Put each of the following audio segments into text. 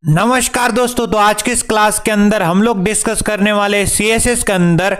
नमस्कार दोस्तों। तो आज की इस क्लास के अंदर हम लोग डिस्कस करने वाले सीएसएस के अंदर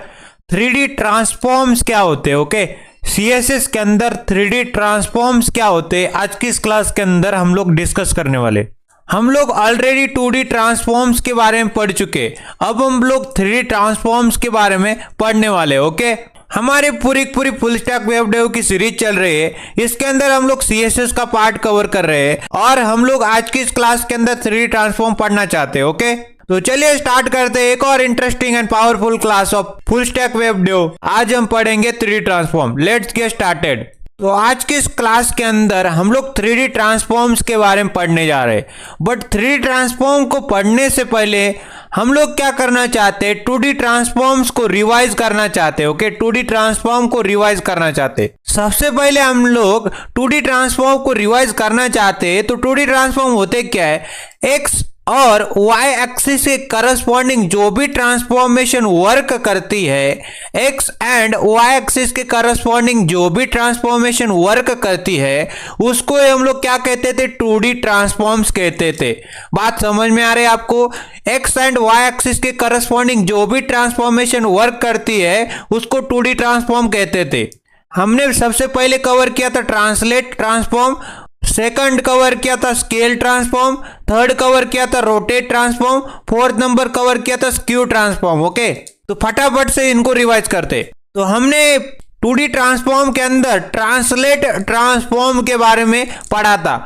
3D ट्रांसफॉर्म्स क्या होते हैं। ओके, सीएसएस के अंदर 3D ट्रांसफॉर्म्स क्या होते हैं, आज की इस क्लास के अंदर हम लोग डिस्कस करने वाले। हम लोग ऑलरेडी 2D ट्रांसफॉर्म्स के बारे में पढ़ चुके, अब हम लोग 3D ट्रांसफॉर्म्स के बारे में पढ़ने वाले। ओके, हमारी पूरी फुल स्टैक वेब डेव की सीरीज चल रही है, इसके अंदर हम लोग सीएसएस का पार्ट कवर कर रहे हैं और हम लोग आज की इस क्लास के अंदर 3D ट्रांसफॉर्म पढ़ना चाहते हैं। ओके, तो चलिए स्टार्ट करते हैं एक और interesting and powerful class of full stack web Dave. आज हम पढ़ेंगे 3D transform. Let's get started. तो आज की इस क्लास के अंदर हम लोग 3D ट्रांसफॉर्म्स के बारे में पढ़ने जा रहे हैं, बट 3D ट्रांसफॉर्म को पढ़ने से पहले हम लोग क्या करना चाहते हैं, 2D ट्रांसफॉर्म्स को रिवाइज करना चाहते हैं। ओके, 2D ट्रांसफॉर्म को रिवाइज करना चाहते हैं। सबसे पहले हम लोग 2D ट्रांसफॉर्म को रिवाइज करना चाहते हैं। तो 2D ट्रांसफॉर्म होते क्या है, एक्स और y एक्सिस के करस्पॉन्डिंग जो भी ट्रांसफॉर्मेशन वर्क करती है, x एंड y एक्सिस के करस्पॉन्डिंग जो भी ट्रांसफॉर्मेशन वर्क करती है, उसको हम लोग क्या कहते थे, 2D ट्रांसफॉर्म्स कहते थे। बात समझ में आ रही है आपको? x एंड y एक्सिस के करस्पॉन्डिंग जो भी ट्रांसफॉर्मेशन वर्क करती है उसको 2D ट्रांसफॉर्म कहते थे। हमने सबसे पहले कवर किया था ट्रांसलेट ट्रांसफॉर्म, सेकंड कवर किया था स्केल ट्रांसफॉर्म, थर्ड कवर किया था rotate transform, fourth number cover किया था स्क्यू ट्रांसफॉर्म। ओके, तो फटाफट से इनको रिवाइज करते। तो हमने 2D ट्रांसफॉर्म के अंदर ट्रांसलेट ट्रांसफॉर्म के बारे में पढ़ा था।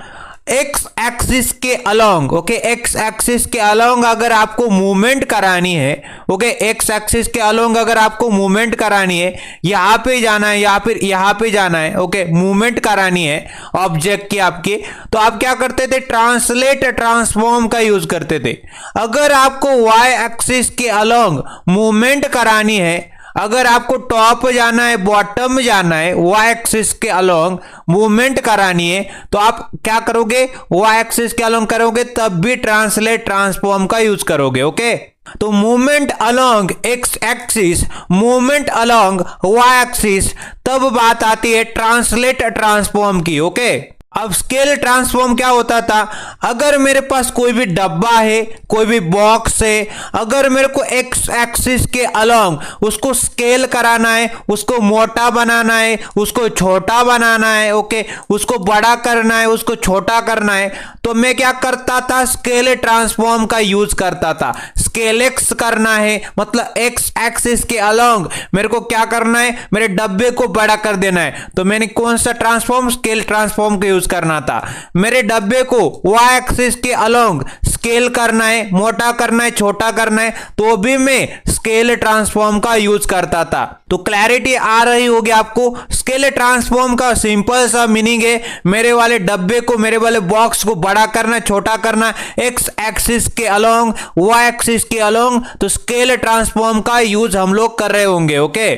एक्स एक्सिस के अलोंग, ओके, एक्स एक्सिस के अलोंग अगर आपको मूवमेंट करानी है, ओके, एक्स एक्सिस के अलोंग अगर आपको मूवमेंट करानी है, यहाँ पे जाना है या फिर यहाँ पे जाना है, ओके, मूवमेंट करानी है ऑब्जेक्ट की आपकी, तो आप क्या करते थे, ट्रांसलेट ट्रांसफॉर्म का यूज करते थे। अगर आपको वाई एक्सिस के अलोंग मूवमेंट करानी है, अगर आपको टॉप जाना है बॉटम जाना है, वाई एक्सिस के अलोंग मूवमेंट करानी है, तो आप क्या करोगे, वाई एक्सिस के अलोंग करोगे, तब भी ट्रांसलेट ट्रांसफॉर्म का यूज करोगे। ओके, तो movement along X axis, movement along Y axis, तब बात आती है ट्रांसलेट ट्रांसफॉर्म की। ओके, अब स्केल ट्रांसफॉर्म क्या होता था, अगर मेरे पास कोई भी डब्बा है, कोई भी बॉक्स है, अगर मेरे को एक्स एक्सिस के अलोंग उसको स्केल कराना है, उसको मोटा बनाना है, उसको छोटा बनाना है, ओके, उसको बड़ा करना है, उसको छोटा करना है, तो मैं क्या करता था, स्केल ट्रांसफॉर्म का यूज करता था। स्केल एक्स करना है मतलब एक्स एक्सिस के अलोंग मेरे को क्या करना है, मेरे डब्बे को बड़ा कर देना है, तो मैंने कौन सा ट्रांसफॉर्म, स्केल ट्रांसफॉर्म का यूज करना था। मेरे डब्बे को वाई एक्सिस के अलोंग स्केल करना है, मोटा करना है, छोटा करना है, तो भी मैं स्केल ट्रांसफॉर्म का यूज करता था। तो क्लैरिटी आ रही होगी आपको। स्केल ट्रांसफॉर्म का सिंपल सा मीनिंग है, मेरे वाले डब्बे को, मेरे वाले बॉक्स को बड़ा करना, छोटा करना, एक्स एक्सिस के अलोंग, वाई एक्सिस के अलोंग, तो स्केल ट्रांसफॉर्म का यूज हम लोग कर रहे होंगे। ओके,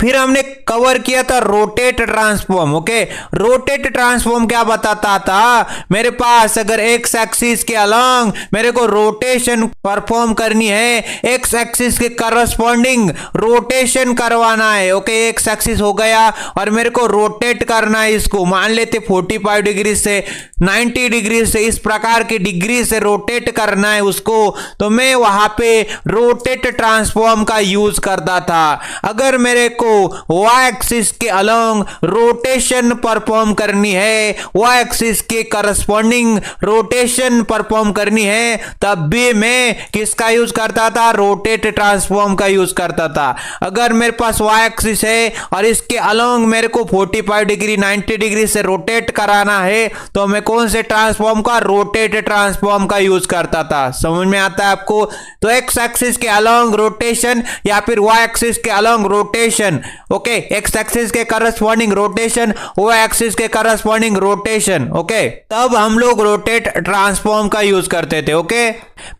फिर हमने कवर किया था rotate transform. Okay, rotate transform क्या बताता था, मेरे पास अगर एक्स एक्सिस के अलोंग मेरे को रोटेशन परफॉर्म करनी है, एक्स एक्सिस के करस्पॉन्डिंग रोटेशन करवाना है। ओके, एक्स एक्सिस हो गया और मेरे को रोटेट करना है, इसको मान लेते 45 डिग्री से 90 डिग्री से, इस प्रकार की डिग्री से रोटेट करना है उसको, तो मैं वहां पे रोटेट ट्रांसफॉर्म का यूज करता था। अगर मेरे को वाई एक्सिस के अलोंग रोटेशन परफॉर्म करनी है, वाई एक्सिस के करस्पॉन्डिंग रोटेशन परफॉर्म करनी है, तब भी मैं किसका यूज करता था, रोटेट ट्रांसफॉर्म का यूज करता था। अगर मेरे पास वाई एक्सिस है और इसके अलोंग मेरे को 45 डिग्री 90 डिग्री से रोटेट कराना है, तो मैं कौन से ट्रांसफॉर्म का, रोटेट ट्रांसफॉर्म का यूज करता था। समझ में आता है आपको? तो एक्स एक्सिस के अलोंग रोटेशन या फिर वाई एक्सिस के along rotation, okay, x axis के करस्पॉन्डिंग रोटेशन, वाई एक्सिस के करस्पॉन्डिंग रोटेशन, ओके, तब हम लोग रोटेट ट्रांसफॉर्म का यूज करते थे। ओके,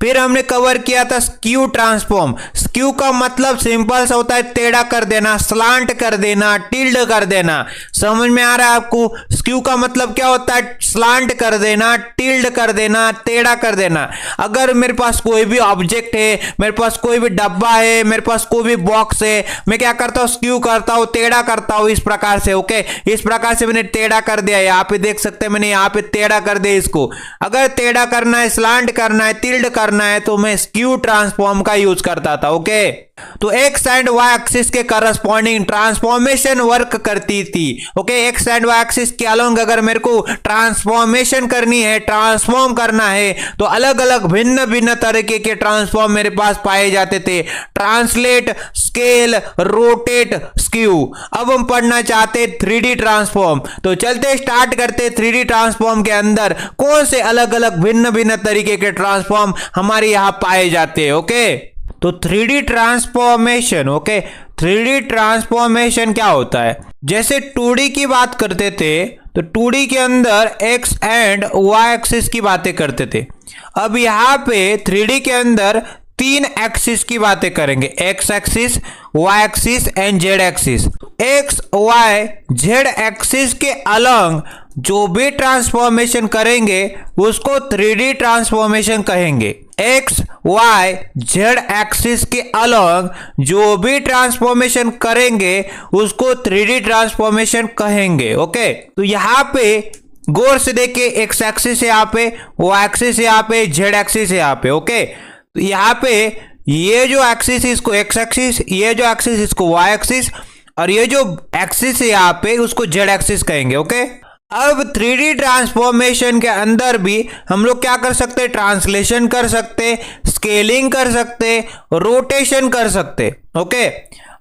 फिर हमने कवर किया था स्क्यू ट्रांसफॉर्म। स्क्यू का मतलब सिंपल सा होता है टेढ़ा कर देना, स्लांट कर देना, टिल्ड कर देना। समझ में आ रहा है आपको? स्क्यू का मतलब क्या होता है, स्लांट कर देना, टिल्ड कर देना, टेढ़ा कर देना। अगर मेरे पास कोई भी ऑब्जेक्ट है, मेरे पास कोई भी डब्बा है, मेरे पास कोई भी बॉक्स है, मैं क्या करता हूं, स्क्यू करता हूं, टेढ़ा करता हूं इस प्रकार से। ओके, इस प्रकार से मैंने टेढ़ा कर दिया। यहाँ पे देख सकते हैं मैंने यहाँ पे टेढ़ा कर दिया इसको। अगर टेढ़ा करना है, स्लांट करना है, टिल्ड करना है तो मैं स्क्यू ट्रांसफॉर्म का यूज करता था। ओके, तो एक्स एंड वाई एक्सिस के करस्पॉन्डिंग ट्रांसफॉर्मेशन वर्क करती थी। Okay, X and Y axis के अलोंग अगर मेरे को ट्रांसफॉर्मेशन करनी है, ट्रांसफॉर्म करना है, तो अलग अलग भिन्न भिन्न तरीके के ट्रांसफॉर्म मेरे पास पाए जाते थे। Translate, scale, rotate, skew. अब हम पढ़ना चाहते 3D ट्रांसफॉर्म। तो चलते स्टार्ट करते 3D ट्रांसफॉर्म के अंदर कौन से अलग अलग भिन्न भिन्न तरीके के ट्रांसफॉर्म हमारे यहां पाए जाते हैं। ओके, तो 3D transformation. Okay, 3D transformation क्या होता है? जैसे 2D की बात करते थे तो 2D के अंदर एक्स एंड वाई एक्सिस की बातें करते थे। अब यहाँ पे 3D के अंदर 3 एक्सिस की बातें करेंगे, X axis, Y axis and Z axis. X Y Z axis के अलॉन्ग जो भी ट्रांसफॉर्मेशन करेंगे उसको 3D ट्रांसफॉर्मेशन कहेंगे। एक्स वाई जेड एक्सिस के अलॉन्ग जो भी ट्रांसफॉर्मेशन करेंगे उसको 3D ट्रांसफॉर्मेशन कहेंगे। ओके, तो यहाँ पे गौर से देखिए, एक्स एक्सिस यहाँ पे, वाई एक्सिस यहाँ पे, जेड एक्सिस यहाँ पे। ओके, तो यहाँ पे ये जो एक्सिस इसको एक्स एक्सिस, ये जो एक्सिस इसको वाई एक्सिस, और ये जो एक्सिस है यहाँ पे उसको जेड एक्सिस कहेंगे। ओके, अब 3D ट्रांसफॉर्मेशन के अंदर भी हम लोग क्या कर सकते हैं? ट्रांसलेशन कर सकते, स्केलिंग कर सकते, रोटेशन कर सकते। ओके,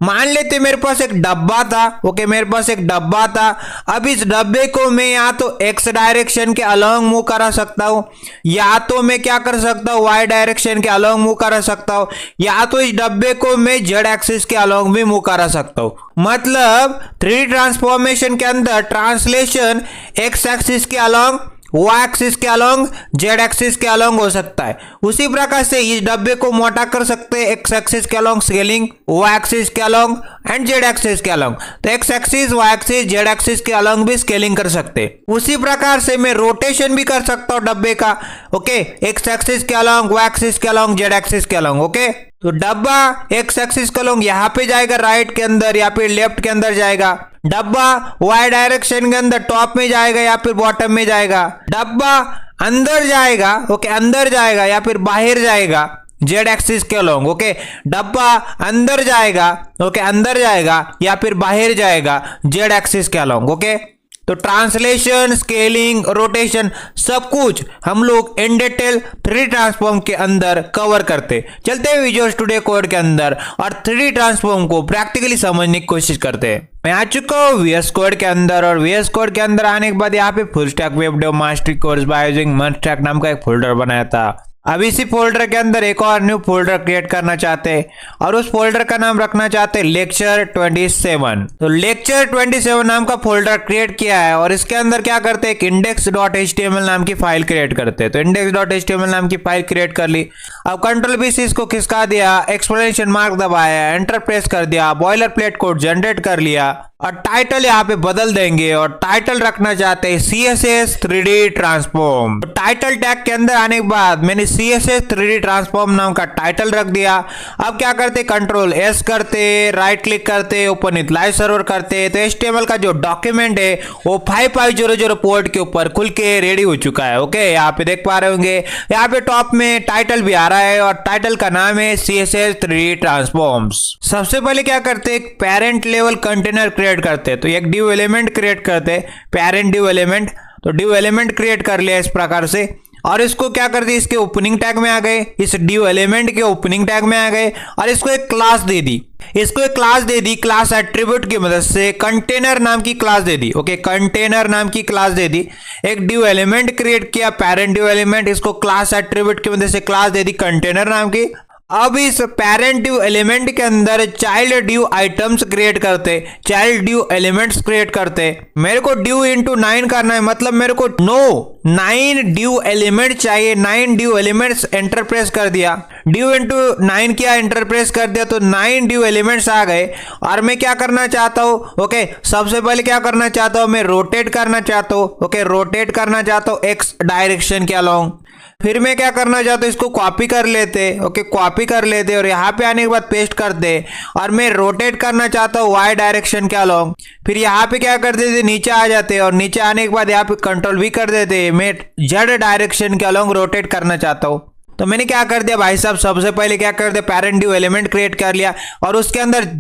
मान लेते मेरे पास एक डब्बा था। ओके, मेरे पास एक डब्बा था। अब इस डब्बे को मैं या तो एक्स डायरेक्शन के अलॉन्ग मूव करा सकता हूं, या तो मैं क्या कर सकता हूं, वाई डायरेक्शन के अलॉन्ग मूव करा सकता हूं, या तो इस डब्बे को मैं जेड एक्सिस के अलॉन्ग भी मूव करा सकता हूं। मतलब 3D ट्रांसफॉर्मेशन के अंदर ट्रांसलेशन एक्स एक्सिस के अलॉन्ग, वाई एक्सिस के अलॉन्ग, जेड एक्सिस के अलॉन्ग हो सकता है। उसी प्रकार से इस डब्बे को मोटा कर सकते हैं, एक्स एक्सिस के अलॉन्ग स्केलिंग, वाई एक्सिस के अलॉन्ग एंड जेड एक्सिस के अलॉन्ग। तो X axis, Y axis, Z axis के अलॉन्ग भी स्केलिंग कर सकते हैं। उसी प्रकार से मैं रोटेशन भी कर सकता हूं डब्बे का। ओके, एक्स एक्सिस के अलॉन्ग, वाई एक्सिस के अलॉन्ग, जेड एक्सिस के अलॉन्ग। ओके, तो डब्बा एक्स एक्सिस के अलॉन्ग यहाँ पे जाएगा राइट के अंदर या फिर लेफ्ट के अंदर जाएगा। डब्बा वाई डायरेक्शन के अंदर टॉप में जाएगा या फिर बॉटम में जाएगा। डब्बा अंदर जाएगा, ओके, अंदर जाएगा या फिर बाहर जाएगा जेड एक्सिस के अलॉन्ग। ओके, डब्बा अंदर जाएगा, ओके, अंदर जाएगा या फिर बाहर जाएगा जेड एक्सिस के अलॉन्ग। ओके, तो ट्रांसलेशन, स्केलिंग, रोटेशन सब कुछ हम लोग इन डिटेल 3D ट्रांसफॉर्म के अंदर कवर करते। चलते हैं विजुअल स्टूडियो कोड के अंदर और 3D ट्रांसफॉर्म को प्रैक्टिकली समझने की कोशिश करते हैं। मैं आ चुका हूँ VS कोड के अंदर, और VS कोड के अंदर आने के बाद यहाँ पे full stack web dev mastery course by using MERN stack नाम का एक फोल्डर बनाया था। अब इसी फोल्डर के अंदर एक और न्यू फोल्डर क्रिएट करना चाहते हैं और उस फोल्डर का नाम रखना चाहते हैं लेक्चर 27। तो लेक्चर 27 नाम का फोल्डर क्रिएट किया है और इसके अंदर क्या करते हैं, एक index.html नाम की फाइल क्रिएट करते हैं। तो index.html नाम की फाइल क्रिएट कर ली। अब Ctrl+C इसको खिसका दिया, एक्सक्लेमेशन मार्क दबाया, एंटर प्रेस कर दिया, बॉयलर प्लेट कोड जनरेट कर लिया और टाइटल यहाँ पे बदल देंगे और टाइटल रखना चाहते हैं CSS 3D ट्रांसफॉर्म। तो टाइटल टैग के अंदर आने के बाद मैंने CSS 3D ट्रांसफॉर्म नाम का टाइटल रख दिया। अब क्या करते, Ctrl+S करते, राइट क्लिक करते, ओपन विथ लाइव सर्वर करते। तो HTML का जो डॉक्यूमेंट है वो 5500 पोर्ट के ऊपर खुल के रेडी हो चुका है। ओके, यहाँ पे देख पा रहे होंगे, यहाँ पे टॉप में टाइटल भी आ रहा है और टाइटल का नाम है CSS 3D ट्रांसफॉर्म्स। सबसे पहले क्या करते, एक पेरेंट लेवल कंटेनर क्रिएट करते हैं। तो एक div एलिमेंट क्रिएट करते हैं, पेरेंट div एलिमेंट। तो div एलिमेंट क्रिएट कर लिया इस प्रकार से और इसको क्या करते, इसके ओपनिंग टैग में आ गए, इस div एलिमेंट के ओपनिंग टैग में आ गए और इसको एक क्लास दे दी। इसको एक क्लास दे दी, क्लास एट्रीब्यूट की मदद से कंटेनर नाम की क्लास दे दी। ओके, कंटेनर नाम की क्लास दे दी। एक div एलिमेंट क्रिएट किया, पेरेंट div एलिमेंट, इसको क्लास एट्रीब्यूट की मदद से क्लास दे दी कंटेनर नाम की। अब इस पेरेंट div एलिमेंट के अंदर चाइल्ड div आइटम्स क्रिएट करते, चाइल्ड div एलिमेंट्स क्रिएट करते। मेरे को div इंटू 9 करना है, मतलब मेरे को 9 div एलिमेंट चाहिए। 9 div एलिमेंट्स एंटर प्रेस कर दिया, div इंटू 9 किया, एंटर प्रेस कर दिया, तो 9 div एलिमेंट्स आ गए। और मैं क्या करना चाहता हूँ, ओके, सबसे पहले क्या करना चाहता हूँ, मैं रोटेट करना चाहता हूँ। ओके, रोटेट करना चाहता हूँ एक्स डायरेक्शन के अलॉन्ग। फिर मैं क्या करना चाहता हूँ, इसको कॉपी कर लेते। ओके, कॉपी कर लेते और यहाँ पे आने के बाद पेस्ट कर दे। और मैं रोटेट करना चाहता हूँ वाई डायरेक्शन के अलोंग। फिर यहाँ पे क्या कर देते, नीचे आ जाते और नीचे आने के बाद यहाँ पे कंट्रोल भी कर देते। मैं जेड डायरेक्शन के अलोंग रोटेट करना चाहता हूँ। तो मैंने क्या कर दिया भाई साहब, सबसे पहले क्या कर दिया, पैरेंट ड्यू एलिमेंट क्रिएट कर लिया और उसके अंदर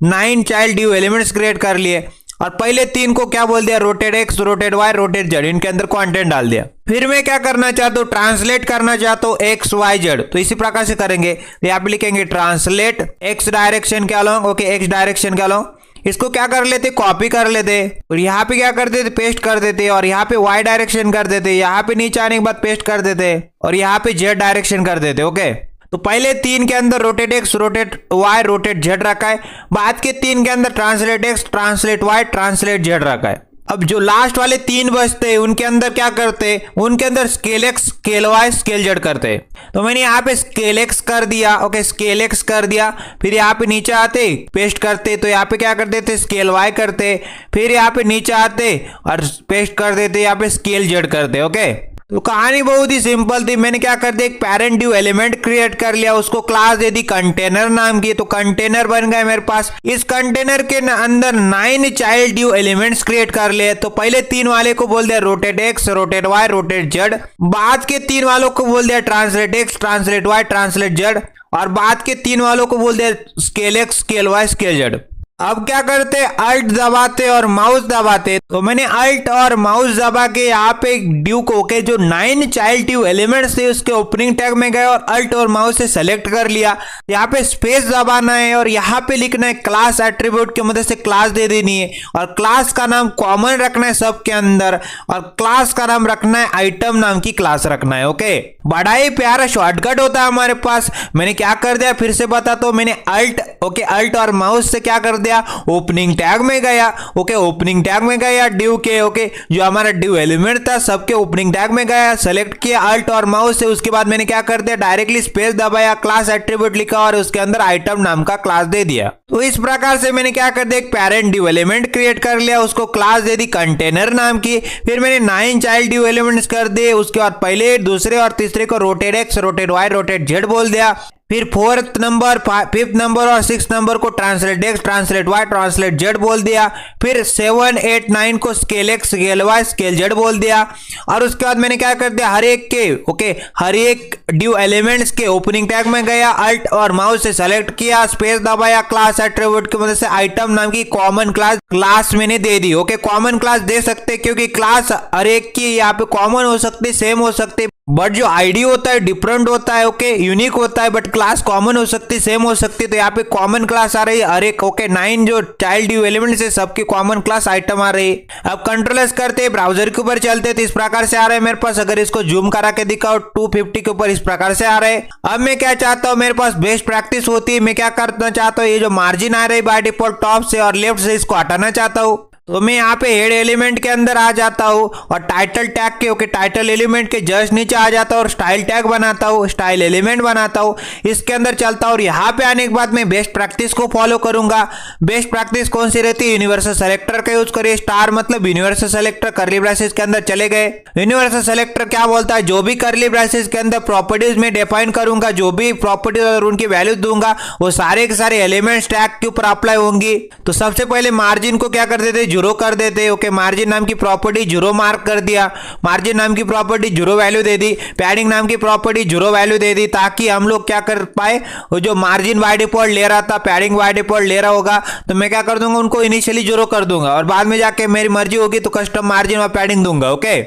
9 चाइल्ड ड्यू एलिमेंट्स क्रिएट कर लिए। और पहले 3 को क्या बोल दिया, rotate X, rotate Y, rotate Z, इनके अंदर कंटेंट डाल दिया। फिर मैं क्या करना चाहता हूँ, ट्रांसलेट करना चाहता हूँ एक्स वाई जेड। तो इसी प्रकार से करेंगे। यहाँ पे लिखेंगे ट्रांसलेट एक्स डायरेक्शन के अलोंग। ओके, एक्स डायरेक्शन के अलोंग। इसको क्या कर लेते, कॉपी कर लेते और यहाँ पे क्या कर देते, पेस्ट कर देते और यहाँ पे वाई डायरेक्शन कर देते। यहाँ पे नीचे आने के बाद पेस्ट कर देते और यहाँ पे जेड डायरेक्शन कर देते। ओके, तो पहले 3 के अंदर rotate X, rotate Y, rotate Z रखा है। बाद के 3 के अंदर translate X, translate Y, translate Z रखा है। अब जो लास्ट वाले 3 बचते हैं उनके अंदर क्या करते, उनके अंदर scale X, scale Y, scale Z करते। तो मैंने यहाँ पे स्केल एक्स कर दिया। ओके, स्केल एक्स कर दिया। फिर यहाँ पे नीचे आते पेस्ट करते, तो यहाँ पे क्या कर देते, स्केल वाई करते। फिर यहाँ पे नीचे आते और पेस्ट कर देते, यहाँ पे स्केल जेड करते। ओके, तो कहानी बहुत ही सिंपल थी। मैंने क्या कर दिया, एक पैरेंट ड्यू एलिमेंट क्रिएट कर लिया, उसको क्लास दे दी कंटेनर नाम की। तो कंटेनर बन गया मेरे पास। इस कंटेनर के अंदर 9 चाइल्ड ड्यू एलिमेंट्स क्रिएट कर लिए। तो पहले 3 वाले को बोल दिया rotate X, rotate Y, rotate Z. बाद के 3 वालों को बोल दिया translate X, translate Y, translate Z. और बाद के 3 वालों को बोल दिया scale X, scale Y, scale Z. अब क्या करते, अल्ट दबाते और माउस दबाते। तो मैंने अल्ट और माउस दबा के यहाँ पे ड्यू को के जो 9 चाइल्ड ड्यू एलिमेंट्स थे उसके ओपनिंग टैग में गए और अल्ट और माउस से सेलेक्ट कर लिया। यहाँ पे स्पेस दबाना है और यहाँ पे लिखना है क्लास एट्रीब्यूट की मदद से क्लास दे देनी है। और क्लास का नाम कॉमन रखना है सबके अंदर और क्लास का नाम रखना है आइटम नाम की क्लास रखना है। ओके, बड़ा ही प्यारा शॉर्टकट होता है हमारे पास। मैंने क्या कर दिया, फिर से बताता हूं। मैंने अल्ट और माउस से क्या कर दिया, ओपनिंग टैग में गया। ओके, ओपनिंग टैग में गया ड्यू के। ओके, जो हमारा ड्यू एलिमेंट था सबके ओपनिंग टैग में गया, सेलेक्ट किया अल्ट और माउस से। उसके बाद मैंने क्या कर दिया, डायरेक्टली स्पेस दबाया, क्लास एट्रीब्यूट लिखा और उसके अंदर आइटम नाम का क्लास दे दिया। तो इस प्रकार से मैंने क्या कर दिया, एक पैरेंट ड्यू एलिमेंट क्रिएट कर लिया, उसको क्लास दे दी कंटेनर नाम की। फिर मैंने 9 चाइल्ड ड्यू एलिमेंट्स कर दिए। उसके बाद पहले, दूसरे और तीसरे को rotate X, rotate Y, rotate Z बोल दिया। फिर 4th नंबर, 5th नंबर और 6th नंबर को translate X, translate Y, translate Z बोल दिया। फिर 7, 8, 9 को scale X, scale Y, scale Z बोल दिया। और उसके बाद मैंने क्या कर दिया, हर एक ड्यू एलिमेंट्स के ओपनिंग टैग में गया, अल्ट और माउस से सेलेक्ट किया, स्पेस दबाया, क्लास एट्रीब्यूट की मदद से आइटम नाम की कॉमन क्लास मैंने दे दी। ओके, कॉमन क्लास दे सकते क्योंकि क्लास हर एक की यहाँ पे कॉमन हो सकती, सेम हो सकती, बट जो आईडी होता है डिफरेंट होता है। ओके, यूनिक होता है, बट क्लास कॉमन हो सकती, सेम हो सकती। तो यहाँ पे कॉमन क्लास आ रही है हर एक। ओके, 9 जो चाइल्ड ड्यू एलिमेंट्स है सबकी कॉमन क्लास आइटम आ रही है। अब कंट्रोल एस करते ब्राउजर के ऊपर चलते तो इस प्रकार से आ रहा है मेरे पास। अगर इसको जूम करा के दिखाओ 250 के ऊपर इस प्रकार से आ रहा है। अब मैं क्या चाहता हूँ, मेरे पास बेस्ट प्रैक्टिस होती है। मैं क्या करना चाहता हूँ, ये जो मार्जिन आ रही है बाय डिफॉल्ट टॉप से और लेफ्ट से, इसको हटाना चाहता हूँ। तो मैं यहाँ पे हेड एलिमेंट के अंदर आ जाता हूँ और टाइटल टैग के, ओके, टाइटल एलिमेंट के जस्ट नीचे आ जाता हूँ और स्टाइल टैग बनाता हूँ, स्टाइल एलिमेंट बनाता हूँ, इसके अंदर चलता हूँ। और यहाँ पे आने के बाद मैं बेस्ट प्रैक्टिस को फॉलो करूंगा। बेस्ट प्रैक्टिस कौन सी रहती है, यूनिवर्सल सेलेक्टर का यूज करिए। स्टार मतलब यूनिवर्सल सेलेक्टर, करली ब्रेसेस के अंदर चले गए। यूनिवर्सल सेलेक्टर क्या बोलता है, जो भी करली ब्रेसेस के अंदर प्रॉपर्टीज में डिफाइन करूंगा, जो भी प्रॉपर्टीज और उनकी वैल्यू दूंगा, वो सारे के सारे एलिमेंट्स टैग के ऊपर अप्लाई होंगी। तो सबसे पहले मार्जिन को क्या कर देते, 0 कर देते। ओके, मार्जिन नाम की प्रॉपर्टी 0 मार्क कर दिया। मार्जिन नाम की प्रॉपर्टी 0 वैल्यू दे दी। पैडिंग नाम की प्रॉपर्टी 0 वैल्यू दे दी, ताकि हम लोग क्या कर पाए, वो जो मार्जिन बाय डिफॉल्ट ले रहा था, पैडिंग बाय डिफॉल्ट ले रहा होगा, तो मैं क्या कर दूंगा, उनको इनिशियली 0 कर दूंगा और बाद में जाके मेरी मर्जी होगी तो कस्टम मार्जिन और पैडिंग दूंगा। ओके,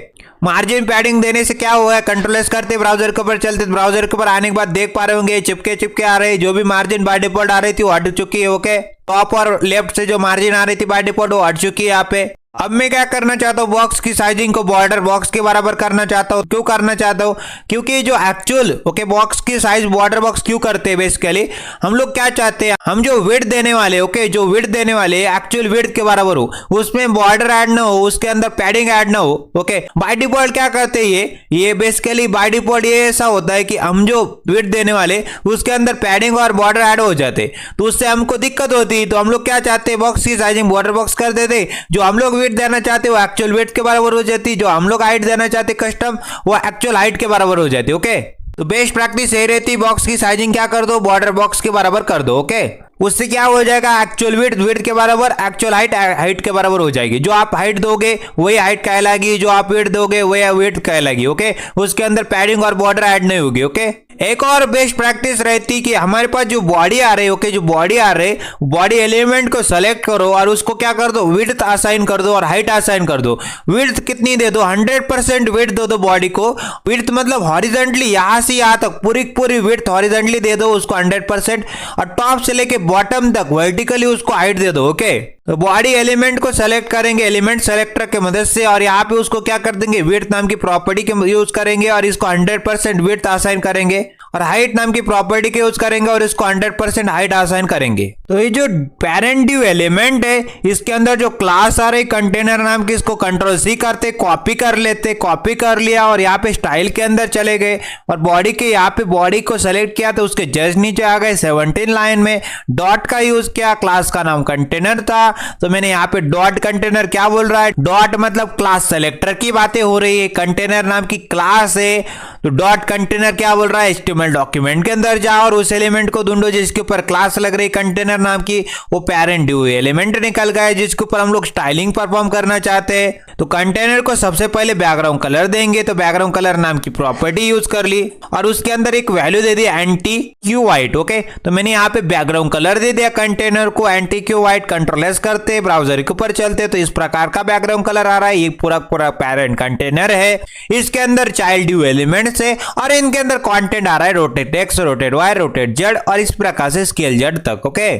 मार्जिन पैडिंग देने से क्या हुआ है, कंट्रोल एस करते ब्राउजर के ऊपर चलते, ब्राउजर के ऊपर आने के बाद देख पा रहे होंगे चिपके आ रहे हैं। जो भी मार्जिन बाय डिफॉल्ट आ रही थी वो हट चुकी है। ओके, टॉप और लेफ्ट से जो मार्जिन आ रही थी बाय डिफॉल्ट वो हट चुकी है यहाँ पे। अब मैं क्या करना चाहता हूँ, बॉक्स की साइजिंग को बॉर्डर बॉक्स के बराबर करना चाहता हूँ। क्यों करना चाहता हूँ, क्योंकि जो एक्चुअल बॉक्स की साइज बॉर्डर बॉक्स क्यों करते हैं, बेसिकली हम लोग क्या चाहते हैं, हम जो विड्थ देने वाले, जो विड्थ देने वाले एक्चुअल विड्थ के बराबर हो, उसमें बॉर्डर ऐड ना हो, उसके अंदर पैडिंग ऐड ना हो। ओके, बाय डिफॉल्ट क्या करते हैं, ये बेसिकली बाय डिफॉल्ट ये ऐसा होता है कि हम जो विड्थ देने वाले उसके अंदर पैडिंग और बॉर्डर ऐड हो जाते, तो उससे हमको दिक्कत होती है। तो हम लोग क्या चाहते हैं, बॉक्स की साइजिंग बॉर्डर बॉक्स कर देते। जो हम लोग विड्थ देना चाहते हो एक्चुअल विड्थ के बराबर हो जाती, जो हम लोग हाइट देना चाहते कस्टम वो एक्चुअल हाइट के बराबर हो जाती। ओके, तो बेस्ट प्रैक्टिस यही रहती, बॉक्स की साइजिंग क्या कर दो, बॉर्डर बॉक्स के बराबर कर दो। ओके, उससे क्या हो जाएगा, एक्चुअल विड्थ के बराबर, एक्चुअल हाइट के बराबर हो जाएगी। जो आप हाइट दोगे वही हाइट कहलाएगी, जो आप विड्थ दोगे वही विड्थ कहलाएगी। ओके, उसके अंदर पैडिंग और बॉर्डर ऐड नहीं होगी। ओके, एक और बेस्ट प्रैक्टिस रहती कि हमारे पास जो बॉडी आ रही है, ओके, जो बॉडी आ रही है, बॉडी एलिमेंट को सेलेक्ट करो और उसको क्या कर दो, विड्थ असाइन कर दो और हाइट असाइन कर दो। विड्थ कितनी दे दो, 100% विड्थ दे दो बॉडी को। विड्थ मतलब हॉरिजॉन्टली यहां से यहां तक पूरी विड्थ हॉरिजॉन्टली दे दो उसको 100%, और टॉप से लेके बॉटम तक वर्टिकली उसको हाइट दे दो। ओके, तो बॉडी एलिमेंट को सेलेक्ट करेंगे एलिमेंट सेलेक्टर के मदद से, और यहाँ पे उसको क्या कर देंगे, विड्थ नाम की प्रॉपर्टी के यूज करेंगे और इसको 100% विड्थ असाइन करेंगे, और हाइट नाम की प्रॉपर्टी के यूज करेंगे और इसको 100% हाइट असाइन करेंगे। तो ये जो पेरेंट ड्यू एलिमेंट है, इसके अंदर जो क्लास आ रही कंटेनर नाम की, इसको कंट्रोल सी करते, कॉपी कर लेते, कॉपी कर लिया और यहाँ पे स्टाइल के अंदर चले गए और बॉडी के यहाँ पे बॉडी को सेलेक्ट किया तो उसके जस्ट नीचे आ गए 17 लाइन में डॉट का यूज किया, क्लास का नाम कंटेनर था, तो मैंने यहाँ पे डॉट कंटेनर क्या बोल रहा है, डॉट मतलब क्लास सेलेक्टर की बातें हो रही है, कंटेनर नाम की क्लास है, तो डॉट कंटेनर क्या बोल रहा है, HTML डॉक्यूमेंट के अंदर जाओ और उस एलिमेंट को ढूंढो जिसके ऊपर क्लास लग रही कंटेनर नाम की, वो पेरेंट ड्यू एलिमेंट निकल गया जिसके ऊपर हम लोग स्टाइलिंग परफॉर्म करना चाहते हैं। तो कंटेनर को सबसे पहले बैकग्राउंड कलर देंगे, तो बैकग्राउंड कलर नाम की प्रॉपर्टी यूज कर ली और उसके अंदर एक वैल्यू दे दी एंटी क्यू वाइट। ओके, तो मैंने यहाँ पे बैकग्राउंड कलर दे दिया कंटेनर को anti Q white. Control S करते ब्राउजर के ऊपर चलते तो इस प्रकार का बैकग्राउंड कलर आ रहा है। ये पूरा पेरेंट कंटेनर है, इसके अंदर चाइल्ड ड्यू एलिमेंट्स है और इनके अंदर कंटेंट आ रहा है rotate X, rotate Y, rotate Z और इस प्रकार से स्केल जेड तक। ओके,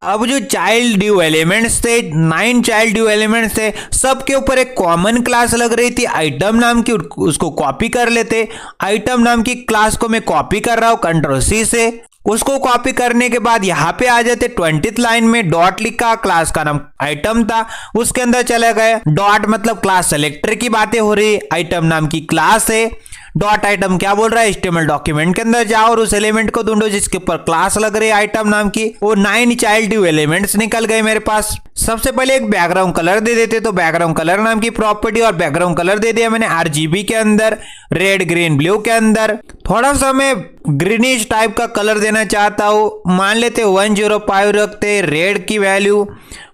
अब जो चाइल्ड ड्यू एलिमेंट्स थे, 9 चाइल्ड ड्यू एलिमेंट्स थे, सबके ऊपर एक कॉमन क्लास लग रही थी आइटम नाम की, उसको कॉपी कर लेते। आइटम नाम की क्लास को मैं कॉपी कर रहा हूं कंट्रोल सी से, उसको कॉपी करने के बाद यहाँ पे आ जाते 20th लाइन में डॉट लिखा, क्लास का नाम आइटम था, उसके अंदर चले गए। डॉट मतलब क्लास सेलेक्टर की बातें हो रही, आइटम नाम की क्लास है। डॉट आइटम क्या बोल रहा है, HTML डॉक्यूमेंट के अंदर जाओ और उस एलिमेंट को ढूंढो जिसके ऊपर क्लास लग रही है आइटम नाम की। वो 9 चाइल्ड ड्यू एलिमेंट्स निकल गए मेरे पास। सबसे पहले एक बैकग्राउंड कलर दे देते, तो बैकग्राउंड कलर नाम की प्रॉपर्टी और बैकग्राउंड कलर दे दिया मैंने RGB के अंदर, रेड ग्रीन ब्लू के अंदर। थोड़ा सा मैं ग्रीनिश टाइप का कलर देना चाहता हूं, मान लेते 105 रखते, रेड की वैल्यू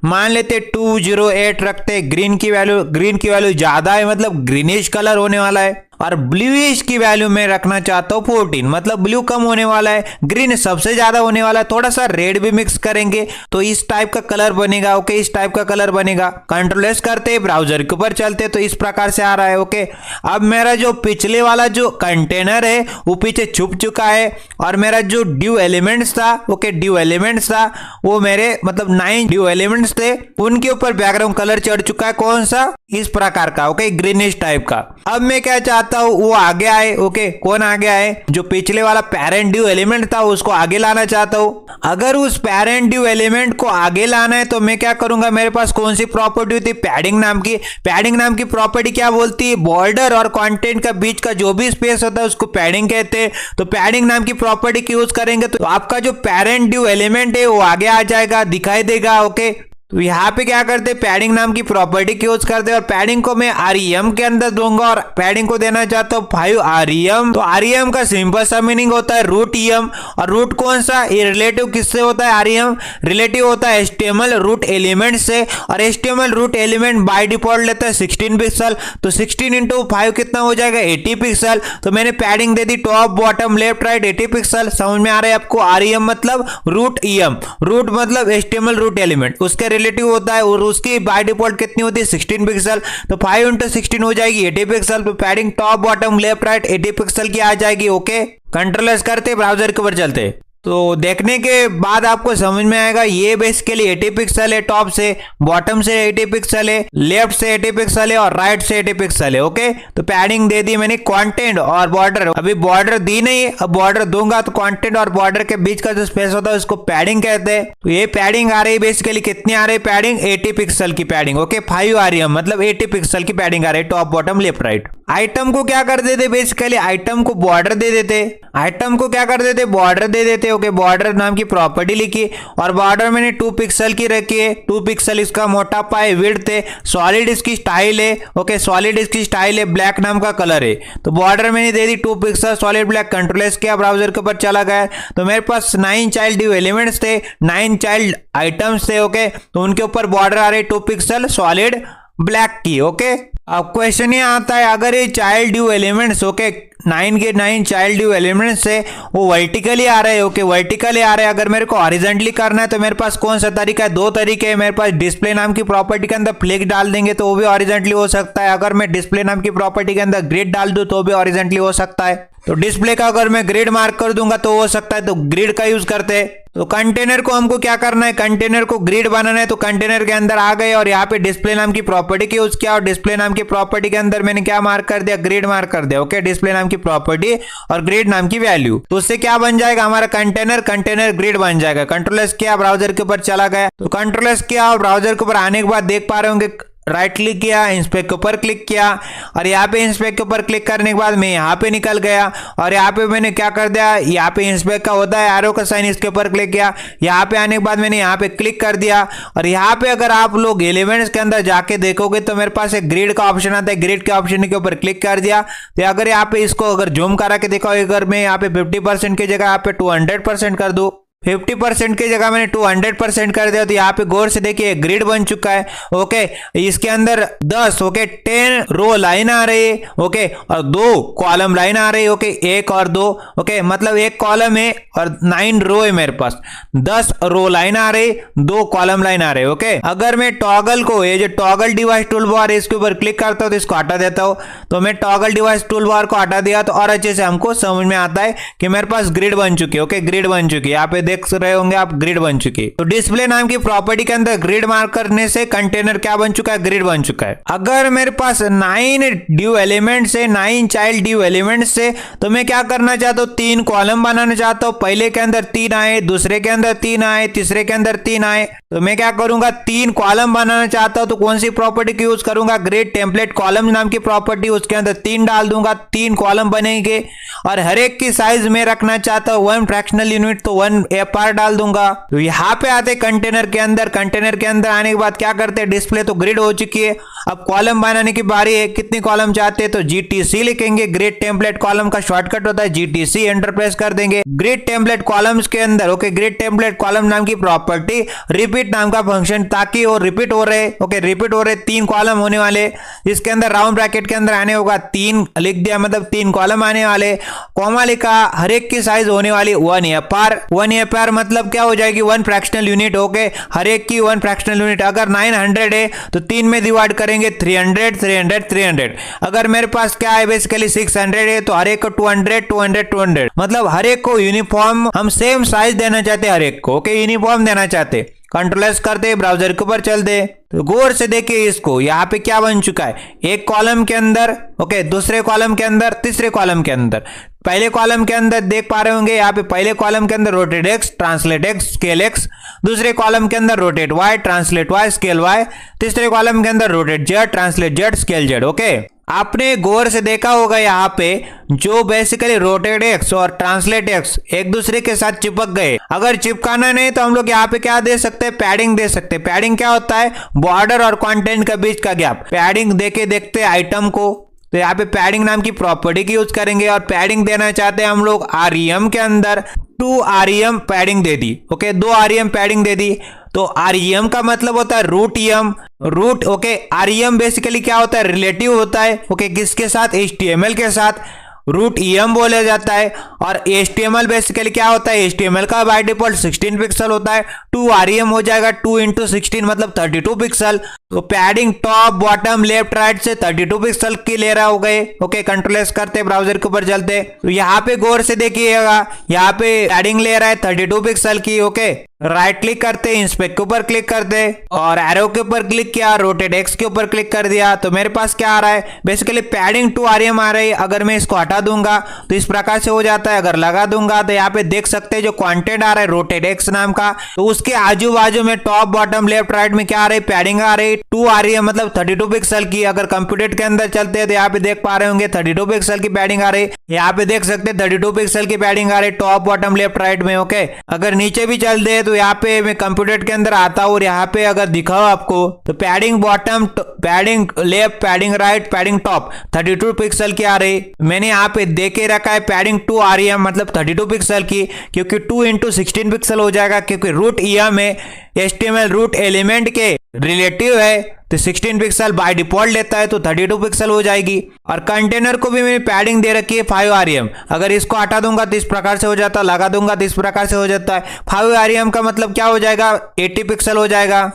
मान लेते 208 रखते, ग्रीन की वैल्यू ज्यादा है मतलब ग्रीनिश कलर होने वाला है, और ब्लूइश की वैल्यू में रखना चाहता हूं 14 मतलब ब्लू कम होने वाला है, ग्रीन सबसे ज्यादा होने वाला है। थोड़ा सा रेड भी मिक्स करेंगे तो इस टाइप का कलर बनेगा। ओके, इस टाइप का कलर बनेगा। कंट्रोल एस करते ब्राउजर के ऊपर चलते तो इस प्रकार से आ रहा है। ओके, अब मेरा जो पिछले वाला जो कंटेनर है वो पीछे छुप चुका है और मेरा जो ड्यू एलिमेंट्स था, ओके, ड्यू एलिमेंट्स था वो मेरे मतलब 9 ड्यू एलिमेंट्स थे, उनके ऊपर बैकग्राउंड कलर चढ़ चुका है। कौन सा, इस प्रकार का। ओके, ग्रीनिश टाइप का। अब मैं क्या चाहता हूं, वो आगे आए। ओके, कौन आगे आए, जो पिछले वाला पेरेंट ड्यू एलिमेंट था उसको आगे लाना चाहता हूं। अगर उस पेरेंट ड्यू एलिमेंट को आगे लाना है तो मैं क्या करूंगा, मेरे पास कौन सी प्रॉपर्टी होती है, पैडिंग नाम की। पैडिंग नाम की प्रॉपर्टी क्या बोलती है, बॉर्डर और कंटेंट का बीच का जो भी स्पेस होता है उसको पैडिंग कहते हैं। तो पैडिंग नाम की प्रॉपर्टी की यूज करेंगे तो आपका जो पेरेंट ड्यू एलिमेंट है वो आगे आ जाएगा, दिखाई देगा। ओके, तो यहाँ पे क्या करते, पैडिंग नाम की प्रॉपर्टी की यूज करते और पैडिंग को मैं REM के अंदर दूंगा और पैडिंग को देना चाहता हूँ 5 REM। तो REM का सिंपल सा मीनिंग होता है रूट EM, और रूट कौन सा, ये रिलेटिव किससे होता है, REM रिलेटिव होता है HTML रूट एलिमेंट से, और HTML root element by default लेता है 16 पिक्सल। तो 16 × 5 कितना हो जाएगा, 80 पिक्सल। तो मैंने पैडिंग दे दी top bottom left right 80 pixel. समझ में आ रहा है आपको, REM मतलब रूट EM, रूट मतलब HTML रूट एलिमेंट, उसके रिलेटिव होता है और उसकी बाय डिफॉल्ट कितनी होती है 16 पिक्सल। तो 5 × 16 हो जाएगी 80 पिक्सल। तो padding top bottom left right 80 pixel की आ जाएगी। ओके, कंट्रोल एस करते ब्राउजर के ऊपर चलते तो देखने के बाद आपको समझ में आएगा ये बेसिकली 80 पिक्सल है, टॉप से बॉटम से 80 पिक्सल है, लेफ्ट से 80 पिक्सल है और राइट से 80 पिक्सल है। ओके, तो पैडिंग दे दी मैंने, कंटेंट और बॉर्डर, अभी बॉर्डर दी नहीं है, अब बॉर्डर दूंगा तो कंटेंट और बॉर्डर के बीच का जो स्पेस होता है उसको पैडिंग कहते हैं। तो ये पैडिंग आ रही है बेसिकली, कितनी आ रही है पैडिंग, 80 पिक्सल की पैडिंग। ओके, 5 REM मतलब 80 पिक्सल की पैडिंग आ रही है top bottom left right. Item को क्या कर देते, बेसिकली आइटम को बॉर्डर दे देते, आइटम को क्या कर देते, बॉर्डर दे देते। ओके, बॉर्डर नाम की प्रॉपर्टी लिखी और बॉर्डर मैंने 2 पिक्सल की रखी है। 2 पिक्सल इसका मोटापा है, विड्थ है, सॉलिड इसकी स्टाइल है। ओके, सॉलिड इसकी स्टाइल है, ब्लैक नाम का कलर है। तो बॉर्डर मैंने दे दी 2 pixel, solid black. Control S किया, ब्राउजर के ऊपर चला गया। तो मेरे पास 9 चाइल्ड ड्यू एलिमेंट्स थे, 9 चाइल्ड आइटम्स थे। ओके, तो उनके ऊपर बॉर्डर आ रही 2 पिक्सल सॉलिड ब्लैक की। ओके, अब क्वेश्चन ये आता है, अगर ये चाइल्ड ड्यू एलिमेंट्स 9 के 9 चाइल्ड ड्यू एलिमेंट्स से वो वर्टिकली आ रहे हैं। ओके, वर्टिकली आ रहे हैं। अगर मेरे को हॉरिजॉन्टली करना है तो मेरे पास कौन सा तरीका है, 2 तरीके हैं मेरे पास। डिस्प्ले नाम की प्रॉपर्टी के अंदर फ्लिक डाल देंगे तो वो भी हॉरिजॉन्टली हो सकता है। अगर मैं डिस्प्ले नाम की प्रॉपर्टी के अंदर ग्रिड डाल दूं तो भी हॉरिजॉन्टली हो सकता है। तो डिस्प्ले का अगर मैं ग्रिड मार्क कर दूंगा तो हो सकता है, तो ग्रिड का यूज करते हैं। तो कंटेनर को हमको क्या करना है, कंटेनर को ग्रिड बनाना है। तो कंटेनर के अंदर आ गए और यहाँ पे डिस्प्ले नाम की प्रॉपर्टी की यूज किया और डिस्प्ले नाम की प्रॉपर्टी के अंदर मैंने क्या मार्क कर दिया, ग्रिड मार्क कर दिया। ओके, डिस्प्ले नाम की प्रॉपर्टी और ग्रिड नाम की वैल्यू। तो उससे क्या बन जाएगा, हमारा कंटेनर ग्रिड बन जाएगा। कंट्रोल एस किया, ब्राउजर के ऊपर चला गया। तो कंट्रोल एस किया और ब्राउजर के ऊपर आने के बाद देख पा रहे होंगे, राइट क्लिक किया, इंस्पेक्ट के ऊपर क्लिक किया और यहाँ पे इंस्पेक्ट के ऊपर क्लिक करने के बाद मैं यहाँ पे निकल गया और यहाँ पे मैंने क्या कर दिया, यहाँ पे इंस्पेक्ट का होता है एरो का साइन, इसके ऊपर क्लिक किया। यहाँ पे आने के बाद मैंने यहाँ पे क्लिक कर दिया और यहाँ पे अगर आप लोग एलिमेंट्स के अंदर जाके देखोगे तो मेरे पास एक ग्रिड का ऑप्शन आता है। ग्रिड के ऑप्शन के ऊपर क्लिक कर दिया तो अगर यहाँ पे इसको अगर जूम करा के देखो, अगर मैं यहाँ पे 50% की जगह यहाँ पे 200% कर दूं, 50% की जगह मैंने 200% कर दिया, तो यहाँ पे गौर से देखिए ग्रिड बन चुका है। ओके, इसके अंदर 10 10 रो लाइन आ रही है। ओके, और 2 कॉलम लाइन आ रही है। ओके, 1 और 2। ओके, मतलब 1 कॉलम है और 9 रो है मेरे पास। 10 रो लाइन आ रही, 2 कॉलम लाइन आ रहे। ओके, अगर मैं टॉगल को, ये जो टॉगल डिवाइस टूल बार है इसके ऊपर क्लिक करता हूँ तो इसको हटा देता हूँ। तो मैं टॉगल डिवाइस टूल बार को हटा दिया तो और अच्छे से हमको समझ में आता है कि मेरे पास ग्रिड बन चुकी है। ओके, ग्रिड बन चुकी है, यहाँ पे देख रहे होंगे आप, ग्रिड बन चुकी है। तो डिस्प्ले नाम की प्रॉपर्टी के अंदर ग्रिड मार्क करने से कंटेनर क्या बन चुका है, ग्रिड बन चुका है। अगर मेरे पास 9 ड्यू एलिमेंट्स है, 9 चाइल्ड ड्यू एलिमेंट्स है, तो मैं क्या करना चाहता हूँ, 3 कॉलम बनाना चाहता हूँ। पहले के अंदर 3 आए, दूसरे के अंदर 3 आए, तीसरे के अंदर 3 आए। तो मैं क्या करूंगा, 3 कॉलम बनाना चाहता हूँ तो कौन सी प्रॉपर्टी की यूज करूंगा, ग्रिड टेम्पलेट कॉलम नाम की प्रॉपर्टी, उसके अंदर 3 डाल दूंगा, 3 कॉलम बनेंगे और हर एक की साइज में रखना चाहता हूँ 1 फ्रैक्शनल यूनिट, तो 1 FR डाल दूंगा। तो यहाँ पे आते कंटेनर के अंदर। कंटेनर के अंदर आने के बाद क्या करते हैं, डिस्प्ले तो ग्रिड हो चुकी है, अब कॉलम बनाने की बारी है। कितनी कॉलम चाहते हैं तो GTC लिखेंगे। ग्रिड टेम्पलेट कॉलम का शॉर्टकट होता है GTC, एंटर प्रेस कर देंगे। ग्रिड टेम्पलेट कॉलम्स के अंदर ओके, ग्रिड टेम्पलेट कॉलम नाम की प्रॉपर्टी, रिपीट नाम का फंक्शन, ताकि वो रिपीट हो रहे। ओके, रिपीट हो रहे, 3 कॉलम होने वाले। इसके अंदर राउंड ब्रैकेट के अंदर आने होगा 3 लिख दिया, मतलब 3 कॉलम आने वाले। कॉमा लिखा, हर एक की साइज होने वाली 1 FR। 1 FR मतलब क्या हो जाएगी, 1 फ्रैक्शनल यूनिट। ओके, हर एक की 1 फ्रैक्शनल यूनिट। अगर 900 है तो 3 में डिवाइड करेंगे, 300 300 300। अगर मेरे पास क्या है, बेसिकली 600 है तो हर एक को 200 200 200, मतलब हर एक को यूनिफॉर्म हम सेम साइज देना चाहते हैं, हर एक को ओके यूनिफॉर्म देना चाहते। कंट्रोल एस करते, ब्राउजर के ऊपर चलते, तो गौर से देखिए इसको, यहाँ पे क्या बन चुका है, एक कॉलम के अंदर ओके, दूसरे कॉलम के अंदर, तीसरे कॉलम के अंदर। पहले कॉलम के अंदर देख पा रहे होंगे, यहाँ पे पहले कॉलम के अंदर rotate x, translate x, scale x। दूसरे कॉलम के अंदर rotate y, translate y, scale y। तीसरे कॉलम के अंदर rotate z, translate z, scale z। Okay, आपने गौर से देखा होगा यहाँ पे जो बेसिकली रोटेट x और ट्रांसलेट x एक दूसरे के साथ चिपक गए। अगर चिपकाना नहीं तो हम लोग यहाँ पे क्या दे सकते हैं, पैडिंग दे सकते हैं। पैडिंग क्या होता है, बॉर्डर और कंटेंट के बीच का गैप। पैडिंग देके देखते आइटम को, तो यहाँ पे पैडिंग नाम की प्रॉपर्टी की यूज करेंगे और पैडिंग देना चाहते हैं हम लोग REM के अंदर। 2 REM पैडिंग दे दी। ओके, 2 REM पैडिंग दे दी। तो REM का मतलब होता है root EM, root. Okay, REM basically क्या होता है, रिलेटिव होता है। ओके, किसके साथ, HTML के साथ रूट EM बोला जाता है। और HTML बेसिकली क्या होता है, HTML का बाय डिफॉल्ट 16 पिक्सल होता है। 2 REM हो जाएगा, 2 × 16 मतलब 32 पिक्सल। तो padding top bottom left right से 32 पिक्सल की ले रहा हो गए। ओके, कंट्रोल एस करते, ब्राउजर के ऊपर चलते, तो यहाँ पे गौर से देखिएगा, यहाँ पे पैडिंग ले रहा है 32 पिक्सल की। ओके, राइट क्लिक करते, इंस्पेक्ट के ऊपर क्लिक करते और एरो के ऊपर क्लिक किया, रोटेट एक्स के ऊपर क्लिक कर दिया। तो मेरे पास क्या आ रहा है, बेसिकली पैडिंग 2 rem आ रही है। अगर मैं इसको हटा दूंगा तो इस प्रकार से हो जाता है। अगर लगा दूंगा तो यहाँ पे देख सकते हैं जो कंटेंट आ रहा है रोटेट एक्स नाम का, तो उसके आजू बाजू में टॉप बॉटम लेफ्ट राइट में क्या आ रही है, पैडिंग आ रही है 2 rem मतलब 32 पिक्सल की। अगर कंप्यूटर के अंदर चलते हैं तो यहाँ पे देख पा रहे होंगे 32 पिक्सल की पैडिंग आ रही है। यहाँ पे देख सकते हैं 32 पिक्सल की पैडिंग आ रही है टॉप बॉटम लेफ्ट राइट में। ओके, अगर नीचे भी चलते हैं तो यहाँ पे मैं कंप्यूटर के अंदर आता हूँ और यहाँ पे अगर दिखाओ आपको तो padding bottom, padding left, padding right, padding top 32 pixel की आ रही। मैंने यहाँ पे दे के रखा है पैडिंग 2 rem मतलब 32 पिक्सल की, क्योंकि 2 into 16 पिक्सल हो जाएगा, क्योंकि रूट EM में HTML रूट एलिमेंट के रिलेटिव है तो 16 पिक्सल बाय डिफॉल्ट लेता है, तो 32 पिक्सल हो जाएगी। और कंटेनर को भी मैंने पैडिंग दे रखी है 5 rem। अगर इसको हटा दूंगा तो इस प्रकार से हो जाता है, लगा दूंगा तो इस प्रकार से हो जाता है। 5 rem का मतलब क्या हो जाएगा, 80 पिक्सल हो जाएगा।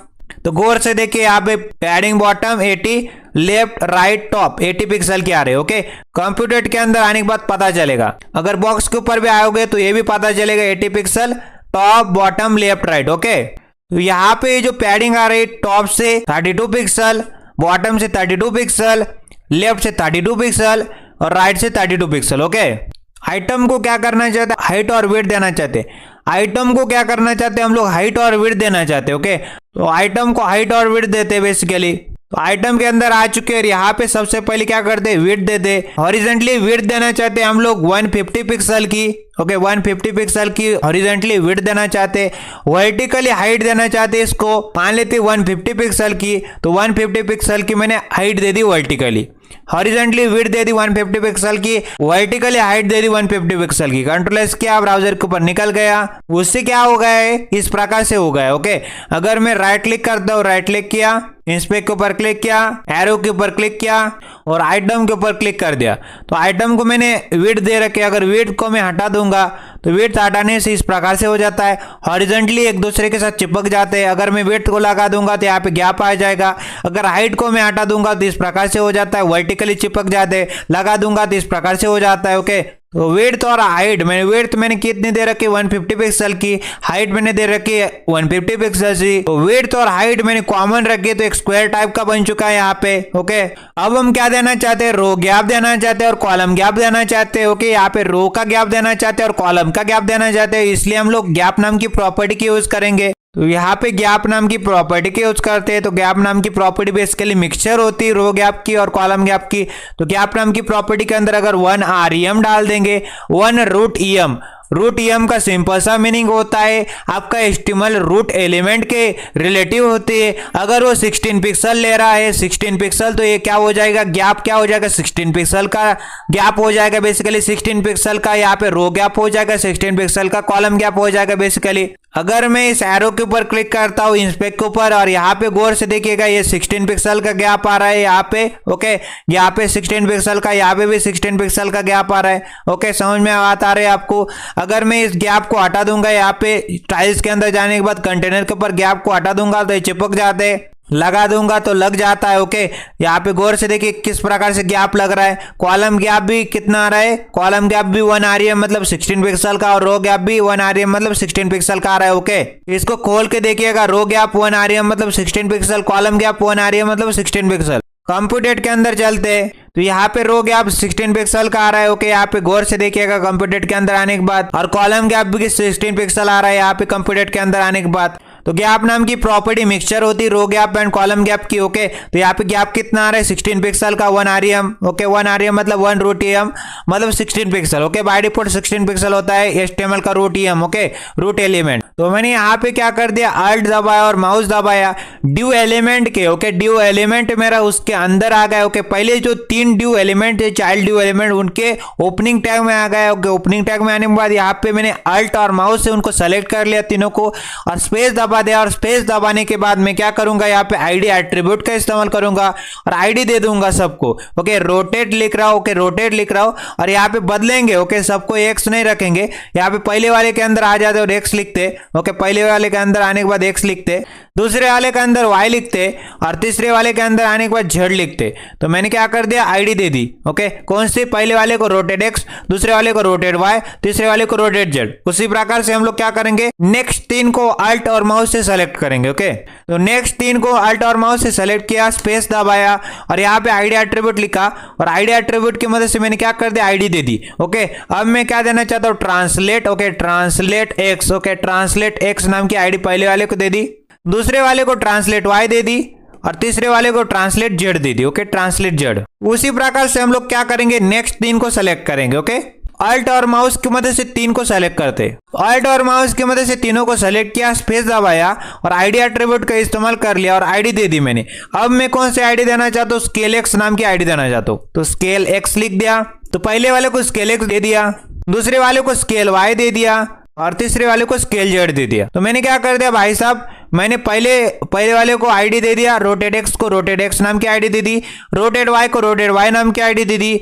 तो गौर से देखिए यहाँ पे padding bottom 80, left right top 80 pixel की आ रहे। ओके, कंप्यूटर के अंदर आने के बाद पता चलेगा। अगर बॉक्स के ऊपर भी आओगे तो ये भी पता चलेगा 80 pixel top bottom left right. Okay, तो यहाँ पे जो पैडिंग आ रही है टॉप से 32 पिक्सल, बॉटम से 32 पिक्सल, लेफ्ट से 32 पिक्सल और राइट से 32 पिक्सल। ओके, आइटम को क्या करना चाहते हैं, हाइट और विड्थ देना चाहते हैं। आइटम को क्या करना चाहते हैं हम लोग, हाइट और विड्थ देना चाहते हैं। ओके, तो आइटम को हाइट और विड्थ देते हैं बेसिकली। तो आइटम के अंदर आ चुके हैं, यहाँ पे सबसे पहले क्या करते हैं, विड्थ देते। हॉरिजॉन्टली विड्थ देना चाहते हैं हम लोग 150 पिक्सल की। ओके, 150 पिक्सल की हॉरिजॉन्टली विड्थ देना चाहते हैं। वर्टिकली हाइट देना चाहते हैं, इसको मान लेते 150 पिक्सल की, तो 150 पिक्सल की मैंने हाइट दे दी वर्टिकली। हॉरिजॉन्टली विड्थ दे दी 150 पिक्सल की, वर्टिकली हाइट दे दी 150 पिक्सल की। कंट्रोल एस किया, ब्राउजर के ऊपर निकल गया। उससे क्या हो गया है, इस प्रकार से हो गया है। ओके, अगर मैं राइट क्लिक करता हूँ, राइट क्लिक किया, इंस्पेक्ट के ऊपर क्लिक किया, एरो के ऊपर क्लिक किया और आइटम के ऊपर क्लिक कर दिया, तो आइटम को मैंने विड्थ दे रखे। अगर विड्थ को मैं हटा दूंगा तो विड्थ हटाने से इस प्रकार से हो जाता है, हॉरिजॉन्टली एक दूसरे के साथ चिपक जाते हैं। अगर मैं विड्थ को लगा दूंगा तो यहाँ पे गैप आ जाएगा। अगर हाइट को मैं हटा दूंगा तो इस प्रकार से हो जाता है, वर्टिकली चिपक जाते हैं। लगा दूंगा तो इस प्रकार से हो जाता है। ओके, तो विड्थ और हाइट मैंने कितनी दे रखी, 150 पिक्सल की। हाइट मैंने दे रखी है 150 पिक्सल की। तो विड्थ और हाइट मैंने कॉमन रखी, तो एक स्क्वायर टाइप का बन चुका है यहाँ पे। ओके, अब हम क्या देना चाहते हैं, रो गैप देना चाहते हैं और कॉलम गैप देना चाहते हैं। ओके, यहाँ पे रो का गैप देना चाहते हैं और कॉलम का गैप देना चाहते हैं, इसलिए हम लोग गैप नाम की प्रॉपर्टी की यूज करेंगे। तो यहाँ पे गैप नाम की प्रॉपर्टी के यूज करते हैं। तो गैप नाम की प्रॉपर्टी बेसिकली मिक्सचर होती है रो गैप की और कॉलम गैप की। तो गैप नाम की प्रॉपर्टी के अंदर अगर 1 rem डाल देंगे, 1 रूट EM, रूट EM का सिंपल सा मीनिंग होता है आपका HTML रूट एलिमेंट के रिलेटिव होती है। अगर वो 16 पिक्सल ले रहा है, 16 पिक्सल, तो ये क्या हो जाएगा, गैप क्या हो जाएगा, 16 पिक्सल का गैप हो जाएगा बेसिकली। 16 पिक्सल का यहाँ पे रो गैप हो जाएगा, 16 पिक्सल का कॉलम गैप हो जाएगा बेसिकली। अगर मैं इस एरो के ऊपर क्लिक करता हूँ, इंस्पेक्ट के ऊपर, और यहाँ पे गौर से देखिएगा ये 16 पिक्सल का गैप आ रहा है यहाँ पे। ओके, यहाँ पे 16 पिक्सल का, यहाँ पे भी 16 पिक्सल का गैप आ रहा है। ओके, समझ में बात आ रही है आपको। अगर मैं इस गैप को हटा दूंगा, यहाँ पे टाइल्स के अंदर जाने के बाद कंटेनर के ऊपर गैप को हटा दूंगा तो ये चिपक जाते हैं, लगा दूंगा तो लग जाता है। ओके, यहाँ पे गौर से देखिए किस प्रकार से गैप लग रहा है। कॉलम गैप भी कितना आ रहा है, कॉलम गैप भी 1 rem मतलब 16 पिक्सल का, और रो गैप भी 1 rem मतलब 16 पिक्सल का आ रहा है। ओके, इसको खोल के देखिएगा, रो गैप 1 rem मतलब 16 पिक्सल, कॉलम गैप 1 rem मतलब 16 पिक्सल। कंप्यूटर के अंदर चलते हैं तो यहाँ पे रो गैप 16 पिक्सल का आ रहा है। ओके, यहाँ पे गौर से देखिएगा कंप्यूटर के अंदर आने के बाद, और कॉलम गैप भी 16 पिक्सल आ रहा है यहाँ पे कंप्यूटर के अंदर आने के बाद। तो गैप नाम की प्रॉपर्टी मिक्सचर होती है रो गैप एंड कॉलम गैप की। ओके, तो यहाँ पे गैप कितना आ रहा है, 16 पिक्सल का, 1 rem। ओके, 1 rem मतलब 1 रूट EM मतलब 16 pixel. Okay, by default 16 pixel होता है HTML का root EM। Okay, root element. तो मैंने यहाँ पे क्या कर दिया, अल्ट दबाया और माउस दबाया, ड्यू एलिमेंट के। ओके, ड्यू एलिमेंट मेरा उसके अंदर आ गया। ओके, पहले जो 3 ड्यू एलिमेंट थे, चाइल्ड ड्यू एलिमेंट, उनके ओपनिंग टैग में आ गया। ओके, ओपनिंग टैग में आने के बाद यहाँ पे मैंने अल्ट और माउस से उनको सेलेक्ट कर लिया तीनों को, और स्पेस दबा दिया। और स्पेस दबाने के बाद मैं क्या करूंगा, यहाँ पे आईडी एट्रीब्यूट का इस्तेमाल करूंगा और आईडी दे दूंगा सबको। ओके, रोटेट लिख रहा हूं। ओके, रोटेट लिख रहा हूं और यहाँ पे बदलेंगे। ओके, सबको एक्स नहीं रखेंगे, यहाँ पे पहले वाले के अंदर आ जाते और एक्स लिखते। ओके, पहले वाले के अंदर आने के बाद एक्स लिखते। दूसरे वाले के अंदर y लिखते और तीसरे वाले के अंदर आने के बाद z लिखते। तो मैंने क्या कर दिया, आईडी दे दी। ओके, कौन सी, पहले वाले को रोटेट x, दूसरे वाले को रोटेट y, तीसरे वाले को रोटेट z। उसी प्रकार से हम लोग क्या करेंगे, नेक्स्ट 3 को अल्ट और माउस से सेलेक्ट करेंगे। ओके, तो नेक्स्ट 3 को अल्ट और माउस से सेलेक्ट किया, स्पेस दबाया और यहाँ पे आईडी एट्रीब्यूट लिखा और आईडी एट्रीब्यूट की मदद से मैंने क्या कर दिया, आईडी दे दी। ओके, अब मैं क्या देना चाहता हूँ, translate. Okay, translate x। Okay, translate x नाम की आईडी पहले वाले को दे दी, दूसरे वाले को ट्रांसलेट y दे दी और तीसरे वाले को ट्रांसलेट z दे दी। Okay, translate z। उसी प्रकार से हम लोग क्या करेंगे, नेक्स्ट 3 को सेलेक्ट करेंगे। ओके, अल्ट और माउस की मदद से 3 को सेलेक्ट करते, अल्ट और माउस की मदद से तीनों को सेलेक्ट किया, स्पेस दबाया और आईडी एट्रीब्यूट का इस्तेमाल कर लिया और आईडी दे दी मैंने। अब मैं कौन सी आईडी देना चाहता हूँ, स्केल x नाम की आईडी देना चाहता हूँ। तो स्केल x लिख दिया, तो पहले वाले को स्केल x दे दिया, दूसरे वाले को स्केल y दे दिया और तीसरे वाले को स्केल z दे दिया। तो मैंने क्या कर दिया भाई साहब, मैंने पहले वाले को आईडी दे दिया, रोटेट x को रोटेट x नाम की आईडी दे दी, रोटेट y को रोटेट y नाम की आईडी दे दी,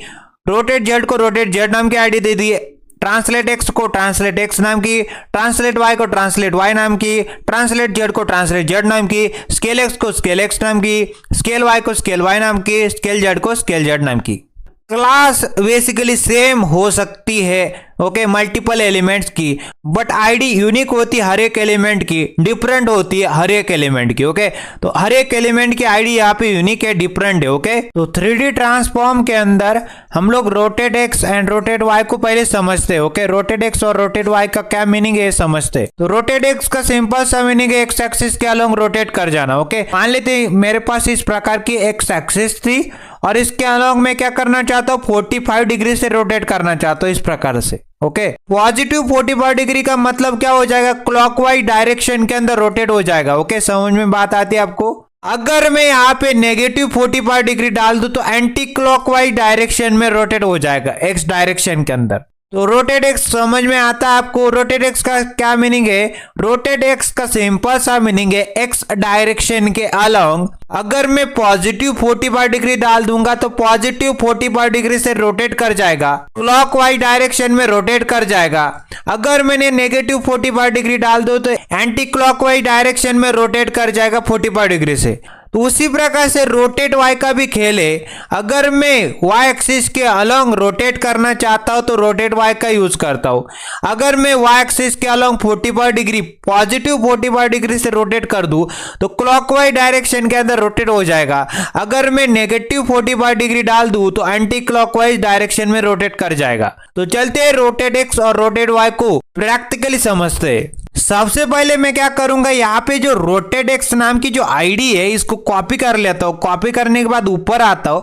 रोटेट z को रोटेट z नाम की आईडी दे दी, ट्रांसलेट x को ट्रांसलेट x नाम की, ट्रांसलेट y को ट्रांसलेट y नाम की, ट्रांसलेट z को ट्रांसलेट z नाम की, स्केल x को स्केल x नाम की, स्केल y को स्केल y नाम की, स्केल z को स्केल z नाम की। क्लास बेसिकली सेम हो सकती है, ओके, मल्टीपल एलिमेंट्स की, बट आईडी यूनिक होती है हर एक एलिमेंट की, डिफरेंट होती है हर एक एलिमेंट की। ओके, तो हर एक एलिमेंट की आईडी यहाँ पे यूनिक है, डिफरेंट है। ओके, तो 3D ट्रांसफॉर्म के अंदर हम लोग rotate X and rotate Y को पहले समझते हैं। ओके, रोटेट एक्स और रोटेट वाई का क्या मीनिंग है समझते। तो रोटेट एक्स का सिंपल सा मीनिंग है एक्स एक्सिस के अलोंग रोटेट कर जाना। ओके, मान लेते मेरे पास इस प्रकार की एक्स एक्सिस थी और इसके अलोंग मैं क्या करना चाहता हूँ, 45 डिग्री से रोटेट करना चाहता हूँ इस प्रकार से। ओके, पॉजिटिव 45 डिग्री का मतलब क्या हो जाएगा, क्लॉकवाइज डायरेक्शन के अंदर रोटेट हो जाएगा। ओके, समझ में बात आती है आपको। अगर मैं यहाँ पे नेगेटिव 45 डिग्री डाल दूं तो एंटी क्लॉकवाइज डायरेक्शन में रोटेट हो जाएगा एक्स डायरेक्शन के अंदर। तो रोटेट एक्स समझ में आता है आपको। रोटेट एक्स का क्या मीनिंग है, रोटेट एक्स का सिंपल सा मीनिंग है एक्स डायरेक्शन के अलोंग अगर मैं पॉजिटिव 45 डिग्री डाल दूंगा तो पॉजिटिव 45 डिग्री से रोटेट कर जाएगा, क्लॉकवाइज डायरेक्शन में रोटेट कर जाएगा। अगर मैंने नेगेटिव 45 डिग्री डाल दो तो एंटी क्लॉकवाइज डायरेक्शन में रोटेट कर जाएगा 45 डिग्री से। तो उसी प्रकार से रोटेट वाई का भी खेल है। अगर मैं वाई एक्सिस के अलोंग रोटेट करना चाहता हूं तो रोटेट वाई का यूज करता हूं। अगर मैं वाई एक्सिस के अलोंग 45 डिग्री पॉजिटिव 45 डिग्री से रोटेट कर दूं तो क्लॉकवाइज डायरेक्शन के अंदर रोटेट हो जाएगा। अगर मैं नेगेटिव 45 डिग्री डाल दूं तो एंटी क्लॉकवाइज डायरेक्शन में रोटेट कर जाएगा। तो चलते हैं रोटेट एक्स और रोटेट वाई को प्रैक्टिकली समझते हैं। सबसे पहले मैं क्या करूंगा, यहाँ पे जो रोटेट एक्स नाम की जो आईडी है इसको कॉपी कर लेता हूँ। कॉपी करने के बाद ऊपर आता हूँ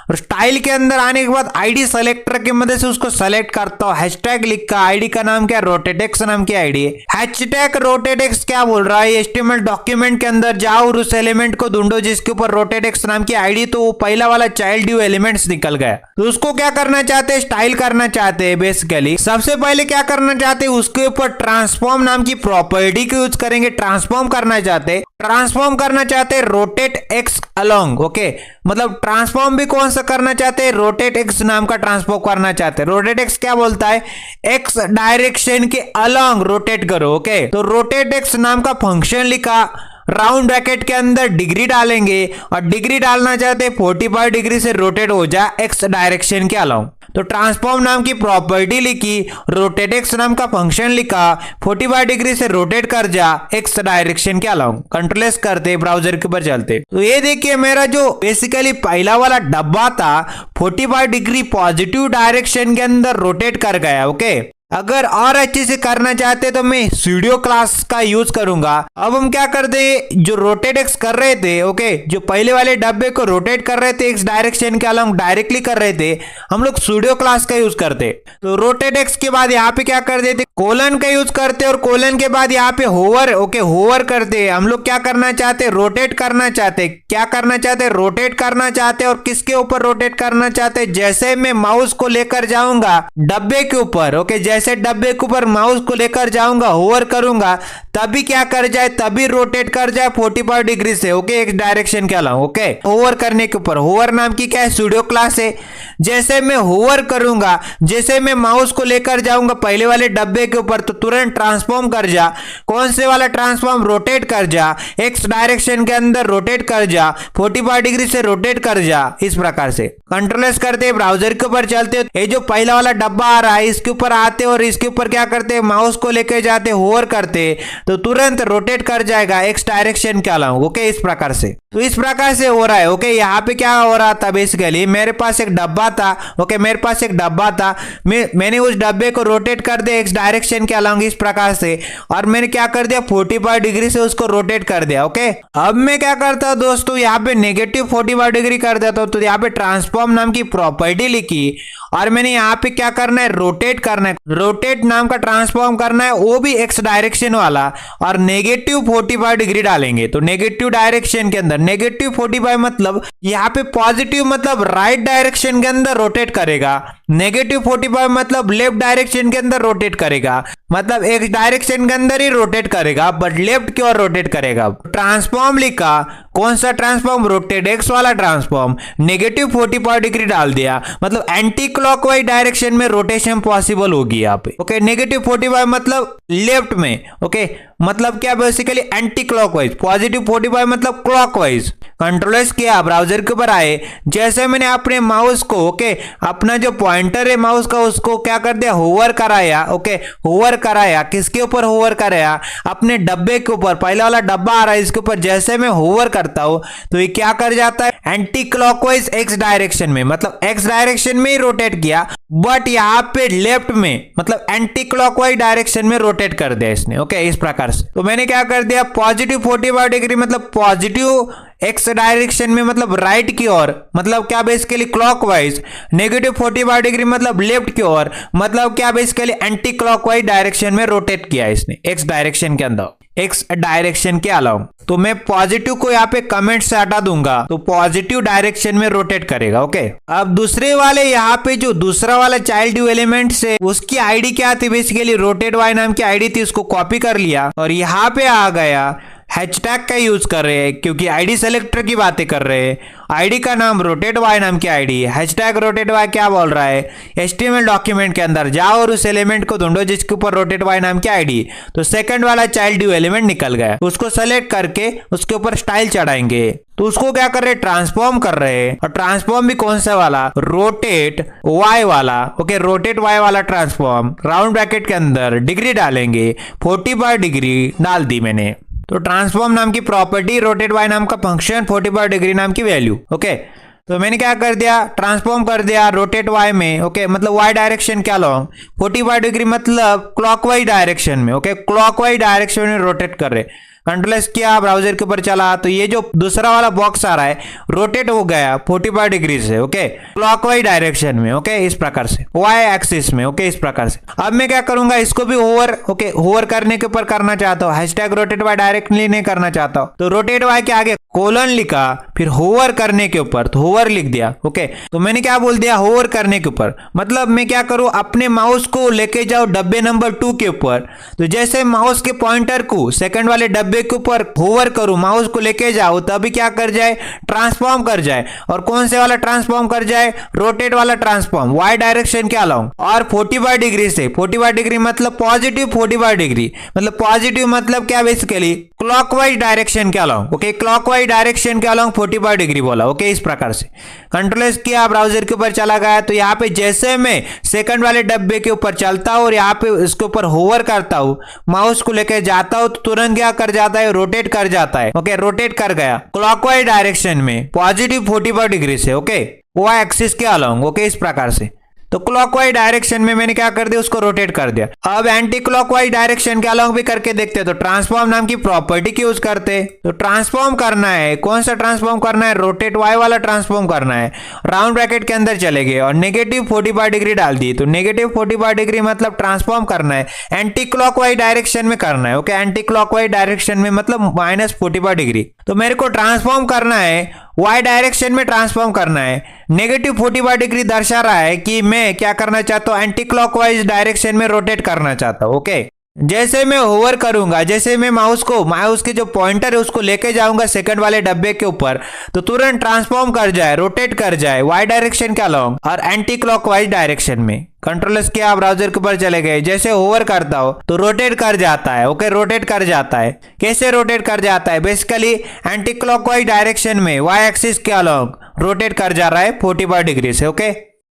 और स्टाइल के अंदर आने के बाद आईडी सेलेक्टर की मदद से उसको सेलेक्ट करता हूँ। हैशटैग लिखा, आईडी का नाम क्या, रोटेट एक्स नाम की आईडी है। हैशटैग रोटेट एक्स क्या बोल रहा है, एचटीएमएल डॉक्यूमेंट के अंदर जाओ और उस एलिमेंट को ढूंढो जिसके ऊपर रोटेट एक्स नाम की आईडी, तो वो पहला वाला चाइल्ड ड्यू एलिमेंट्स निकल गया। तो उसको क्या करना चाहते हैं, स्टाइल करना चाहते हैं। बेसिकली सबसे पहले क्या करना चाहते हैं, उसके ऊपर ट्रांसफॉर्म नाम की प्रॉपर्टी को यूज करेंगे। ट्रांसफॉर्म करना चाहते हैं रोटेट एक्स अलोंग। ओके, मतलब ट्रांसफॉर्म भी कौन सा करना चाहते हैं, रोटेट एक्स नाम का ट्रांसफॉर्म करना चाहते हैं। रोटेट एक्स क्या बोलता है, एक्स डायरेक्शन के अलोंग रोटेट करो। ओके, तो रोटेट एक्स नाम का फंक्शन लिखा, राउंड ब्रैकेट के अंदर डिग्री डालेंगे और डिग्री डालना चाहते हैं 45 डिग्री से रोटेट हो जाए एक्स डायरेक्शन के अलोंग। तो ट्रांसफॉर्म नाम की प्रॉपर्टी लिखी, रोटेट एक्स नाम का फंक्शन लिखा, 45 डिग्री से रोटेट कर जा एक्स डायरेक्शन के अलोंग। कंट्रोल एस करते ब्राउजर के ऊपर चलते। तो ये देखिए मेरा जो बेसिकली पहला वाला डब्बा था 45 डिग्री पॉजिटिव डायरेक्शन के अंदर रोटेट कर गया। ओके, अगर और अच्छे से करना चाहते तो मैं स्टूडियो क्लास का यूज करूंगा। अब हम क्या करते हैं, जो रोटेट एक्स कर रहे थे, ओके, जो पहले वाले डब्बे को रोटेट कर रहे थे एक्स डायरेक्शन के अलोंग डायरेक्टली कर रहे थे, हम लोग स्टूडियो क्लास का यूज करते। तो रोटेट एक्स के बाद यहाँ पे क्या कर देते, कोलन का यूज करते और कोलन के बाद यहाँ पे होवर। ओके, होवर करते। हम लोग क्या करना चाहते, रोटेट करना चाहते। क्या करना चाहते, रोटेट करना चाहते। और किसके ऊपर रोटेट करना चाहते, जैसे मैं माउस को लेकर जाऊंगा डब्बे के ऊपर। ओके, जैसे डब्बे के ऊपर माउस को लेकर जाऊंगा, होवर करूंगा, तभी क्या कर जाए, तभी रोटेट कर जाए 45 डिग्री से। ओके, एक डायरेक्शन के अलावा। ओके, होवर करने के ऊपर, होवर नाम की क्या है, स्टूडियो क्लास है। जैसे मैं होवर करूंगा, जैसे मैं माउस को लेकर जाऊंगा पहले वाले डब्बे डब्बे के ऊपर तो तुरंत ट्रांसफॉर्म कर जा। कौन से वाला ट्रांसफॉर्म? रोटेट कर जा, एक्स डायरेक्शन के अंदर रोटेट कर जा, 45 डिग्री से रोटेट कर जा। इस प्रकार से कंट्रोल एस करते ब्राउजर के ऊपर चलते, ये जो पहला वाला डब्बा आ रहा है इसके ऊपर आते और इसके ऊपर क्या करते, माउस को लेके जाते, होवर करते तो तुरंत रोटेट कर जाएगा एक्स डायरेक्शन के अलावा। ओके, इस प्रकार से, तो इस प्रकार से हो रहा है। ओके, यहाँ पे क्या हो रहा था, बेसिकली मेरे पास एक डब्बा था। ओके, मेरे पास एक डब्बा था, मैंने उस डब्बे को रोटेट कर दिया एक्स डायरेक्शन के अलावा इस प्रकार से, और मैंने क्या कर दिया 45 डिग्री से उसको रोटेट कर दिया। ओके, अब मैं क्या करता दोस्तों, यहाँ पे नेगेटिव 45 डिग्री कर देता हूं। तो यहाँ पे ट्रांसफॉर्म नाम की प्रॉपर्टी लिखी और मैंने यहाँ पे क्या करना है, रोटेट करना है, रोटेट नाम का ट्रांसफॉर्म करना है, वो भी एक्स डायरेक्शन वाला, और नेगेटिव 45 डिग्री डालेंगे। तो नेगेटिव डायरेक्शन के अंदर नेगेटिव 45 मतलब यहाँ पे पॉजिटिव मतलब राइट डायरेक्शन के अंदर रोटेट करेगा, नेगेटिव 45 मतलब लेफ्ट डायरेक्शन के अंदर रोटेट करेगा, मतलब एक डायरेक्शन के अंदर ही रोटेट करेगा बट लेफ्ट की ओर रोटेट करेगा। ट्रांसफॉर्म लिखा, कौन सा ट्रांसफॉर्म? रोटेट एक्स वाला ट्रांसफॉर्म, नेगेटिव 45 डिग्री डाल दिया, मतलब एंटी क्लॉकवाइज डायरेक्शन में रोटेशन पॉसिबल होगी यहाँ पे। ओके, नेगेटिव 45 मतलब लेफ्ट में। ओके, मतलब क्या, बेसिकली एंटी क्लॉकवाइज, पॉजिटिव 45 मतलब क्लॉकवाइज। कंट्रोल एस किया, ब्राउजर के ऊपर आए, जैसे मैंने अपने माउस को, ओके, अपना जो पॉइंटर है माउस का उसको क्या कर दिया, होवर कराया। ओके, होवर कराया, किसके ऊपर होवर कराया? अपने डब्बे के ऊपर, पहला वाला डब्बा आ रहा है इसके ऊपर जैसे मैं होवर करता हूं तो ये क्या कर जाता है, एंटी क्लॉकवाइज एक्स डायरेक्शन में, मतलब एक्स डायरेक्शन में ही रोटेट किया बट यहाँ पे लेफ्ट में मतलब एंटी क्लॉकवाइज डायरेक्शन में रोटेट कर दिया इसने। ओके, इस प्रकार से, तो मैंने क्या कर दिया, पॉजिटिव 45 डिग्री मतलब पॉजिटिव एक्स डायरेक्शन में मतलब राइट की ओर, मतलब क्या बेसिकली क्लॉकवाइज, नेगेटिव 45 डिग्री मतलब लेफ्ट की ओर, मतलब क्या बेसिकली एंटी क्लॉकवाइज डायरेक्शन में रोटेट किया इसने एक्स डायरेक्शन के अंदर, एक्स डायरेक्शन के अलावा। तो मैं पॉजिटिव को यहाँ पे कमेंट से हटा दूंगा तो पॉजिटिव डायरेक्शन में रोटेट करेगा। ओके, अब दूसरे वाले यहाँ पे जो दूसरा वाला चाइल्ड ड्यू एलिमेंट से उसकी आईडी क्या थी, बेसिकली रोटेट वाई नाम की आईडी थी, उसको कॉपी कर लिया और यहाँ पे आ गया, हैशटैग का यूज कर रहे हैं क्योंकि आईडी सेलेक्टर की बातें कर रहे हैं। आईडी का नाम रोटेट वाई नाम की आईडी है। हैशटैग रोटेट वाई क्या बोल रहा है, एचटीएमएल डॉक्यूमेंट के अंदर जाओ और उस एलिमेंट को ढूंढो जिसके ऊपर रोटेट वाई नाम की आईडी। तो सेकंड वाला चाइल्ड ड्यू एलिमेंट निकल गया, उसको सेलेक्ट करके उसके ऊपर स्टाइल चढ़ाएंगे। तो उसको क्या कर रहे हैं, ट्रांसफॉर्म कर रहे हैं, और ट्रांसफॉर्म भी कौन सा वाला, रोटेट वाई वाला। ओके, रोटेट वाई वाला ट्रांसफॉर्म, राउंड ब्रैकेट के अंदर डिग्री डालेंगे, 45 डिग्री डाल दी मैंने। तो ट्रांसफॉर्म नाम की प्रॉपर्टी, रोटेट वाई नाम का फंक्शन, 45 डिग्री नाम की वैल्यू। ओके, तो मैंने क्या कर दिया, ट्रांसफॉर्म कर दिया रोटेट वाई में। ओके, मतलब वाई डायरेक्शन क्या लॉन्ग, 45 डिग्री मतलब क्लॉकवाइज डायरेक्शन में। ओके, क्लॉकवाइज डायरेक्शन में रोटेट कर रहे। कंट्रोल एस किया, ब्राउजर के ऊपर चला तो ये जो दूसरा वाला बॉक्स आ रहा है रोटेट हो गया 45 डिग्री से। ओके, क्लॉकवाइज डायरेक्शन में। ओके, इस प्रकार से वाई एक्सिस में। ओके, इस प्रकार से। अब मैं क्या करूंगा, इसको भी होवर, ओके, होवर करने के ऊपर करना चाहता हूँ, हैशटैग रोटेट वाई डायरेक्टली नहीं करना चाहता हूँ तो रोटेट वाई के आगे कोलन लिखा, फिर होवर करने के ऊपर तो होवर लिख दिया। ओके, तो मैंने क्या बोल दिया, होवर करने के ऊपर, मतलब मैं क्या करूं, अपने माउस को लेके जाओ डब्बे नंबर 2 के ऊपर, तो जैसे माउस के पॉइंटर को सेकंड वाले डब्बे के ऊपर होवर करूं, माउस को लेके जाओ, तभी क्या कर जाए, ट्रांसफॉर्म कर जाए। और कौन से वाला ट्रांसफॉर्म कर जाए, रोटेट वाला ट्रांसफॉर्म, वाई डायरेक्शन के अलाउ, और 45 डिग्री से, 45 डिग्री मतलब पॉजिटिव 45 डिग्री, मतलब पॉजिटिव मतलब क्या, बेसिकली क्लॉकवाइज डायरेक्शन के अलाउ। ओके, क्लॉकवाइज डायरेक्शन के अलाउ 45 डिग्री बोला। ओके, इस प्रकार से कंट्रोल एस किया, ब्राउजर के ऊपर चला गया। तो यहाँ पे जैसे मैं सेकंड वाले डब्बे के ऊपर चलता हूँ और यहाँ पे इसके ऊपर होवर करता हूँ, माउस को लेकर जाता हूँ तो तुरंत क्या कर जाता है, रोटेट कर जाता है। ओके, रोटेट कर गया क्लॉकवाइज डायरेक्शन में पॉजिटिव 45 डिग्री से। ओके, वाई एक्सिस के अलाउ। ओके, इस प्रकार से। तो क्लॉकवाइज डायरेक्शन में मैंने क्या कर दिया, उसको रोटेट कर दिया। अब एंटी क्लॉकवाइज डायरेक्शन के अलाउ भी करके देखते हैं। तो ट्रांसफॉर्म नाम की प्रॉपर्टी की यूज करते। तो ट्रांसफॉर्म करना है, कौन सा ट्रांसफॉर्म करना है, रोटेट वाई वाला ट्रांसफॉर्म करना है। राउंड ब्रैकेट के अंदर चले गए और नेगेटिव 45 डिग्री डाल दी। तो नेगेटिव 45 डिग्री मतलब ट्रांसफॉर्म करना है, एंटी क्लॉकवाइज डायरेक्शन में करना है। ओके, एंटी क्लॉकवाइज डायरेक्शन में मतलब -45 डिग्री। तो मेरे को ट्रांसफॉर्म करना है, वाई डायरेक्शन में ट्रांसफॉर्म करना है। नेगेटिव 45 डिग्री दर्शा रहा है कि मैं क्या करना चाहता हूं, एंटी क्लॉकवाइज डायरेक्शन में रोटेट करना चाहता हूं। ओके, जैसे मैं होवर करूंगा, जैसे मैं माउस के जो पॉइंटर है उसको लेके जाऊंगा सेकंड वाले डब्बे के ऊपर, तो तुरंत ट्रांसफॉर्म कर जाए, रोटेट कर जाए वाई डायरेक्शन के अलोंग और एंटी क्लॉकवाइज डायरेक्शन में। कंट्रोलर्स किया, ब्राउजर के ऊपर चले गए, जैसे होवर करता हो तो रोटेट कर जाता है। ओके, रोटेट कर जाता है। कैसे रोटेट कर जाता है? बेसिकली एंटी क्लॉकवाइज डायरेक्शन में वाई एक्सिस के अलोंग रोटेट कर जा रहा है 45 डिग्री से। ओके,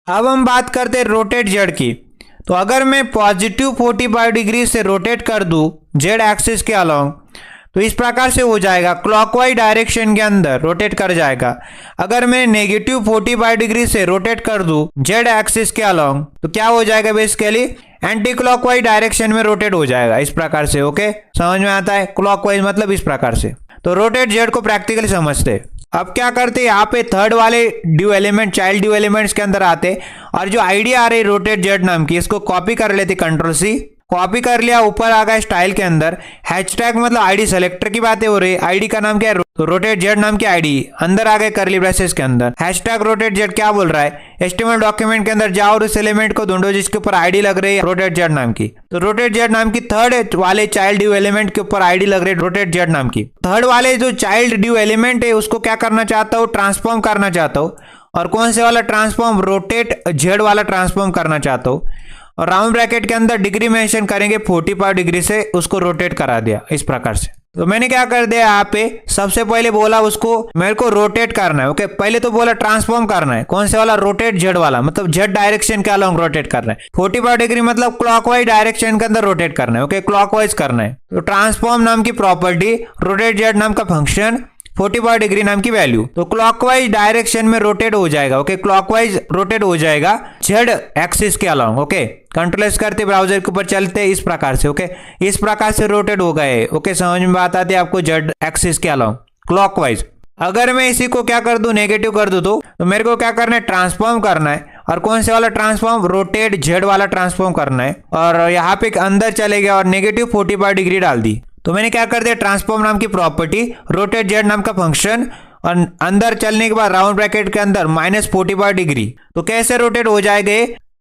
अब हम बात करते हैं रोटेट जेड की। तो अगर मैं पॉजिटिव 45 डिग्री से रोटेट कर दूं जेड एक्सिस के अलोंग, तो इस प्रकार से हो जाएगा, क्लॉकवाइज डायरेक्शन के अंदर रोटेट कर जाएगा। अगर मैं नेगेटिव 45 डिग्री से रोटेट कर दूं जेड एक्सिस के अलोंग, तो क्या हो जाएगा? बेसिकली एंटी क्लॉकवाइज डायरेक्शन में रोटेट हो जाएगा इस प्रकार से। ओके, समझ में आता है? क्लॉकवाइज मतलब इस प्रकार से। तो रोटेट जेड को प्रैक्टिकली समझते। अब क्या करते हैं, यहाँ पे थर्ड वाले due element, child due elements के अंदर आते और जो आईडी आ रही रोटेट जेड नाम की, इसको कॉपी कर लेते, कंट्रोल सी, कॉपी कर लिया, ऊपर आ गया स्टाइल के अंदर। हैशटैग मतलब आईडी सेलेक्टर की बातें हो रही, आईडी का नाम क्या है? रोटेट जेड नाम की आईडी, अंदर आ गए कर्ली ब्रेसेस के अंदर। हैशटैग रोटेट जेड क्या बोल रहा है? एचटीएमएल डॉक्यूमेंट के अंदर जाओ और उस एलिमेंट को ढूंढो जिसके ऊपर आईडी लग रही है रोटेट जेड नाम की। तो रोटेट जेड नाम की थर्ड वाले चाइल्ड ड्यू एलिमेंट के ऊपर आईडी लग रही है रोटेट जेड नाम की। थर्ड वाले जो चाइल्ड ड्यू एलिमेंट है उसको क्या करना चाहता हूँ? ट्रांसफॉर्म करना चाहता हूँ। और कौन से वाला ट्रांसफॉर्म? रोटेट जेड वाला ट्रांसफॉर्म करना चाहता हूँ। और राउंड ब्रैकेट के अंदर डिग्री मेंशन करेंगे, 45 डिग्री से उसको रोटेट करा दिया इस प्रकार से। तो मैंने क्या कर दिया यहाँ पे, सबसे पहले बोला उसको मेरे को रोटेट करना है। ओके, पहले तो बोला ट्रांसफॉर्म करना है। कौन से वाला? रोटेट जेड वाला, मतलब जेड डायरेक्शन के अलोंग रोटेट करना है। 45 डिग्री मतलब क्लॉकवाइज डायरेक्शन के अंदर रोटेट करना है। ओके, क्लॉकवाइज करना है। तो ट्रांसफॉर्म नाम की प्रॉपर्टी, रोटेट जेड नाम का फंक्शन, 45 डिग्री नाम की वैल्यू, तो क्लॉकवाइज डायरेक्शन में रोटेट हो जाएगा। ओके, क्लॉकवाइज रोटेट हो जाएगा जेड एक्सिस के अलोंग। ओके, कंट्रोल एस करते, ब्राउजर के ऊपर चलते इस प्रकार से। ओके, इस प्रकार से रोटेट हो गए। ओके, समझ में बात आती है आपको? जेड एक्सिस के अलोंग क्लॉकवाइज। अगर मैं इसी को क्या कर दूं, नेगेटिव कर दूं, तो मेरे को क्या करना है? ट्रांसफॉर्म करना है। और कौन से वाला ट्रांसफॉर्म? रोटेट जेड वाला ट्रांसफॉर्म करना है। और यहाँ पे अंदर चले गया और नेगेटिव 45 डिग्री डाल दी। तो मैंने क्या कर दिया? ट्रांसफॉर्म नाम की प्रॉपर्टी, रोटेट जेड नाम का फंक्शन, और अंदर चलने के बाद राउंड ब्रैकेट के अंदर -45 डिग्री। तो कैसे रोटेट हो जाएगा?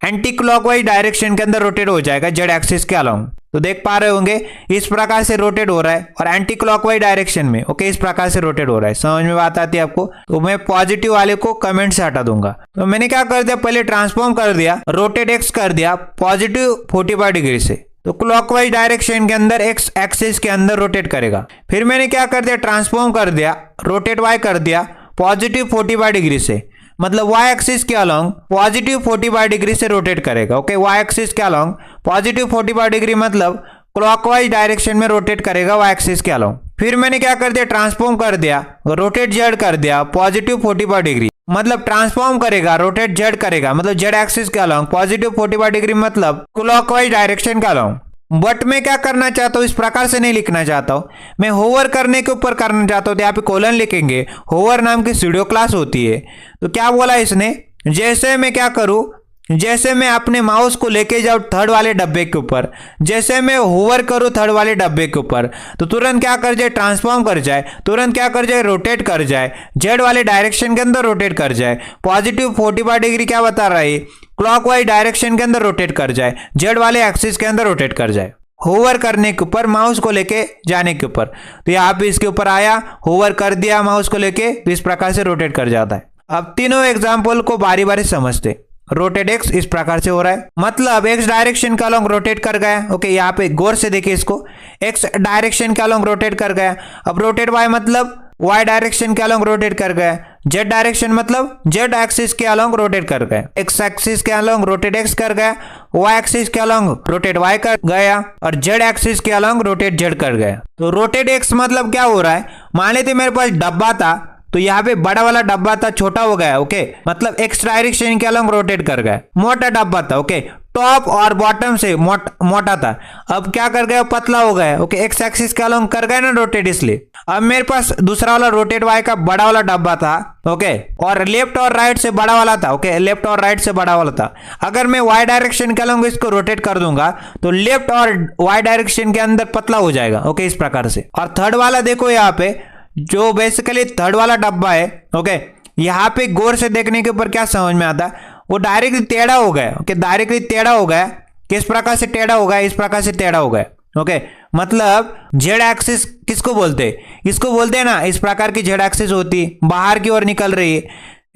एंटी क्लॉकवाइज डायरेक्शन के अंदर रोटेट हो जाएगा जेड एक्सिस के अलोंग। तो देख पा रहे होंगे इस प्रकार से रोटेट हो रहा है और एंटी क्लॉकवाइज डायरेक्शन में। ओके, इस प्रकार से रोटेट हो रहा है। समझ में बात आती है आपको? तो मैं पॉजिटिव वाले को कमेंट से हटा दूंगा। तो मैंने क्या कर दिया? पहले ट्रांसफॉर्म कर दिया, रोटेट एक्स कर दिया पॉजिटिव 45 डिग्री से, तो क्लॉकवाइज डायरेक्शन के अंदर एक्स एक्सिस के अंदर रोटेट करेगा। फिर मैंने क्या कर दिया? ट्रांसफॉर्म कर दिया, रोटेट वाई कर दिया पॉजिटिव 45 डिग्री से, मतलब वाई एक्सिस के अलोंग पॉजिटिव 45 डिग्री से रोटेट करेगा। ओके, वाई एक्सिस के अलोंग पॉजिटिव 45 डिग्री मतलब क्लॉकवाइज डायरेक्शन में रोटेट करेगा वाई एक्सिस के अलोंग। फिर मैंने क्या कर दिया? ट्रांसफॉर्म कर दिया, रोटेट जेड कर दिया पॉजिटिव 45 डिग्री, मतलब ट्रांसफॉर्म करेगा, रोटेट जेड करेगा, मतलब जेड एक्सिस के अलोंग पॉजिटिव 45 डिग्री मतलब क्लॉकवाइज डायरेक्शन के अलोंग। बट मैं क्या करना चाहता हूँ? इस प्रकार से नहीं लिखना चाहता हूँ, मैं होवर करने के ऊपर करना चाहता हूँ। तो यहाँ पे कोलन लिखेंगे, होवर नाम की स्टूडियो क्लास होती है। तो क्या बोला इसने? जैसे मैं क्या करूँ, जैसे मैं अपने माउस को लेके जाऊँ थर्ड वाले डब्बे के ऊपर, जैसे मैं होवर करूँ थर्ड वाले डब्बे के ऊपर, तो तुरंत क्या कर जाए? ट्रांसफॉर्म कर जाए, तुरंत क्या कर जाए? रोटेट कर जाए, जेड वाले डायरेक्शन के अंदर रोटेट कर जाए। पॉजिटिव 45 डिग्री क्या बता रहा है? क्लॉकवाइज डायरेक्शन के अंदर रोटेट कर जाए, जेड वाले एक्सिस के अंदर रोटेट कर जाए, होवर करने के ऊपर, माउस को लेके जाने के ऊपर। तो यहाँ पे इसके ऊपर आया, होवर कर दिया माउस को लेके, तो इस प्रकार से रोटेट कर जाता है। अब तीनों एग्जाम्पल को बारी बारी समझते। रोटेट एक्स इस प्रकार से हो रहा है, मतलब एक्स डायरेक्शन का अलोंग रोटेट कर गया। ओके, यहाँ पे गौर से देखिए इसको, एक्स डायरेक्शन का अलोंग रोटेट कर गया। अब रोटेट वाई मतलब वाई डायरेक्शन के अलोंग रोटेट कर गया। जेड डायरेक्शन मतलब जेड एक्सिस के अलोंग रोटेट कर गया। एक्स एक्सिस के अलोंग रोटेट एक्स कर गया, वाई एक्सिस के अलोंग रोटेट वाई कर गया, और जेड एक्सिस के अलोंग रोटेट जेड कर गया। तो रोटेट एक्स मतलब क्या हो रहा है? मान लेते मेरे पास डब्बा था, तो यहाँ पे बड़ा वाला डब्बा था, छोटा हो गया। ओके, मतलब एक्स डायरेक्शन के अलोंग रोटेट कर गया। मोटा डब्बा था, ओके, टॉप और बॉटम से मोटा था, अब क्या कर गया? पतला हो गया। ओके, एक्स एक्सिस के अलोंग कर गया ना रोटेट, इसलिए। अब मेरे पास दूसरा वाला रोटेट वाई का बड़ा वाला डब्बा था, ओके, और लेफ्ट और राइट से बड़ा वाला था। ओके, लेफ्ट और राइट से बड़ा वाला था। अगर मैं वाई डायरेक्शन के अलोंग इसको रोटेट कर दूंगा तो लेफ्ट और वाई डायरेक्शन के अंदर पतला हो जाएगा। ओके, इस प्रकार से। और थर्ड वाला देखो यहाँ पे, जो बेसिकली थर्ड वाला डब्बा है, ओके, यहाँ पे गौर से देखने के ऊपर क्या समझ में आता? वो डायरेक्टली टेढ़ा हो गया। ओके, डायरेक्टली टेढ़ा हो गया। किस प्रकार से टेढ़ा हो गया? इस प्रकार से टेढ़ा हो गया। ओके मतलब जेड एक्सिस किसको बोलते हैं, इसको बोलते हैं ना, इस प्रकार की जेड एक्सिस होती है, बाहर की ओर निकल रही है,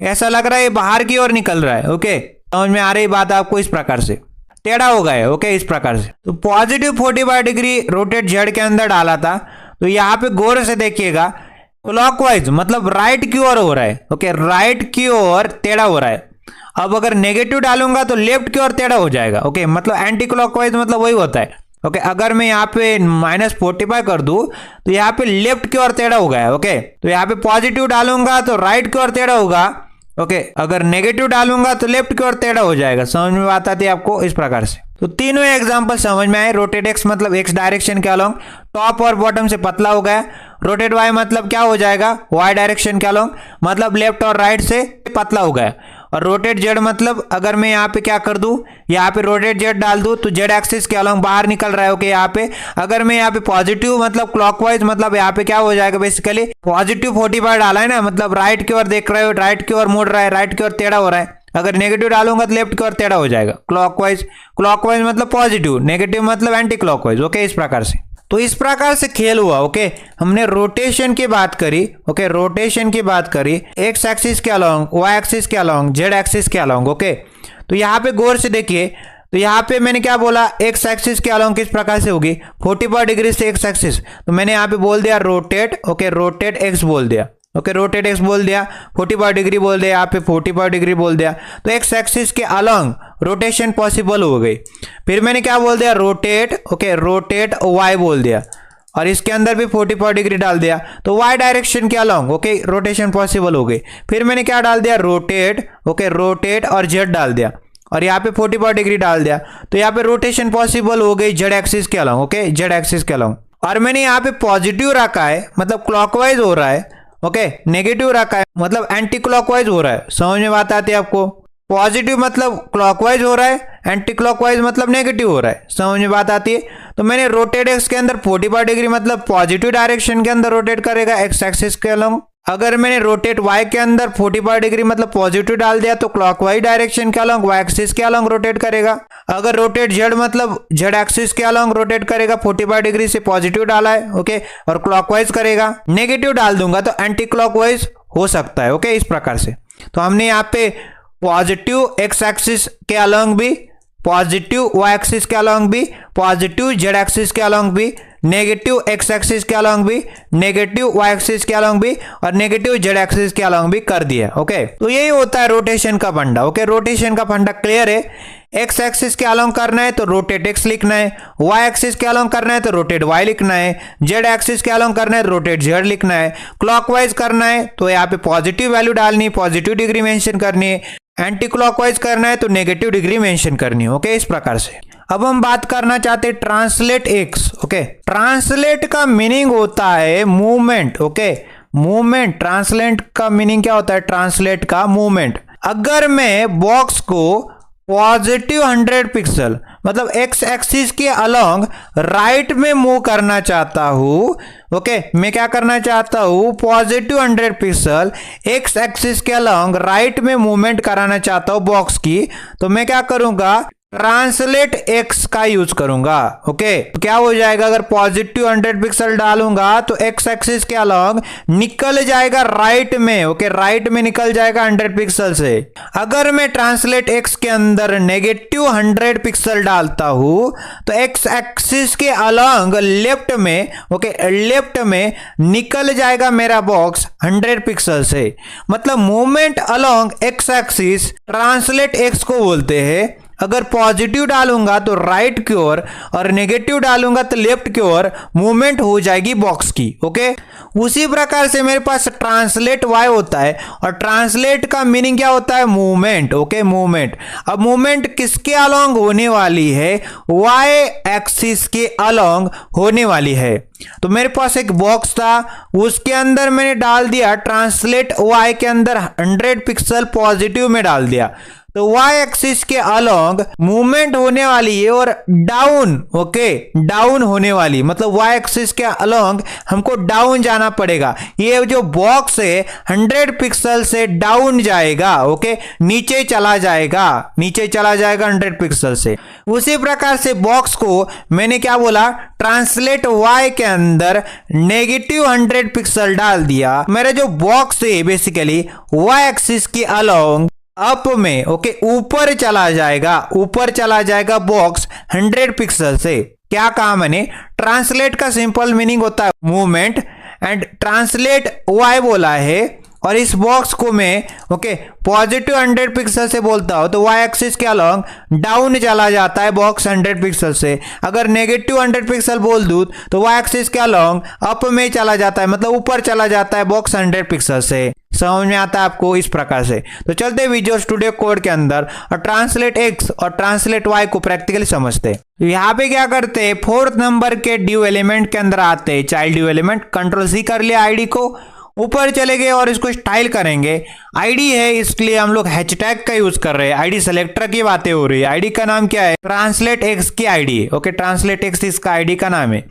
ऐसा लग रहा है बाहर की ओर निकल रहा है। ओके समझ में आ रही बात आपको, इस प्रकार से टेढ़ा हो गया है। ओके इस प्रकार से तो पॉजिटिव 45 डिग्री रोटेट जेड के अंदर डाला था, तो यहाँ पे गौर से देखिएगा क्लॉकवाइज मतलब राइट की ओर हो रहा है। ओके राइट की ओर टेढ़ा हो रहा है। अब अगर नेगेटिव डालूंगा तो लेफ्ट की ओर टेढ़ा हो जाएगा। ओके मतलब एंटी क्लॉकवाइज मतलब वही होता है। ओके अगर मैं यहाँ पे -45 कर दूं तो यहाँ पे लेफ्ट की ओर टेढ़ा हो गया। ओके तो यहाँ पे पॉजिटिव डालूंगा तो राइट की ओर टेढ़ा होगा। ओके अगर नेगेटिव डालूंगा तो लेफ्ट की ओर टेढ़ा हो जाएगा। समझ में बात आती है आपको, इस प्रकार से। तो तीनों एग्जांपल समझ में आए। रोटेट एक्स मतलब एक्स डायरेक्शन के अलोंग टॉप और बॉटम से पतला हो गया। रोटेट वाई मतलब क्या हो जाएगा, वाई डायरेक्शन के अलोंग मतलब लेफ्ट और राइट से पतला हो गया। और रोटेट जेड मतलब अगर मैं यहाँ पे क्या कर दूं, यहाँ पे रोटेट जेड डाल दूं तो जेड एक्सिस के अलोंग बाहर निकल रहा है। ओके यहाँ पे अगर मैं यहाँ पे पॉजिटिव मतलब क्लॉकवाइज मतलब यहाँ पे क्या हो जाएगा, बेसिकली पॉजिटिव 45 डाला है ना, मतलब राइट की ओर देख रहे हो, राइट की ओर मुड़ रहा है, राइट की ओर टेढ़ा हो रहा है। अगर नेगेटिव डालूंगा तो लेफ्ट की ओर टेढ़ा हो जाएगा। क्लॉकवाइज क्लॉकवाइज मतलब पॉजिटिव, नेगेटिव मतलब एंटी क्लॉकवाइज। ओके इस प्रकार से। तो इस प्रकार से खेल हुआ। ओके हमने रोटेशन की बात करी। ओके रोटेशन की बात करी एक्स एक्सिस के अलोंग, वाई एक्सिस के अलोंग, जेड एक्सिस के अलोंग। ओके तो यहाँ पे गौर से देखिए, तो यहाँ पे मैंने क्या बोला, एक्स एक्सिस के अलोंग किस प्रकार से होगी, 45 डिग्री से एक्स एक्सिस, तो मैंने यहाँ पे बोल दिया रोटेट। ओके रोटेट एक्स बोल दिया। ओके रोटेट एक्स बोल दिया, 45 डिग्री बोल दिया, यहाँ पे 45 डिग्री बोल दिया, तो एक्स एक्सिस के अलोंग रोटेशन पॉसिबल हो गई। फिर मैंने क्या बोल दिया, रोटेट। ओके रोटेट वाई बोल दिया और इसके अंदर भी 45 डिग्री डाल दिया, तो वाई डायरेक्शन के अलोंग ओके रोटेशन पॉसिबल हो गई। फिर मैंने क्या डाल दिया, रोटेट। ओके रोटेट और जेड डाल दिया और यहाँ पे 45 डिग्री डाल दिया, तो यहाँ पे रोटेशन पॉसिबल हो गई जेड एक्सिस के अलोंग। ओके जेड एक्सिस के अलोंग। और मैंने यहाँ पे पॉजिटिव रखा है मतलब क्लॉकवाइज हो रहा है। ओके नेगेटिव रखा है मतलब एंटी क्लॉकवाइज हो रहा है। समझ में बात आती है आपको, पॉजिटिव मतलब क्लॉकवाइज हो रहा है, एंटी क्लॉकवाइज मतलब नेगेटिव हो रहा है। समझ में बात आती है। तो मैंने रोटेट एक्स के अंदर 45 डिग्री मतलब पॉजिटिव डायरेक्शन के अंदर रोटेट करेगा एक्स एक्सिस के अलोंग। अगर मैंने रोटेट वाई के अंदर 45 डिग्री मतलब पॉजिटिव डाल दिया तो क्लॉकवाइज डायरेक्शन के अलोंग वाई एक्सिस के अलोंग रोटेट करेगा। अगर रोटेट जेड मतलब जेड एक्सिस के अलोंग रोटेट करेगा, 45 डिग्री से पॉजिटिव डाला है। ओके और क्लॉकवाइज करेगा। नेगेटिव डाल दूंगा तो एंटी क्लॉकवाइज हो सकता है। ओके इस प्रकार से। तो हमने यहाँ पे पॉजिटिव एक्स एक्सिस के अलोंग भी, पॉजिटिव वाई एक्सिस के अलोंग भी, पॉजिटिव जेड एक्सिस के अलोंग भी, नेगेटिव एक्स एक्सिस के अलोंग भी, नेगेटिव वाई एक्सिस के अलोंग भी और नेगेटिव जेड एक्सिस के अलोंग भी कर दिया। ओके तो यही होता है रोटेशन का फंडा। ओके रोटेशन का फंडा क्लियर है। एक्स एक्सिस के अलोंग करना है तो रोटेट एक्स लिखना है, वाई एक्सिस के अलोंग करना है तो रोटेट वाई लिखना है, जेड एक्सिस के अलोंग करना है तो रोटेट जेड लिखना है, क्लॉकवाइज करना है तो यहाँ पे पॉजिटिव वैल्यू डालनी, पॉजिटिव डिग्री मेंशन करनी है, एंटी क्लॉकवाइज करना है तो नेगेटिव डिग्री मेंशन करनी है। ओके इस प्रकार से। अब हम बात करना चाहते हैं ट्रांसलेट एक्स। ओके ट्रांसलेट का मीनिंग होता है मूवमेंट। ओके मूवमेंट, ट्रांसलेट का मीनिंग क्या होता है, ट्रांसलेट का मूवमेंट। अगर मैं बॉक्स को पॉजिटिव 100 पिक्सल मतलब एक्स एक्सिस के अलोंग राइट में मूव करना चाहता हूं, ओके मैं क्या करना चाहता हूं, पॉजिटिव 100 पिक्सल एक्स एक्सिस के अलोंग राइट में मूवमेंट कराना चाहता हूं बॉक्स की, तो मैं क्या करूंगा, ट्रांसलेट एक्स का यूज करूंगा। ओके तो क्या हो जाएगा, अगर पॉजिटिव 100 पिक्सल डालूंगा तो एक्स एक्सिस के अलोंग निकल जाएगा राइट में। ओके राइट में निकल जाएगा 100 पिक्सल से। अगर मैं ट्रांसलेट एक्स के अंदर नेगेटिव 100 पिक्सल डालता हूं तो एक्स एक्सिस के अलोंग लेफ्ट में, ओके लेफ्ट में निकल जाएगा मेरा बॉक्स 100 पिक्सल से। मतलब movement along X axis translate x को बोलते हैं। अगर पॉजिटिव डालूंगा तो राइट की ओर और नेगेटिव डालूंगा तो लेफ्ट की ओर मूवमेंट हो जाएगी बॉक्स की। ओके उसी प्रकार से मेरे पास ट्रांसलेट वाई होता है और ट्रांसलेट का मीनिंग क्या होता है, मूवमेंट। Okay movement. अब मूवमेंट किसके अलोंग होने वाली है, वाई एक्सिस के अलोंग होने वाली है। तो मेरे पास एक बॉक्स था, उसके अंदर मैंने डाल दिया ट्रांसलेट वाई के अंदर 100 पिक्सल पॉजिटिव में डाल दिया। तो y एक्सिस के अलोंग मूवमेंट होने वाली है और डाउन, ओके, डाउन होने वाली, मतलब y एक्सिस के अलोंग हमको डाउन जाना पड़ेगा। ये जो बॉक्स है 100 पिक्सल से डाउन जाएगा, ओके, नीचे चला जाएगा, नीचे चला जाएगा 100 पिक्सल से। उसी प्रकार से बॉक्स को मैंने क्या बोला, ट्रांसलेट y के अंदर नेगेटिव 100 पिक्सल डाल दिया। मेरा जो बॉक्स है बेसिकली y एक्सिस के अलोंग अप में, ओके, ऊपर चला जाएगा, ऊपर चला जाएगा बॉक्स 100 पिक्सल से। क्या कहा मैंने, ट्रांसलेट का सिंपल मीनिंग होता है मूवमेंट, एंड ट्रांसलेट y बोला है, और इस बॉक्स को मैं, ओके, पॉजिटिव 100 पिक्सल से बोलता हूं तो y एक्सिस के अलोंग डाउन चला जाता है बॉक्स 100 पिक्सल से। अगर नेगेटिव 100 पिक्सल बोल दूं तो y एक्सिस के अलोंग अप में चला जाता है, मतलब ऊपर चला जाता है बॉक्स 100 पिक्सल से। समझ में आता है आपको इस प्रकार से? तो चलते विजुअल स्टूडियो कोड के अंदर और ट्रांसलेट x और ट्रांसलेट y को प्रैक्टिकली समझते हैं। तो यहाँ पे क्या करते हैं, 4th नंबर के ड्यू एलिमेंट के अंदर आते हैं, child due element, control C कर लिया आईडी को, ऊपर चले गए और इसको स्टाइल करेंगे। आईडी है इसलिए हम लोग हैशटैग का यूज कर रहे हैं, आईडी सेलेक्टर की बातें हो रही है। आईडी का नाम क्या है, ट्रांसलेट एक्स की आईडी है, ओके, ट्रांसलेट एक्स इसका आईडी का नाम है।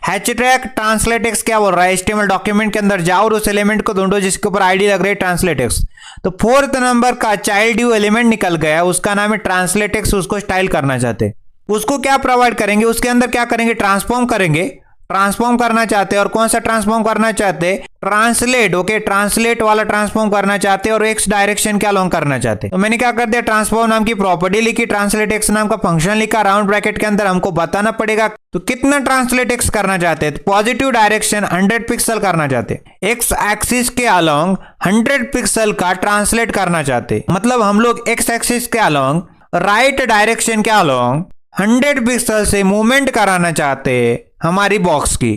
हैशटैग ट्रांसलेट एक्स क्या बोल रहा है, HTML डॉक्यूमेंट के अंदर जाओ और उस एलिमेंट को ढूंढो जिसके ऊपर आईडी लग रही है ट्रांसलेट एक्स। तो 4th नंबर का चाइल्ड ड्यू एलिमेंट निकल गया, उसका नाम है ट्रांसलेट एक्स, उसको स्टाइल करना चाहते। उसको क्या प्रोवाइड करेंगे, उसके अंदर क्या करेंगे, ट्रांसफॉर्म करेंगे, ट्रांसफॉर्म करना चाहते हैं। और कौन सा ट्रांसफॉर्म करना चाहते हैं, ट्रांसलेट, ओके, ट्रांसलेट वाला ट्रांसफॉर्म करना चाहते हैं और एक्स डायरेक्शन के अलोंग करना चाहते हैं। तो मैंने क्या कर दिया, ट्रांसफॉर्म नाम की प्रॉपर्टी लिखी, ट्रांसलेट एक्स नाम का फंक्शन लिखा, राउंड ब्रैकेट के अंदर हमको बताना पड़ेगा तो कितना ट्रांसलेट एक्स करना चाहते हैं। पॉजिटिव डायरेक्शन 100 पिक्सल करना चाहते हैं, एक्स एक्सिस के अलोंग 100 पिक्सल का ट्रांसलेट करना चाहते हैं, मतलब हम लोग एक्स एक्सिस के अलोंग राइट डायरेक्शन के अलोंग 100 पिक्सल से मूवमेंट कराना चाहते हैं हमारी बॉक्स की।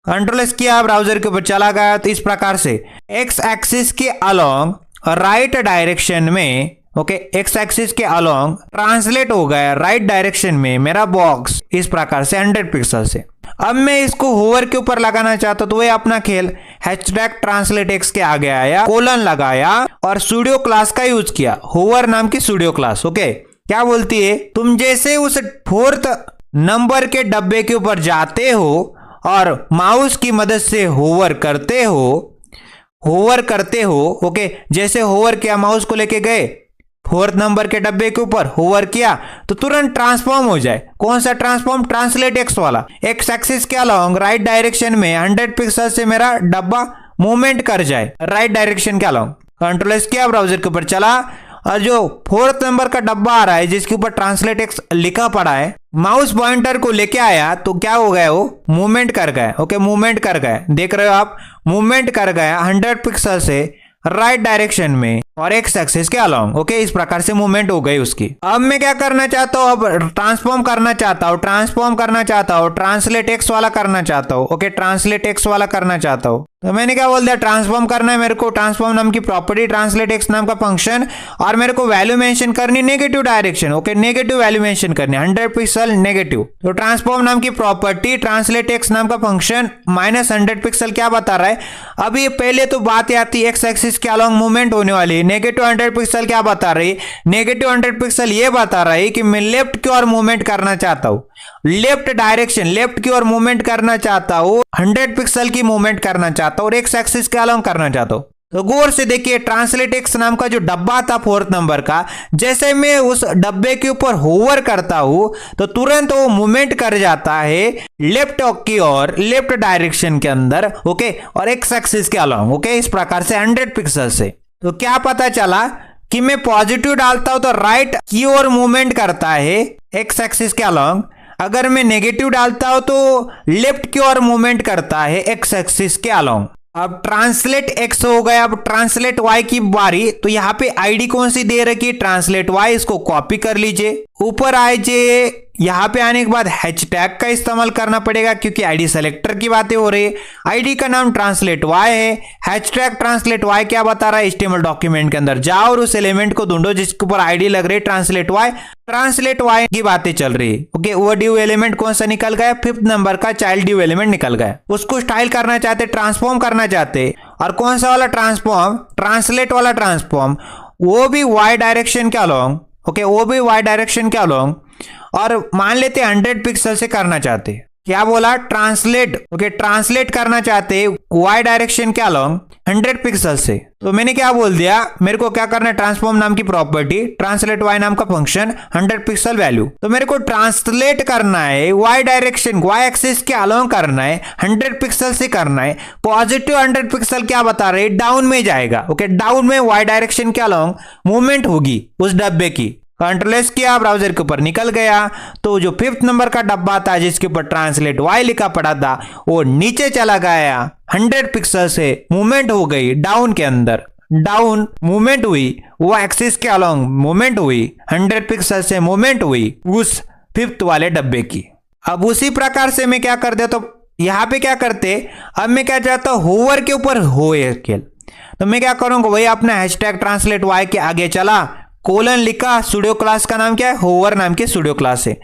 कंट्रोल एस किया, ब्राउजर के ऊपर चला गया। तो इस प्रकार से एक्स एक्सिस के अलोंग राइट डायरेक्शन में, ओके, एक्स एक्सिस के अलोंग ट्रांसलेट हो गया राइट डायरेक्शन में मेरा बॉक्स, इस प्रकार से 100 पिक्सल से। अब मैं इसको होवर के ऊपर लगाना चाहता हूं तो वही अपना खेल, हैशटैग ट्रांसलेट एक्स के आगे आया, कोलन लगाया और स्टूडियो क्लास का यूज किया, होवर नाम की स्टूडियो क्लास, ओके। क्या बोलती है, तुम जैसे उस 4th नंबर के डब्बे के ऊपर जाते हो और माउस की मदद से होवर करते हो, ओके, जैसे होवर किया, माउस को लेके गए 4th नंबर के डब्बे के ऊपर, होवर किया तो तुरंत ट्रांसफॉर्म हो जाए। कौन सा ट्रांसफॉर्म, ट्रांसलेट एक्स वाला, एक्स एक्सिस के अलोंग राइट डायरेक्शन में 100 पिक्सल से मेरा डब्बा मूवमेंट कर जाए राइट डायरेक्शन के अलोंग। कंट्रोल एस किया, ब्राउजर के ऊपर चला और जो 4th नंबर का डब्बा आ रहा है जिसके ऊपर ट्रांसलेट एक्स लिखा पड़ा है, माउस पॉइंटर को लेके आया तो क्या हो गया, वो मूवमेंट कर गया, ओके, मूवमेंट कर गया, देख रहे हो आप, मूवमेंट कर गया 100 पिक्सल से राइट डायरेक्शन में और एक्स एक्सिस के अलोंग, ओके, इस प्रकार से मूवमेंट हो गई उसकी। अब मैं क्या करना चाहता हूँ, अब ट्रांसफॉर्म करना चाहता हूँ, ट्रांसलेट एक्स वाला करना चाहता हूँ, ओके, ट्रांसलेट एक्स वाला करना चाहता हूँ। तो मैंने क्या बोल दिया, ट्रांसफॉर्म करना है मेरे को, ट्रांसफॉर्म नाम की प्रॉपर्टी, ट्रांसलेट एक्स नाम का फंक्शन, और मेरे को वैल्यू मेंशन करनी negative direction, okay, negative value mention करनी 100 पिक्सल नेगेटिव। तो ट्रांसफॉर्म नाम की प्रॉपर्टी, ट्रांसलेट एक्स नाम का फंक्शन, -100 पिक्सल क्या बता रहा है, अभी पहले तो बात आती है एक्स एक्सिस के अलोंग मूवमेंट होने वाली है। नेगेटिव 100 पिक्सल क्या बता रही है, नेगेटिव 100 पिक्सल ये बता रहा है कि मैं लेफ्ट की ओर मूवमेंट करना चाहता हूं, लेफ्ट डायरेक्शन, लेफ्ट की ओर मूवमेंट करना चाहता हूं, 100 पिक्सल की मूवमेंट करना चाहता हूं और एक्स एक्सिस के अलोंग करना चाहता हूं। तो गौर से देखिए, ट्रांसलेट एक्स नाम का जो डब्बा था 4th नंबर का, जैसे मैं उस डब्बे के ऊपर होवर करता हूं तो तुरंत वो मूवमेंट कर जाता है लेफ्ट की ओर, लेफ्ट डायरेक्शन के अंदर, ओके, और एक्स एक्सिस के अलोंग, ओके, इस प्रकार से 100 पिक्सल से। तो क्या पता चला कि मैं पॉजिटिव डालता हूं तो राइट की ओर मूवमेंट करता है एक्स एक्सिस के अलोंग, अगर मैं नेगेटिव डालता हूं तो लेफ्ट की ओर मूवमेंट करता है एक्स एक्सिस के अलोंग। अब ट्रांसलेट एक्स हो गया, अब ट्रांसलेट वाई की बारी। तो यहाँ पे आईडी कौन सी दे रखी है, ट्रांसलेट वाई, इसको कॉपी कर लीजिए, ऊपर आइए, यहाँ पे आने के बाद हैशटैग का इस्तेमाल करना पड़ेगा क्योंकि आईडी सेलेक्टर की बातें हो रही है। आईडी का नाम ट्रांसलेट वाई है, हैशटैग ट्रांसलेट वाई क्या बता रहा है, HTML डॉक्यूमेंट के अंदर जाओ और उस एलिमेंट को ढूंढो जिसके ऊपर आईडी लग रही है ट्रांसलेट वाई की बातें चल रही है, ओके। वो ड्यू एलिमेंट कौन सा निकल गया, 5th नंबर का चाइल्ड ड्यू एलिमेंट निकल गया, उसको स्टाइल करना चाहते, ट्रांसफॉर्म करना चाहते। और कौन सा वाला ट्रांसफॉर्म, ट्रांसलेट वाला ट्रांसफॉर्म, वो भी वाई डायरेक्शन के अलोंग, ओके, वो भी वाई डायरेक्शन के अलोंग, और मान लेते 100 पिक्सल से करना चाहते, क्या बोला, ट्रांसलेट, ओके, ट्रांसलेट करना चाहते वाई डायरेक्शन के अलोंग 100 पिक्सल से। तो मैंने क्या बोल दिया, मेरे को क्या करना है, ट्रांसफॉर्म नाम की प्रॉपर्टी, ट्रांसलेट वाई नाम का फंक्शन, 100 पिक्सल वैल्यू। तो मेरे को ट्रांसलेट करना है वाई डायरेक्शन, वाई एक्सिस के अलोंग करना है, 100 पिक्सल से करना है। पॉजिटिव 100 पिक्सल क्या बता रहे, डाउन में जाएगा, ओके, डाउन में वाई डायरेक्शन के अलोंग मूवमेंट होगी उस डब्बे की। कंट्रोल किया, ब्राउजर के ऊपर निकल गया, तो जो 5th नंबर का डब्बा था जिसके ऊपर ट्रांसलेट वाई लिखा पड़ा था वो नीचे चला गया, 100 पिक्सल से मूवमेंट हो गई डाउन के अंदर, डाउन मूवमेंट हुई, वो एक्सिस के अलोंग मूवमेंट हुई, 100 पिक्सल से मूवमेंट हुई उस 5th वाले डब्बे की। अब उसी प्रकार से मैं क्या कर देता, तो यहाँ पे क्या करते, अब मैं क्या चाहता हूँ, होवर के ऊपर हो स्केल, तो मैं क्या करूंगा, वही अपना हैशटैग ट्रांसलेट वाई के आगे चला, कोलन लिखा, स्टूडियो क्लास का नाम क्या है, होवर नाम की स्टूडियो क्लास है।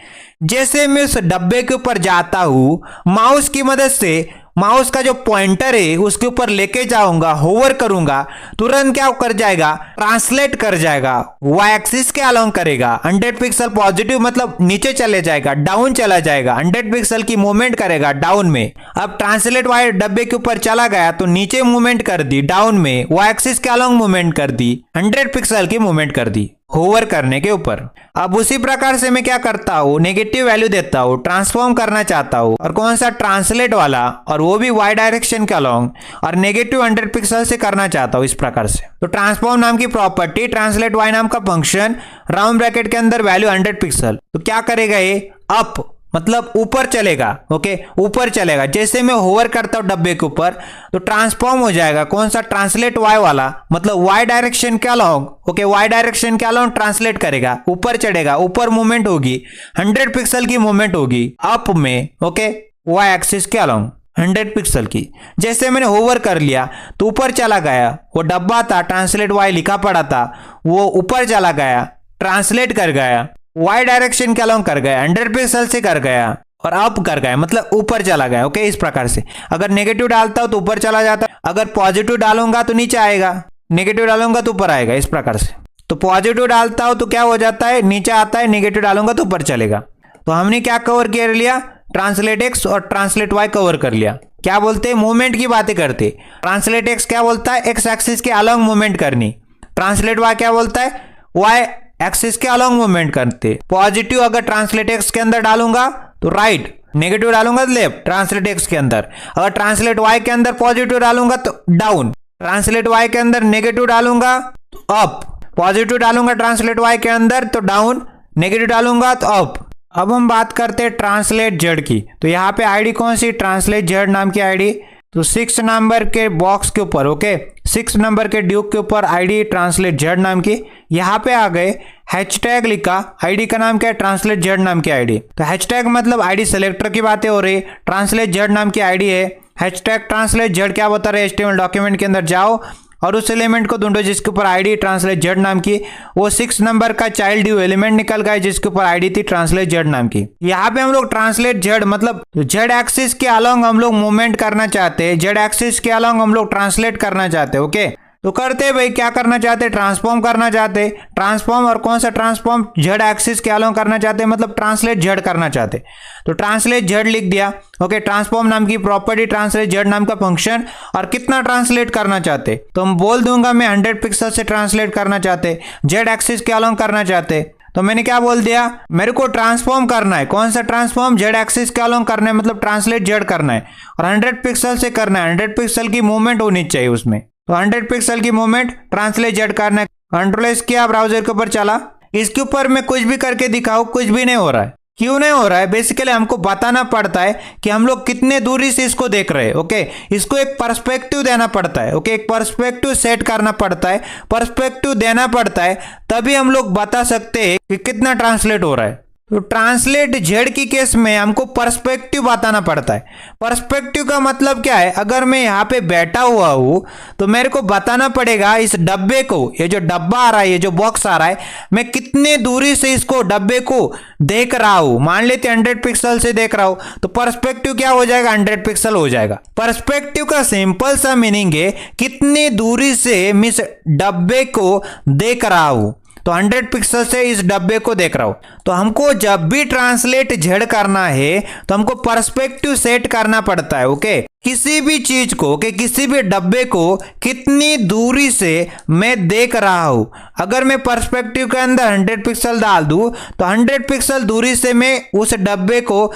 जैसे मैं उस डब्बे के ऊपर जाता हूं, माउस की मदद से माउस का जो पॉइंटर है उसके ऊपर लेके जाऊंगा, होवर करूंगा, तुरंत क्या कर जाएगा, ट्रांसलेट कर जाएगा, वाई एक्सिस के अलोंग करेगा, 100 पिक्सल पॉजिटिव मतलब नीचे चले जाएगा, डाउन चला जाएगा, 100 पिक्सल की मूवमेंट करेगा डाउन में। अब ट्रांसलेट वाई डब्बे के ऊपर चला गया तो नीचे मूवमेंट कर दी डाउन में, वाई एक्सिस के अलोंग मूवमेंट कर दी, 100 पिक्सल की मूवमेंट कर दी होवर करने के ऊपर। अब उसी प्रकार से मैं क्या करता हूँ, नेगेटिव वैल्यू देता हूँ, ट्रांसफॉर्म करना चाहता हूँ, और कौन सा, ट्रांसलेट वाला, और वो भी वाई डायरेक्शन के अलोंग, और नेगेटिव 100 पिक्सल से करना चाहता हूँ इस प्रकार से। तो ट्रांसफॉर्म नाम की प्रॉपर्टी, ट्रांसलेट वाई नाम का फंक्शन, राउंड ब्रैकेट के अंदर वैल्यू 100 पिक्सल, तो क्या करेगा ये, अप मतलब ऊपर चलेगा, ओके, ऊपर चलेगा। जैसे मैं होवर करता हूं डब्बे के ऊपर तो ट्रांसफॉर्म हो जाएगा, कौन सा, ट्रांसलेट वाई वाला, मतलब वाई डायरेक्शन के अलोंग, ओके, वाई डायरेक्शन के अलोंग ट्रांसलेट करेगा, ऊपर चढ़ेगा, ऊपर मूवमेंट होगी, 100 पिक्सल की मूवमेंट होगी अप में, ओके, वाई एक्सिस के अलोंग 100 पिक्सल की। जैसे मैंने होवर कर लिया तो ऊपर चला गया, वो डब्बा था ट्रांसलेट वाई लिखा पड़ा था, वो ऊपर चला गया, ट्रांसलेट कर गया, वाई डायरेक्शन के अलोंग कर गया, 100 पिक्सल से कर गया, और अप कर गया मतलब ऊपर चला गया, ओके, इस प्रकार से। अगर नेगेटिव डालता हूं तो ऊपर चला जाता, अगर पॉजिटिव डालूंगा तो नीचे आएगा, नेगेटिव डालूंगा तो ऊपर आएगा, इस प्रकार से। तो पॉजिटिव डालता हूं तो क्या हो जाता है, नीचे आता है, नेगेटिव डालूंगा तो ऊपर चलेगा। तो हमने क्या कवर कर लिया, ट्रांसलेट एक्स और ट्रांसलेट वाई कवर कर लिया। क्या बोलते हैं, मूवमेंट की बातें करते। ट्रांसलेट एक्स क्या बोलता है, एक्स एक्सिस के अलोंग मूवमेंट करनी। ट्रांसलेट वाई क्या बोलता है, वाई एक्सिस के अलोंग मूवमेंट करते। पॉजिटिव अगर ट्रांसलेट एक्स के अंदर डालूंगा तो राइट, नेगेटिव डालूंगा तो लेफ्ट ट्रांसलेट एक्स के अंदर। अगर ट्रांसलेट वाई के अंदर पॉजिटिव डालूंगा तो डाउन, ट्रांसलेट वाई के अंदर नेगेटिव डालूंगा तो अप, पॉजिटिव डालूंगा ट्रांसलेट वाई के अंदर तो डाउन, नेगेटिव डालूंगा तो अप। अब हम बात करते हैं ट्रांसलेट जेड की। तो यहाँ पे आईडी कौन सी, ट्रांसलेट जेड नाम की आईडी। तो 6 नंबर के बॉक्स के ऊपर, ओके, 6 नंबर के ड्यूक के ऊपर आईडी ट्रांसलेट जेड नाम की। यहाँ पे आ गए, हैशटैग लिखा, आईडी का नाम क्या है, ट्रांसलेट जेड नाम की आईडी। तो हैशटैग मतलब आईडी सेलेक्टर की बातें हो रही, ट्रांसलेट जेड नाम की आईडी है। हैशटैग ट्रांसलेट जेड क्या बता रहे, HTML डॉक्यूमेंट के अंदर जाओ और उस एलिमेंट को ढूंढो जिसके ऊपर आईडी ट्रांसलेट जेड नाम की। वो 6 नंबर का चाइल्ड ड्यू एलिमेंट निकल गया जिसके ऊपर आईडी थी ट्रांसलेट जेड नाम की। यहाँ पे हम लोग ट्रांसलेट जेड मतलब जेड एक्सिस के अलोंग हम लोग मूवमेंट करना चाहते हैं, जेड एक्सिस के अलोंग हम लोग ट्रांसलेट करना चाहते हैं, ओके। तो करते भाई, क्या करना चाहते, ट्रांसफॉर्म करना चाहते, ट्रांसफॉर्म, और कौन सा ट्रांसफॉर्म, जेड एक्सिस के अलोंग करना चाहते, मतलब ट्रांसलेट जेड करना चाहते। तो ट्रांसलेट जेड लिख दिया, ओके। ट्रांसफॉर्म नाम की प्रॉपर्टी, ट्रांसलेट जेड नाम का फंक्शन, और कितना ट्रांसलेट करना चाहते तो हम बोल दूंगा मैं 100 पिक्सल से ट्रांसलेट करना चाहते, जेड एक्सिस के अलोंग करना चाहते। तो मैंने क्या बोल दिया, मेरे को ट्रांसफॉर्म करना है, कौन सा ट्रांसफॉर्म, जेड एक्सिस के अलोंग करना है, मतलब ट्रांसलेट जेड करना है, और 100 पिक्सल से करना है, 100 पिक्सल की मूवमेंट होनी चाहिए उसमें। तो 100 पिक्सल की मूवमेंट ट्रांसलेट जेड करना है। कंट्रोल एस किया, ब्राउजर के ऊपर चला, इसके ऊपर मैं कुछ भी करके दिखाऊं, कुछ भी नहीं हो रहा है। क्यों नहीं हो रहा है, बेसिकली हमको बताना पड़ता है कि हम लोग कितने दूरी से इसको देख रहे हैं, ओके। इसको एक पर्सपेक्टिव देना पड़ता है, ओके, एक पर्सपेक्टिव सेट करना पड़ता है, पर्सपेक्टिव देना पड़ता है, तभी हम लोग बता सकते हैं कि कितना ट्रांसलेट हो रहा है। तो ट्रांसलेट जेड की केस में हमको पर्सपेक्टिव बताना पड़ता है। पर्सपेक्टिव का मतलब क्या है, अगर मैं यहाँ पे बैठा हुआ हूँ तो मेरे को बताना पड़ेगा इस डब्बे को, ये जो डब्बा आ रहा है, ये जो बॉक्स आ रहा है, मैं कितने दूरी से इसको डब्बे को देख रहा हूँ। मान लेते 100 पिक्सल से देख रहा हूँ तो पर्सपेक्टिव क्या हो जाएगा, 100 पिक्सल हो जाएगा। पर्सपेक्टिव का सिंपल सा मीनिंग है कितनी दूरी से मैं इस डब्बे को देख रहा हूँ। तो 100 पिक्सल से इस डब्बे को देख रहा हूं। तो हमको जब भी ट्रांसलेट जेड करना है तो हमको पर्सपेक्टिव सेट करना पड़ता है। ओके, किसी भी चीज को, किसी भी डब्बे को कितनी दूरी से मैं देख रहा हूं। अगर मैं पर्सपेक्टिव के अंदर 100 पिक्सल डाल दूं तो 100 पिक्सल दूरी से मैं उस डब्बे को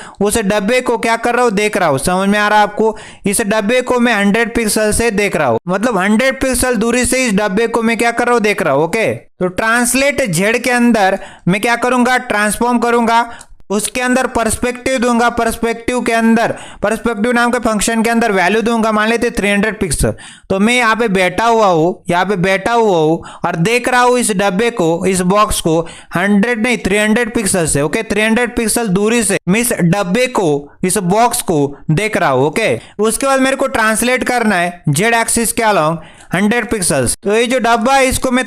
क्या कर रहा हूं, देख रहा हूं। समझ में आ रहा है आपको? इस डब्बे को मैं 100 पिक्सल से देख रहा हूं, मतलब 100 पिक्सल दूरी से इस डब्बे को मैं क्या कर रहा हूं, देख रहा हूं। ओके, तो ट्रांसलेट जेड के अंदर मैं क्या करूंगा, ट्रांसफॉर्म करूंगा, उसके अंदर पर्सपेक्टिव दूंगा। पर्सपेक्टिव नाम के फंक्शन के अंदर वैल्यू दूंगा, मान लेते 300 पिक्सल। तो मैं यहाँ पे बैठा हुआ हूँ और देख रहा हूँ इस डब्बे को, इस बॉक्स को 300 पिक्सल से। ओके, 300 पिक्सल दूरी से मैं इस डब्बे को, इस बॉक्स को देख रहा हूँ। ओके, उसके बाद मेरे को ट्रांसलेट करना है जेड एक्सिस के अलोंग 100 पिक्सल्स। तो ये जो डब्बा है इसको मैं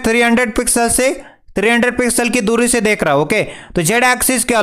300 पिक्सल की दूरी से देख रहा हूं। ओके, तो जेड एक्सिस के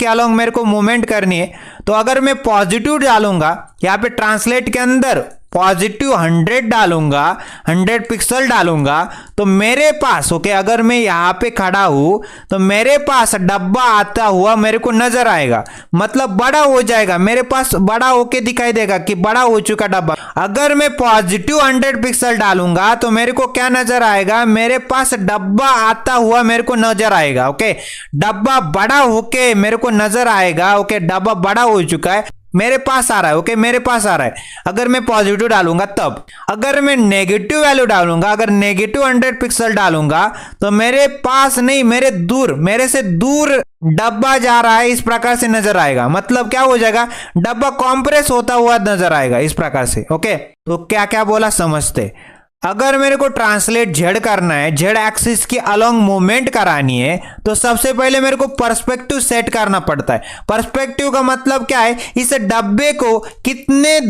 अलोंग मेरे को मूवमेंट करनी है। तो अगर मैं पॉजिटिव डालूंगा, यहाँ पे ट्रांसलेट के अंदर पॉजिटिव 100 डालूंगा, 100 पिक्सल डालूंगा, तो मेरे पास अगर मैं यहाँ पे खड़ा हूं तो मेरे पास डब्बा आता हुआ मेरे को नजर आएगा, मतलब बड़ा हो जाएगा, मेरे पास बड़ा होके दिखाई देगा कि बड़ा हो चुका डब्बा। अगर मैं पॉजिटिव 100 पिक्सल डालूंगा तो मेरे को क्या नजर आएगा, मेरे पास डब्बा आता हुआ मेरे को नजर आएगा। ओके, डब्बा बड़ा होके मेरे को नजर आएगा। ओके, डब्बा बड़ा हो चुका है, मेरे पास आ रहा है। ओके, मेरे पास आ रहा है। अगर मैं पॉजिटिव डालूंगा तब, अगर मैं नेगेटिव वैल्यू डालूंगा, अगर नेगेटिव 100 पिक्सल डालूंगा तो मेरे पास नहीं, मेरे से दूर डब्बा जा रहा है, इस प्रकार से नजर आएगा। मतलब क्या हो जाएगा, डब्बा कॉम्प्रेस होता हुआ नजर आएगा इस प्रकार से। ओके, तो क्या क्या बोला समझते। अगर मेरे को ट्रांसलेट जेड करना है, जेड एक्सिस की अलोंग मूवमेंट करानी है, तो सबसे पहले मेरे को पर्सपेक्टिव सेट करना पड़ता है। पर्सपेक्टिव का मतलब क्या है, इस डब्बे को कितने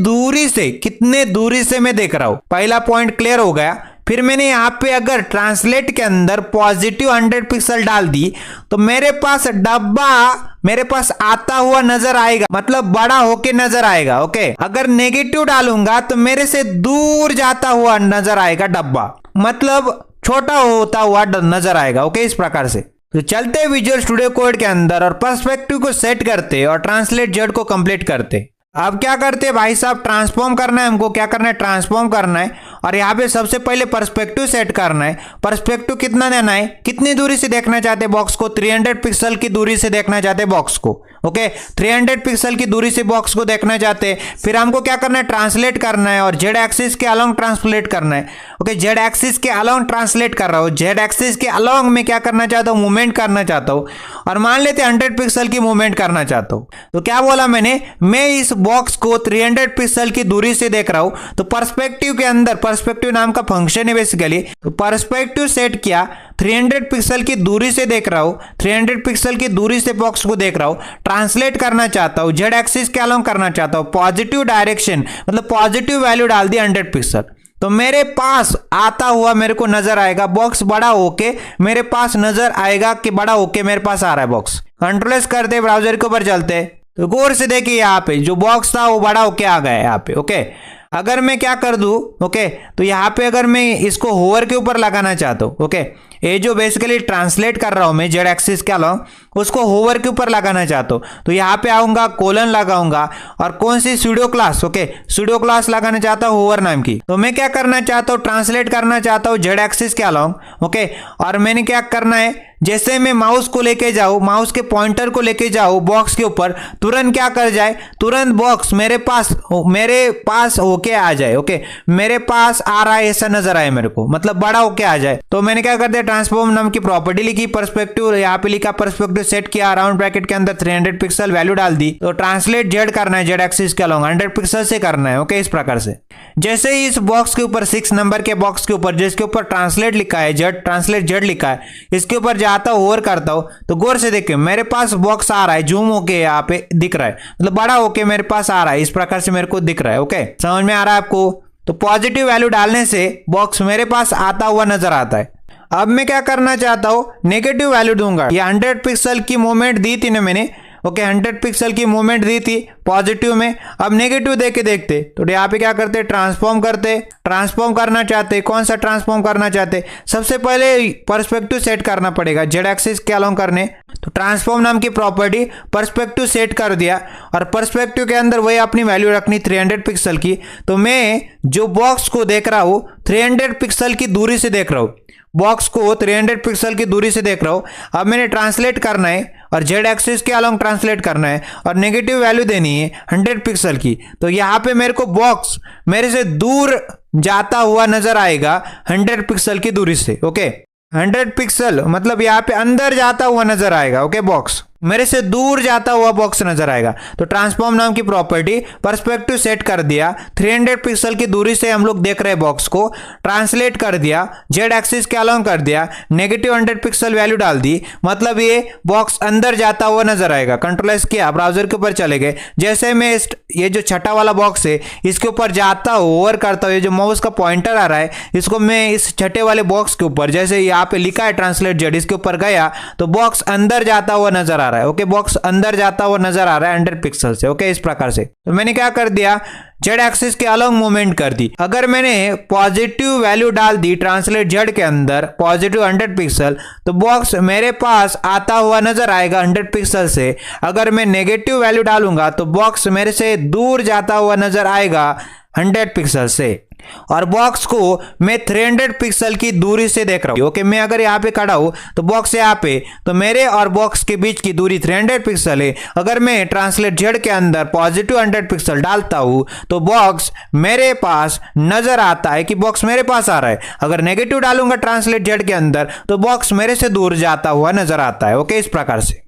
दूरी से मैं देख रहा हूं। पहला पॉइंट क्लियर हो गया। फिर मैंने यहाँ पे अगर ट्रांसलेट के अंदर पॉजिटिव 100 पिक्सल डाल दी तो मेरे पास डब्बा मेरे पास आता हुआ नजर आएगा, मतलब बड़ा होके नजर आएगा। ओके, अगर नेगेटिव डालूंगा तो मेरे से दूर जाता हुआ नजर आएगा डब्बा, मतलब छोटा होता हुआ नजर आएगा। ओके, इस प्रकार से। तो चलते विजुअल स्टूडियो कोड के अंदर और पर्सपेक्टिव को सेट करते और ट्रांसलेट जेड को कंप्लीट करते। अब क्या करते हैं भाई साहब, ट्रांसफॉर्म करना है हमको। क्या करना है, ट्रांसफॉर्म करना है और यहाँ पे सबसे पहले पर्सपेक्टिव सेट करना है। पर्सपेक्टिव कितना देना है, कितनी दूरी से देखना चाहते हैं बॉक्स को, 300 पिक्सल की दूरी से देखना चाहते हैं बॉक्स को। ओके, 300 पिक्सल की दूरी से बॉक्स को देखना चाहते हैं। फिर हमको क्या करना है, ट्रांसलेट करना है और जेड एक्सिस के अलोंग ट्रांसलेट करना है। ओके, जेड एक्सिस के अलोंग ट्रांसलेट कर रहा हूँ। जेड एक्सिस के अलोंग में क्या करना चाहता हूँ, मूवमेंट करना चाहता हूँ और मान लेते 100 पिक्सल की मूवमेंट करना चाहता हूँ। तो क्या बोला मैंने, मैं इस बॉक्स को 300 पिक्सल की दूरी से देख रहा हूँ। तो पर्सपेक्टिव के अंदर, पर्सपेक्टिव नाम का फंक्शन है बेसिकली, तो पर्सपेक्टिव सेट किया, 300 पिक्सल की दूरी से देख रहा हूं, 300 पिक्सल की दूरी से बॉक्स को देख रहा हूं, ट्रांसलेट करना चाहता हूं, जेड एक्सिस के अलोंग करना चाहता हूं, पॉजिटिव डायरेक्शन मतलब पॉजिटिव वैल्यू डाल दी 100 पिक्सल। तो मेरे पास आता हुआ मेरे को नजर आएगा, बॉक्स बड़ा होके मेरे पास नजर आएगा कि बड़ा होके मेरे पास आ रहा है बॉक्स। कंट्रोल एस करते, ब्राउजर के ऊपर चलते, तो गौर से देखिए यहाँ पे जो बॉक्स था वो बड़ा होके आ गया है यहाँ पे। ओके, अगर मैं क्या कर दूं, ओके, तो यहाँ पे अगर मैं इसको होवर के ऊपर लगाना चाहता हूँ, ओके, ये जो बेसिकली ट्रांसलेट कर रहा हूं मैं जेड एक्सिस के अलोंग, उसको होवर के ऊपर लगाना चाहता हूं, तो यहाँ पे आऊंगा, कोलन लगाऊंगा और कौन सी studio class, okay, studio class लगाना चाहता हूं होवर नाम की। तो मैं क्या करना चाहता हूँ, ट्रांसलेट करना चाहता हूँ जेड एक्सिस के अलोंग। ओके, और मैंने क्या करना है, जैसे मैं माउस को लेके जाऊं, माउस के पॉइंटर को लेके जाऊं बॉक्स के ऊपर, तुरंत क्या कर जाए, तुरंत बॉक्स मेरे पास होके आ जाए। ओके, मेरे पास आ रहा है ऐसा नजर आए मेरे को, मतलब बड़ा होके आ जाए। तो मैंने क्या कर दिया, ट्रांसफॉर्म नाम की प्रॉपर्टी लिखी, पर्सपेक्टिव यहाँ पे लिखा, पर्सपेक्टिव सेट किया, राउंड ब्रैकेट के अंदर 300 पिक्सल वैल्यू डाल दी। तो ट्रांसलेट जेड करना है, जेड एक्सिस के अलोंग 100 पिक्सल से करना है। ओके, इस प्रकार से जैसे ही इस बॉक्स के ऊपर 6 नंबर के बॉक्स के ऊपर जिसके ऊपर ट्रांसलेट लिखा है, जेड ट्रांसलेट जेड लिखा है, इसके ऊपर जाता हूं, ओवर करता हूं, तो गौर से देखिए मेरे पास बॉक्स आ रहा है, जूम होके यहाँ पे दिख रहा है, मतलब बड़ा होके मेरे पास आ रहा है, इस प्रकार से मेरे को दिख रहा है। ओके, समझ में आ रहा है आपको। तो पॉजिटिव वैल्यू डालने से बॉक्स मेरे पास आता हुआ नजर आता है। अब मैं क्या करना चाहता हूं, नेगेटिव वैल्यू दूंगा। ये 100 पिक्सल की मूवमेंट दी थी ना मैंने, ओके 100 पिक्सल की मूवमेंट दी थी पॉजिटिव में। अब नेगेटिव दे के देखते तो यहाँ पे क्या करते, ट्रांसफॉर्म करते, ट्रांसफॉर्म करना चाहते। कौन सा ट्रांसफॉर्म करना चाहते, सबसे पहले पर्सपेक्टिव सेट करना पड़ेगा जेड एक्सिस के अलोंग करने। तो ट्रांसफॉर्म नाम की प्रॉपर्टी पर्सपेक्टिव सेट कर दिया और पर्सपेक्टिव के अंदर वही अपनी वैल्यू रखनी 300 पिक्सल की। तो मैं जो बॉक्स को देख रहा हूँ 300 पिक्सल की दूरी से देख रहा हूँ, बॉक्स को 300 पिक्सल की दूरी से देख रहा हूं। अब मैंने ट्रांसलेट करना है और जेड एक्सिस के अलोंग ट्रांसलेट करना है और नेगेटिव वैल्यू देनी है 100 पिक्सल की। तो यहां पे मेरे को बॉक्स मेरे से दूर जाता हुआ नजर आएगा 100 पिक्सल की दूरी से। ओके 100 पिक्सल मतलब यहाँ पे अंदर जाता हुआ नजर आएगा। ओके बॉक्स मेरे से दूर जाता हुआ बॉक्स नजर आएगा। तो ट्रांसफॉर्म नाम की प्रॉपर्टी पर्सपेक्टिव सेट कर दिया, 300 पिक्सल की दूरी से हम लोग देख रहे हैं बॉक्स को, ट्रांसलेट कर दिया, जेड एक्सिस के अलोंग कर दिया, नेगेटिव 100 पिक्सल वैल्यू डाल दी, मतलब ये बॉक्स अंदर जाता हुआ नजर आएगा। कंट्रोल एस किया, ब्राउजर के ऊपर चले गए। जैसे मैं ये जो छठा वाला बॉक्स है इसके ऊपर जाता हूँ, ओवर करता हूँ, ये जो माउस का पॉइंटर आ रहा है इसको मैं इस छठे वाले बॉक्स के ऊपर, जैसे यहाँ पे लिखा है ट्रांसलेट जेड, इसके ऊपर गया तो बॉक्स अंदर जाता हुआ नजर आ रहा है। ओके बॉक्स अंदर जाता हुआ नजर आ रहा है 100 पिक्सल से। ओके इस प्रकार से। तो मैंने क्या कर दिया, जेड एक्सिस के अलोंग मूवमेंट कर दी। अगर मैंने पॉजिटिव वैल्यू डाल दी ट्रांसलेट जेड के अंदर पॉजिटिव 100 पिक्सल तो बॉक्स मेरे पास आता हुआ नजर आएगा 100 पिक्सल से। अगर मैं नेगेटिव वैल्यू डालूंगा तो बॉक्स मेरे से दूर जाता हुआ नजर आएगा 100 पिक्सल से। और बॉक्स को मैं 300 पिक्सल की दूरी से देख रहा हूं। ओके मैं अगर यहाँ पे खड़ा हूं तो बॉक्स यहाँ पे, तो मेरे और बॉक्स के बीच की दूरी 300 पिक्सल है। अगर मैं ट्रांसलेट जेड के अंदर पॉजिटिव 100 पिक्सल डालता हूं तो बॉक्स मेरे पास नजर आता है कि बॉक्स मेरे पास आ रहा है। अगर नेगेटिव डालूंगा ट्रांसलेट जेड के अंदर तो बॉक्स मेरे से दूर जाता हुआ नजर आता है। ओके इस प्रकार से।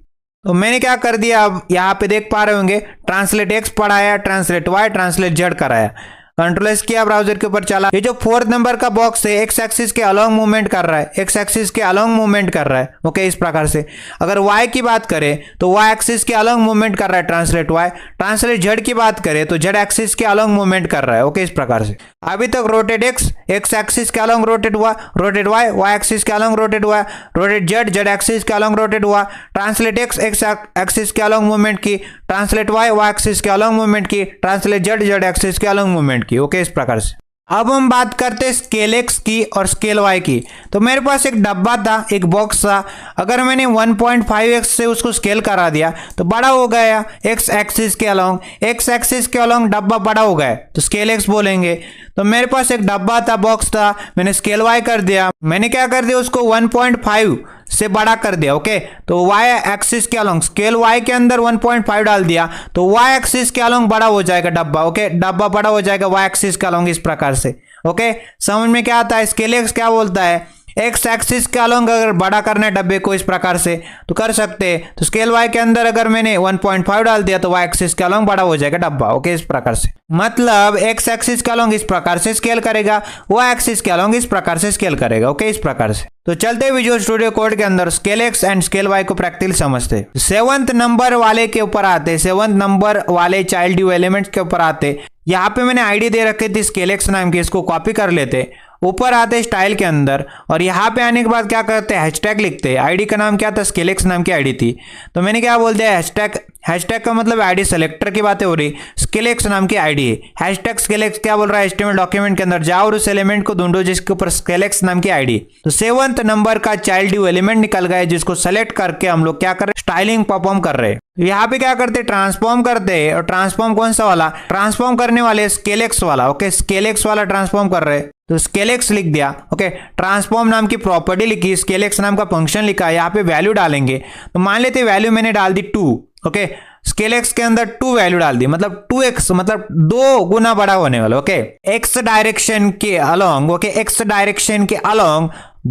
तो मैंने क्या कर दिया, अब यहाँ पे देख पा रहे होंगे ट्रांसलेट एक्स पढ़ाया, ट्रांसलेट वाई, ट्रांसलेट जेड कराया। कंट्रोल एस किया, ब्राउजर के ऊपर चला। ये जो 4th नंबर का बॉक्स है एक्स एक्सिस के अलोंग मूवमेंट कर रहा है, एक्स एक्सिस के अलोंग मूवमेंट कर रहा है। ओके इस प्रकार से। अगर वाई की बात करें तो वाई एक्सिस के अलोंग मूवमेंट कर रहा है ट्रांसलेट वाई। ट्रांसलेट जेड की बात करें तो जेड एक्सिस के अलोंग मूवमेंट कर रहा है। ओके इस प्रकार से। अभी तक रोटेट एक्स, एक्स एक्सिस के अलोंग रोटेट हुआ, रोटेट वाई, वाई एक्सिस के अलोंग रोटेट हुआ, रोटेट जेड, जेड एक्सिस के अलोंग रोटेट हुआ, ट्रांसलेट एक्स, एक्स एक्सिस के अलोंग मूवमेंट की, ट्रांसलेट वाई, वाई एक्सिस के अलोंग मूवमेंट की, ट्रांसलेट जेड, जेड एक्सिस के अलोंग मूवमेंट की। ओके इस प्रकार से। अब हम बात करते हैं स्केल एक्स की और स्केल वाई की। तो मेरे पास एक डब्बा था, एक बॉक्स था। अगर मैंने 1.5x से उसको स्केल करा दिया तो बड़ा हो गया एक्स एक्सिस के अलोंग, एक्स एक्सिस के अलोंग डब्बा बड़ा हो गया तो स्केल एक्स बोलेंगे। तो मेरे पास एक डब्बा था, बॉक्स था, मैंने स्केल वाई कर दिया। मैंने क्या कर दिया, उसको 1.5 से बड़ा कर दिया। ओके तो y एक्सिस के अलोंग स्केल y के अंदर 1.5 डाल दिया तो y एक्सिस के अलोंग बड़ा हो जाएगा डब्बा। ओके डब्बा बड़ा हो जाएगा y एक्सिस के अलोंग इस प्रकार से। ओके समझ में क्या आता है। स्केल एक्स क्या बोलता है, एक्स एक्सिस के अलोंग अगर बड़ा करना है डब्बे को इस प्रकार से तो कर सकते हैं। तो स्केल y के अंदर अगर मैंने 1.5 डाल दिया तो y एक्सिस के अलोंग बड़ा हो जाएगा डब्बा। ओके इस प्रकार से। मतलब एक्स एक्सिस के अलोंग इस प्रकार से स्केल करेगा, y एक्सिस के अलोंग इस प्रकार से स्केल करेगा। ओके इस प्रकार से। तो चलते विजुअल स्टूडियो कोड के अंदर scale X and scale Y को प्रैक्टिकली समझते। 7th नंबर वाले के ऊपर आते, 7th नंबर वाले चाइल्ड ड्यू एलिमेंट्स के ऊपर आते। यहाँ पे मैंने आईडी दे रखी थी स्केल एक्स नाम की, इसको कॉपी कर लेते, ऊपर आते स्टाइल के अंदर और यहाँ पे आने के बाद क्या करते हैं, हैशटैग लिखते। आईडी का नाम क्या था, स्केल एक्स नाम की आईडी थी। तो मैंने क्या बोल दिया, हैशटैग। हैशटैग का मतलब आईडी सेलेक्टर की बातें हो रही, स्केल एक्स नाम की आईडी है। हैशटैग स्केल एक्स क्या बोल रहा है, एचटीएमएल डॉक्यूमेंट के अंदर जाओ और उस एलिमेंट को ढूंढो जिसके ऊपर स्केल एक्स नाम की आईडी। तो 7th नंबर का चाइल्ड ड्यू एलिमेंट निकल गया जिसको सेलेक्ट करके हम लोग क्या कर रहे हैं, स्टाइलिंग परफॉर्म कर रहे हैं। यहाँ पे क्या करते, ट्रांसफॉर्म करते हैं। और ट्रांसफॉर्म कौन सा वाला, ट्रांसफॉर्म करने वाले स्केल एक्स वाला। ओके स्केल एक्स वाला ट्रांसफॉर्म कर रहे हैं तो स्केल एक्स लिख दिया। ओके ट्रांसफॉर्म नाम की प्रॉपर्टी लिखी, स्केल एक्स नाम का फंक्शन लिखा, यहाँ पे वैल्यू डालेंगे। तो मान लेते वैल्यू मैंने डाल दी 2। ओके स्केल एक्स के अंदर 2 वैल्यू डाल दी, मतलब 2x मतलब 2 गुना बड़ा होने वाला। ओके एक्स डायरेक्शन के अलोंग, ओके एक्स डायरेक्शन के अलोंग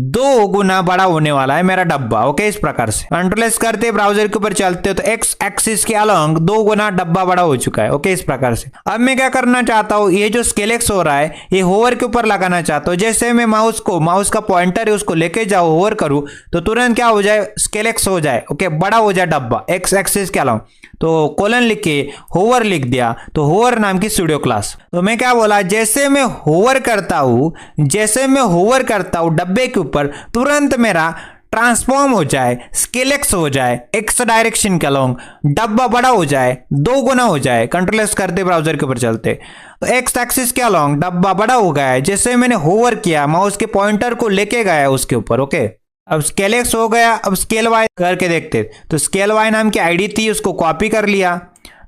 2 गुना बड़ा होने वाला है मेरा डब्बा। ओके इस प्रकार से। कंट्रोल एस करते, ब्राउजर के ऊपर चलते तो एक्स एक्सिस के अलोंग 2 गुना डब्बा बड़ा हो चुका है। ओके इस प्रकार से। अब मैं क्या करना चाहता हूँ, ये जो स्केल एक्स हो रहा है ये होवर के ऊपर लगाना चाहता हूँ। जैसे मैं माउस का पॉइंटर है उसको लेके जाओ, होवर करूँ तो तुरंत क्या हो जाए, स्केल एक्स हो जाए। ओके बड़ा हो जाए डब्बा एक्स एक्सिस के अलोंग। तो कोलन लिख के होवर लिख दिया, तो होवर नाम की स्टूडियो क्लास। तो मैं क्या बोला, जैसे मैं होवर करता हूं, जैसे मैं होवर करता हूं डब्बे के ऊपर तुरंत मेरा ट्रांसफॉर्म हो जाए, स्केल एक्स हो जाए, एक्स डायरेक्शन के अलोंग, डब्बा बड़ा हो जाए, 2 गुना हो जाए, कंट्रोल एस करते ब्राउजर के ऊपर चलते, तो एक्स एक्सिस के अलोंग डब्बा बड़ा हो गया है। जैसे मैंने होवर किया, माउस के पॉइंटर को लेके गया उसके ऊपर, ओके। अब स्केल एक्स हो गया, अब स्केल वाई करके देखते, तो स्केल वाई नाम की आईडी थी, उसको कॉपी कर लिया।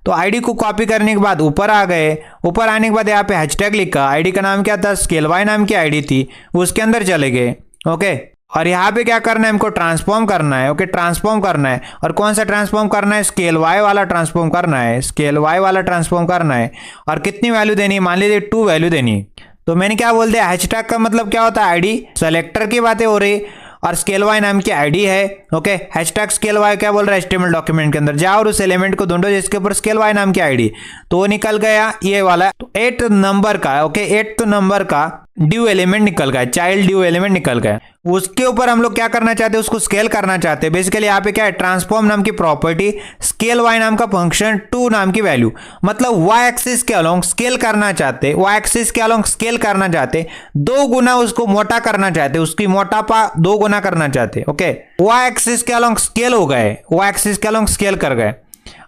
तो आईडी को कॉपी करने के बाद ऊपर आ गए, ऊपर आने के बाद यहाँ पे हैशटैग लिखा, आईडी का नाम क्या था, स्केल वाई नाम की आईडी थी, उसके अंदर चले गए, ओके। और यहाँ पे क्या करना है, हमको ट्रांसफॉर्म करना है, ओके, ट्रांसफॉर्म करना है। और कौन सा ट्रांसफॉर्म करना है, स्केल वाई वाला ट्रांसफॉर्म करना है, स्केल वाई वाला ट्रांसफॉर्म करना है। और कितनी वैल्यू देनी है, मान लीजिए 2 वैल्यू देनी है। तो मैंने क्या बोल दिया, हैशटैग का मतलब क्या होता है, आईडी सेलेक्टर की बातें हो रही, और स्केल वाई नाम की आईडी है, ओके। हैशटैग स्केल वाई क्या बोल रहा है, एचटीएमएल डॉक्यूमेंट के अंदर जाओ और उस एलिमेंट को ढूंढो जिसके ऊपर स्केल वाई नाम की आईडी, तो वो निकल गया ये वाला 8 नंबर का, ओके, 8 नंबर का ड्यू एलिमेंट निकल गया, चाइल्ड ड्यू एलिमेंट निकल गया। उसके ऊपर हम लोग क्या करना चाहते हैं, उसको स्केल करना चाहते हैं। बेसिकली यहाँ पे क्या है, ट्रांसफॉर्म नाम की प्रॉपर्टी, स्केल वाई नाम का फंक्शन, 2 नाम की वैल्यू, मतलब वाई एक्सिस के अलोंग स्केल करना चाहते, वाई एक्सिस के अलोंग स्केल करना चाहते, 2 गुना उसको मोटा करना चाहते, उसकी मोटापा 2 गुना करना चाहते, ओके। वाई एक्सिस के अलोंग स्केल हो गए, वाई एक्सिस के अलोंग स्केल कर गए।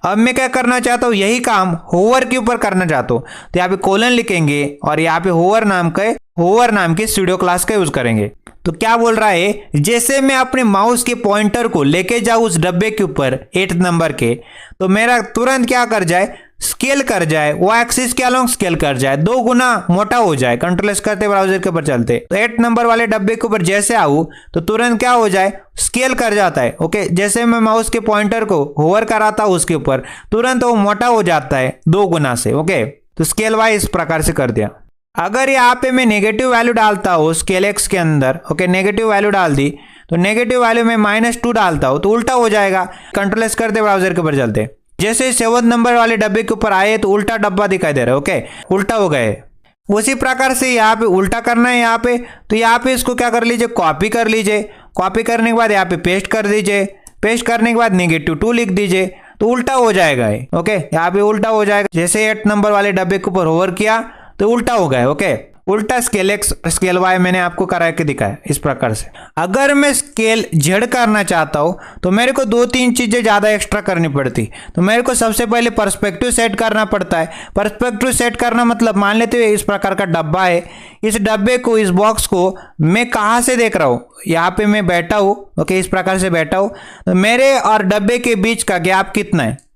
अब मैं क्या करना चाहता हूँ, यही काम होवर के ऊपर करना चाहता हूँ, तो यहाँ पे कोलन लिखेंगे और यहाँ पे होवर नाम की स्टूडियो क्लास का यूज करेंगे। तो क्या बोल रहा है, जैसे मैं अपने माउस के पॉइंटर को लेके जाऊँ उस डब्बे के ऊपर 8 नंबर के, तो मेरा तुरंत क्या कर जाए, स्केल कर जाए, वो एक्सिस के अलोंग स्केल कर जाए, 2 गुना मोटा हो जाए, कंट्रोल एस करते ब्राउजर के ऊपर चलते। तो 8 नंबर वाले डब्बे के ऊपर जैसे आऊँ तो तुरंत क्या हो जाए, स्केल कर जाता है, ओके। जैसे मैं माउस के पॉइंटर को होवर कराता हूँ उसके ऊपर, तुरंत वो मोटा हो जाता है 2 गुना से, ओके। तो स्केल वाई इस प्रकार से कर दिया। अगर यहाँ पे मैं नेगेटिव वैल्यू डालता हूँ स्केल एक्स के अंदर, ओके, नेगेटिव वैल्यू डाल दी, तो नेगेटिव वैल्यू में -2 डालता हूँ तो उल्टा हो जाएगा, कंट्रोल एस करते ब्राउजर के ऊपर चलते। जैसे 7 नंबर वाले डब्बे के ऊपर आए तो उल्टा डब्बा दिखाई दे रहा है, ओके, उल्टा हो गए। उसी प्रकार से यहाँ पे उल्टा करना है, यहाँ पे तो यहाँ पे इसको क्या कर लीजिए, कॉपी कर लीजिए, कॉपी करने के बाद यहाँ पे पेस्ट कर दीजिए, पेस्ट करने के बाद -2 लिख दीजिए, तो उल्टा हो जाएगा, ओके। यहाँ पे उल्टा हो जाएगा, जैसे 8 नंबर वाले डब्बे के ऊपर होवर किया तो उल्टा हो गया, ओके। उल्टा स्केल एक्स स्केल वाई मैंने आपको करा के दिखाया इस प्रकार से। अगर मैं स्केल जेड करना चाहता हूं तो मेरे को 2-3 चीजें ज्यादा एक्स्ट्रा करनी पड़ती। तो मेरे को सबसे पहले पर्सपेक्टिव सेट करना पड़ता है। पर्सपेक्टिव सेट करना मतलब मान लेते हैं इस प्रकार का डब्बा है, इस डब्बे को, इस बॉक्स को मैं कहाँ से देख रहा हूँ, यहाँ पे मैं बैठा हूँ, ओके, इस प्रकार से बैठा हूँ, तो मेरे और डब्बे के बीच का गैप